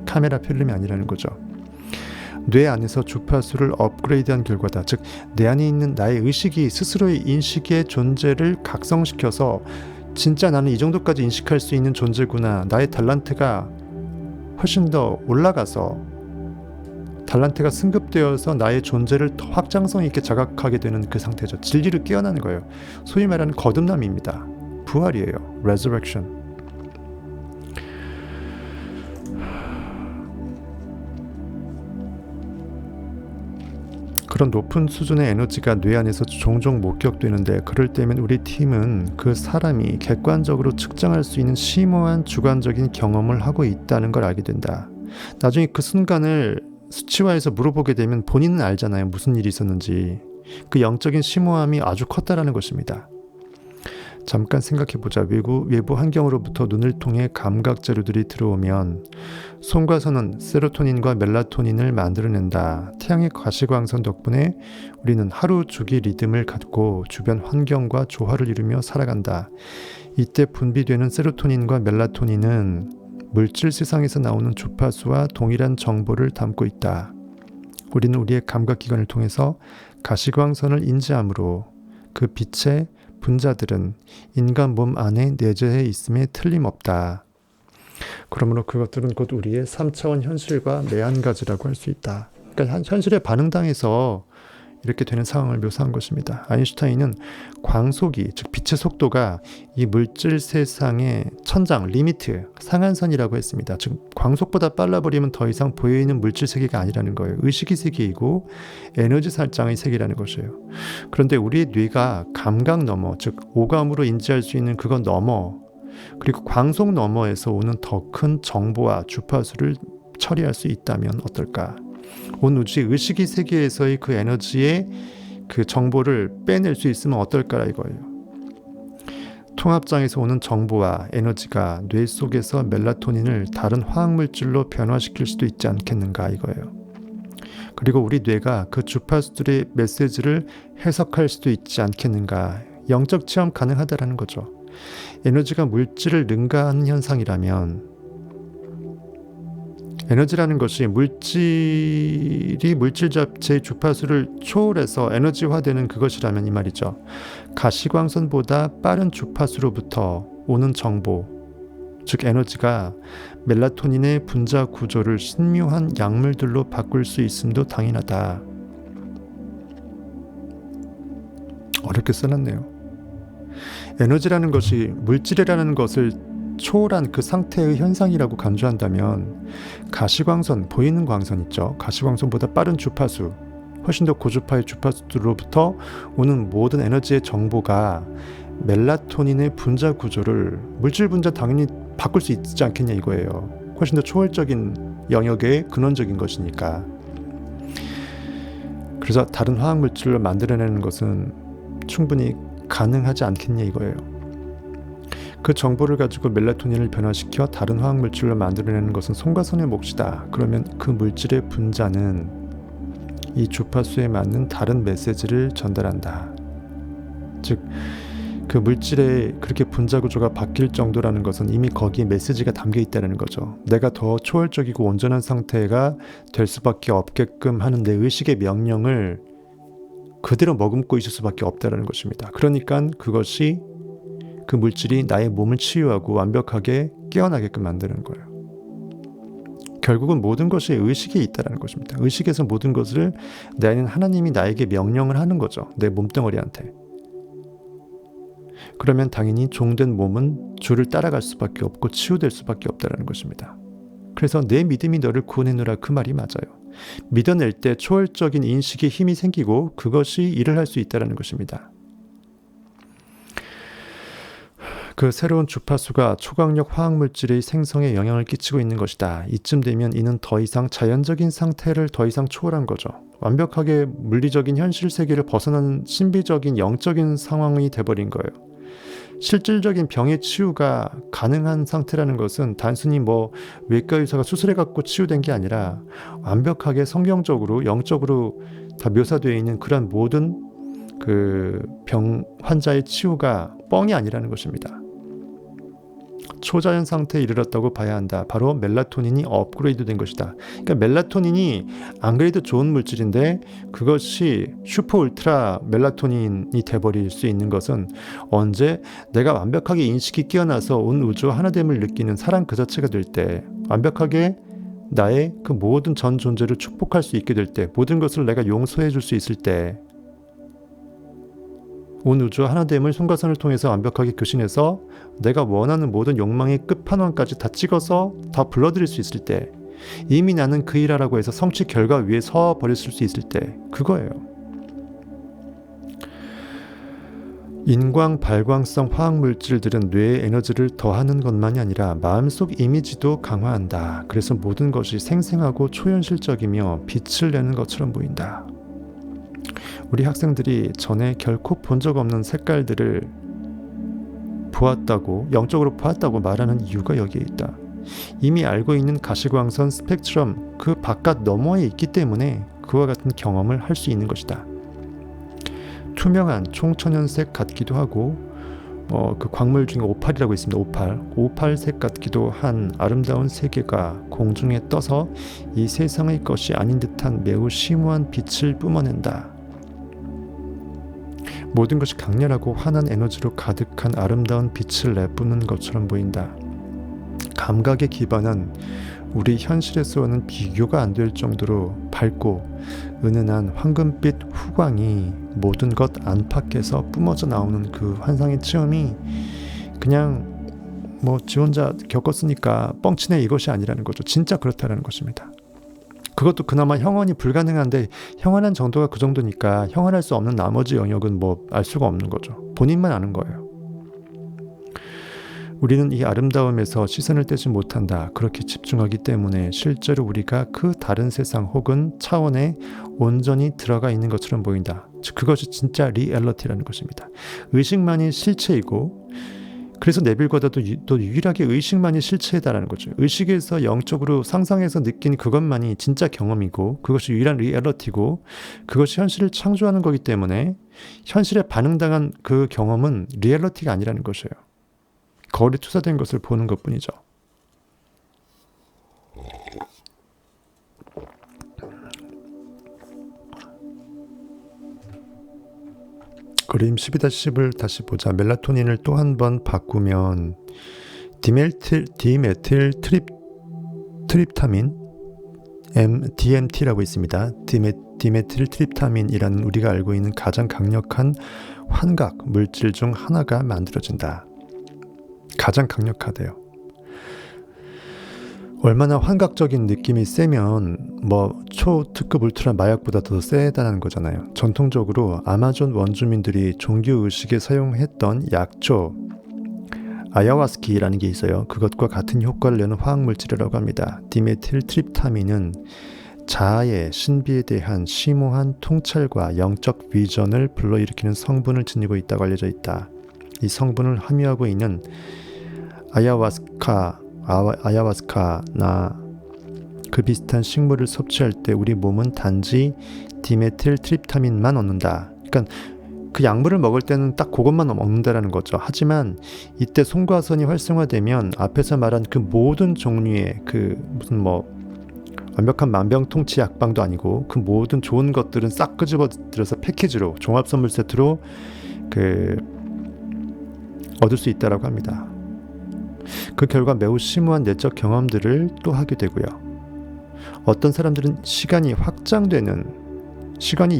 카메라 필름이 아니라는 거죠. 뇌 안에서 주파수를 업그레이드한 결과다. 즉 내 안에 있는 나의 의식이 스스로의 인식의 존재를 각성시켜서 진짜 나는 이 정도까지 인식할 수 있는 존재구나, 나의 달란트가 훨씬 더 올라가서 달란트가 승급되어서 나의 존재를 더 확장성 있게 자각하게 되는 그 상태죠. 진리를 깨어나는 거예요. 소위 말하는 거듭남입니다. 부활이에요. resurrection. 그런 높은 수준의 에너지가 뇌 안에서 종종 목격되는데, 그럴 때면 우리 팀은 그 사람이 객관적으로 측정할 수 있는 심오한 주관적인 경험을 하고 있다는 걸 알게 된다. 나중에 그 순간을 수치화해서 물어보게 되면 본인은 알잖아요. 무슨 일이 있었는지. 그 영적인 심오함이 아주 컸다라는 것입니다. 잠깐 생각해보자. 외부 환경으로부터 눈을 통해 감각 자료들이 들어오면 솜과선은 세로토닌과 멜라토닌을 만들어낸다. 태양의 가시광선 덕분에 우리는 하루 주기 리듬을 갖고 주변 환경과 조화를 이루며 살아간다. 이때 분비되는 세로토닌과 멜라토닌은 물질 세상에서 나오는 주파수와 동일한 정보를 담고 있다. 우리는 우리의 감각기관을 통해서 가시광선을 인지하므로 그 빛의 분자들은 인간 몸 안에 내재해 있음에 틀림없다. 그러므로 그것들은 곧 우리의 3차원 현실과 매한가지라고 할 수 있다. 그러니까 현실에 반응당해서 이렇게 되는 상황을 묘사한 것입니다. 아인슈타인은 광속이, 즉 빛의 속도가 이 물질 세상의 천장, 리미트, 상한선이라고 했습니다. 즉 광속보다 빨라버리면 더 이상 보여있는 물질 세계가 아니라는 거예요. 의식의 세계이고 에너지 살장의 세계라는 것이에요. 그런데 우리의 뇌가 감각 너머, 즉 오감으로 인지할 수 있는 그것 너머, 그리고 광속 너머에서 오는 더 큰 정보와 주파수를 처리할 수 있다면 어떨까? 온 우주의 의식의 세계에서의 그 에너지의 그 정보를 빼낼 수 있으면 어떨까 이거예요. 통합장에서 오는 정보와 에너지가 뇌 속에서 멜라토닌을 다른 화학물질로 변화시킬 수도 있지 않겠는가 이거예요. 그리고 우리 뇌가 그 주파수들의 메시지를 해석할 수도 있지 않겠는가. 영적 체험 가능하다라는 거죠. 에너지가 물질을 능가하는 현상이라면, 에너지라는 것이 물질이 물질 자체의 주파수를 초월해서 에너지화되는 그것이라면 이 말이죠. 가시광선보다 빠른 주파수로부터 오는 정보, 즉 에너지가 멜라토닌의 분자 구조를 신묘한 약물들로 바꿀 수 있음도 당연하다. 어렵게 써놨네요. 에너지라는 것이 물질이라는 것을 초월한 그 상태의 현상이라고 간주한다면 가시광선, 보이는 광선 있죠. 가시광선보다 빠른 주파수, 훨씬 더 고주파의 주파수로부터 오는 모든 에너지의 정보가 멜라토닌의 분자 구조를, 물질 분자 당연히 바꿀 수 있지 않겠냐 이거예요. 훨씬 더 초월적인 영역의 근원적인 것이니까. 그래서 다른 화학물질로 만들어내는 것은 충분히 가능하지 않겠냐 이거예요. 그 정보를 가지고 멜라토닌을 변화시켜 다른 화학물질로 만들어내는 것은 손과 손의 몫이다. 그러면 그 물질의 분자는 이 주파수에 맞는 다른 메시지를 전달한다. 즉, 그 물질의 그렇게 분자 구조가 바뀔 정도라는 것은 이미 거기에 메시지가 담겨 있다는 거죠. 내가 더 초월적이고 온전한 상태가 될 수밖에 없게끔 하는 내 의식의 명령을 그대로 머금고 있을 수밖에 없다는 것입니다. 그러니까 그것이, 그 물질이 나의 몸을 치유하고 완벽하게 깨어나게끔 만드는 거예요. 결국은 모든 것이 의식에 있다는 것입니다. 의식에서 모든 것을 나는 하나님이 나에게 명령을 하는 거죠. 내 몸덩어리한테. 그러면 당연히 종된 몸은 주를 따라갈 수밖에 없고 치유될 수밖에 없다는 것입니다. 그래서 내 믿음이 너를 구원해노라, 그 말이 맞아요. 믿어낼 때 초월적인 인식의 힘이 생기고 그것이 일을 할 수 있다는 것입니다. 그 새로운 주파수가 초강력 화학물질의 생성에 영향을 끼치고 있는 것이다. 이쯤 되면 이는 더 이상 자연적인 상태를 더 이상 초월한 거죠. 완벽하게 물리적인 현실 세계를 벗어난 신비적인 영적인 상황이 돼버린 거예요. 실질적인 병의 치유가 가능한 상태라는 것은 단순히 외과 의사가 수술해갖고 치유된 게 아니라 완벽하게 성경적으로 영적으로 다 묘사되어 있는 그런 모든 그 병 환자의 치유가 뻥이 아니라는 것입니다. 초자연 상태에 이르렀다고 봐야 한다. 바로 멜라토닌이 업그레이드 된 것이다. 그러니까 멜라토닌이 안 그래도 좋은 물질인데 그것이 슈퍼 울트라 멜라토닌이 돼버릴 수 있는 것은 언제 내가 완벽하게 인식이 깨어나서 온 우주 하나됨을 느끼는 사랑 그 자체가 될 때, 완벽하게 나의 그 모든 전 존재를 축복할 수 있게 될 때, 모든 것을 내가 용서해 줄 수 있을 때, 온 우주 하나됨을 손과선을 통해서 완벽하게 교신해서 내가 원하는 모든 욕망의 끝판왕까지 다 찍어서 다 불러들일 수 있을 때, 이미 나는 그 일하라고 해서 성취 결과 위에 서 버렸을 수 있을 때, 그거예요. 인광 발광성 화학물질들은 뇌의 에너지를 더하는 것만이 아니라 마음속 이미지도 강화한다. 그래서 모든 것이 생생하고 초현실적이며 빛을 내는 것처럼 보인다. 우리 학생들이 전에 결코 본 적 없는 색깔들을 보았다고, 영적으로 보았다고 말하는 이유가 여기에 있다. 이미 알고 있는 가시광선 스펙트럼 그 바깥 너머에 있기 때문에 그와 같은 경험을 할 수 있는 것이다. 투명한 총천연색 같기도 하고 그 광물 중에 오팔이라고 있습니다. 오팔색 같기도 한 아름다운 세계가 공중에 떠서 이 세상의 것이 아닌 듯한 매우 심오한 빛을 뿜어낸다. 모든 것이 강렬하고 환한 에너지로 가득한 아름다운 빛을 내뿜는 것처럼 보인다. 감각에 기반한 우리 현실에서는 비교가 안 될 정도로 밝고 은은한 황금빛 후광이 모든 것 안팎에서 뿜어져 나오는 그 환상의 체험이 그냥 지 혼자 겪었으니까 뻥치네 이것이 아니라는 거죠. 진짜 그렇다라는 것입니다. 그것도 그나마 형언이 불가능한데 형언한 정도가 그 정도니까 형언할 수 없는 나머지 영역은 알 수가 없는 거죠. 본인만 아는 거예요. 우리는 이 아름다움에서 시선을 떼지 못한다. 그렇게 집중하기 때문에 실제로 우리가 그 다른 세상 혹은 차원에 온전히 들어가 있는 것처럼 보인다. 즉 그것이 진짜 리얼리티라는 것입니다. 의식만이 실체이고 그래서 네빌과도 또 유일하게 의식만이 실체다라는 거죠. 의식에서 영적으로 상상해서 느낀 그것만이 진짜 경험이고 그것이 유일한 리얼리티고 그것이 현실을 창조하는 거기 때문에 현실에 반응당한 그 경험은 리얼리티가 아니라는 것이에요. 거울에 투사된 것을 보는 것뿐이죠. 그림 12-10을 다시 보자. 멜라토닌을 또 한 번 바꾸면 디메틸 트립타민 DMT라고 있습니다. 디메틸 트립타민이라는 우리가 알고 있는 가장 강력한 환각 물질 중 하나가 만들어진다. 가장 강력하대요. 얼마나 환각적인 느낌이 세면 초특급 울트라 마약보다 더 세다는 거잖아요. 전통적으로 아마존 원주민들이 종교의식에 사용했던 약초 아야와스키라는 게 있어요. 그것과 같은 효과를 내는 화학물질이라고 합니다. 디메틸 트립타민은 자아의 신비에 대한 심오한 통찰과 영적 비전을 불러일으키는 성분을 지니고 있다고 알려져 있다. 이 성분을 함유하고 있는 아야와스카나 그 비슷한 식물을 섭취할 때 우리 몸은 단지 디메틸 트립타민만 얻는다. 그러니까 그 약물을 먹을 때는 딱 그것만 먹는다라는 거죠. 하지만 이때 송과선이 활성화되면 앞에서 말한 그 모든 종류의 완벽한 만병통치 약방도 아니고 그 모든 좋은 것들은 싹 끄집어들여서 패키지로 종합선물 세트로 얻을 수 있다라고 합니다. 그 결과 매우 심오한 내적 경험들을 또 하게 되고요. 어떤 사람들은 시간이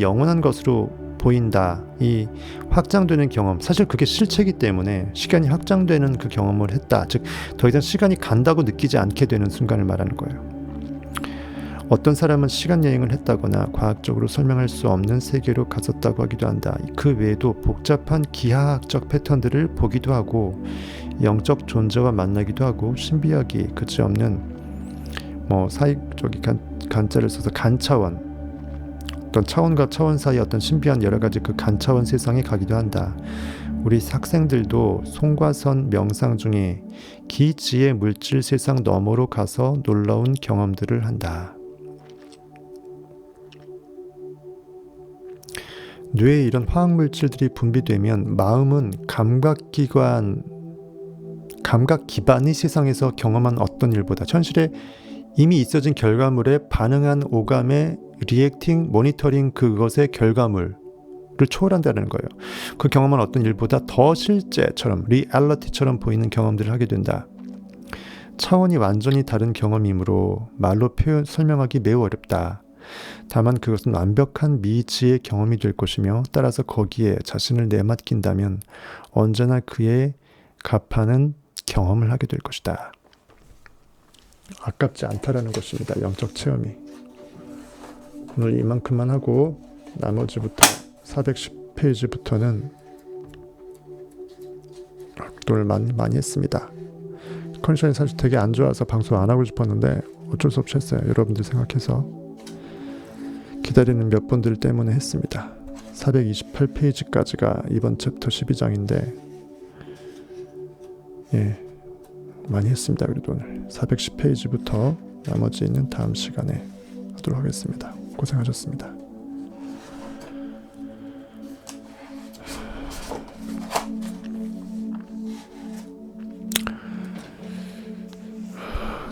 영원한 것으로 보인다. 이 확장되는 경험, 사실 그게 실체이기 때문에 시간이 확장되는 그 경험을 했다. 즉 더 이상 시간이 간다고 느끼지 않게 되는 순간을 말하는 거예요. 어떤 사람은 시간 여행을 했다거나 과학적으로 설명할 수 없는 세계로 갔었다고 하기도 한다. 그 외에도 복잡한 기하학적 패턴들을 보기도 하고 영적 존재와 만나기도 하고 신비하기 그치없는 사익적인 간자를 써서 간차원, 어떤 차원과 차원 사이 어떤 신비한 여러 가지 그 간차원 세상에 가기도 한다. 우리 학생들도 송과선 명상 중에 기지의 물질 세상 너머로 가서 놀라운 경험들을 한다. 뇌에 이런 화학물질들이 분비되면 마음은 감각 기반의 세상에서 경험한 어떤 일보다 현실에 이미 있어진 결과물에 반응한 오감의 리액팅, 모니터링 그것의 결과물을 초월한다는 거예요. 그 경험은 어떤 일보다 더 실제처럼 리얼리티처럼 보이는 경험들을 하게 된다. 차원이 완전히 다른 경험이므로 말로 설명하기 매우 어렵다. 다만 그것은 완벽한 미지의 경험이 될 것이며 따라서 거기에 자신을 내맡긴다면 언제나 그에 값하는 경험을 하게 될 것이다. 아깝지 않다라는 것입니다. 영적 체험이. 오늘 이만큼만 하고 나머지부터 410페이지부터는 악도를 많이 했습니다. 컨디션이 사실 되게 안 좋아서 방송 안 하고 싶었는데 어쩔 수 없이 했어요. 여러분들 생각해서 기다리는 몇 분들 때문에 했습니다. 428페이지까지가 이번 챕터 12장인데 많이 했습니다. 그래도 오늘 410페이지부터 나머지는 다음 시간에 하도록 하겠습니다. 고생하셨습니다.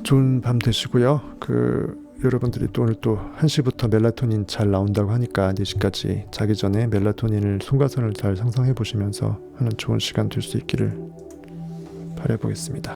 좋은 밤 되시고요. 여러분들이 또 오늘 또 1시부터 멜라토닌 잘 나온다고 하니까 4시까지 자기 전에 멜라토닌을 송가선을 잘 상상해 보시면서 하는 좋은 시간 될 수 있기를 바라보겠습니다.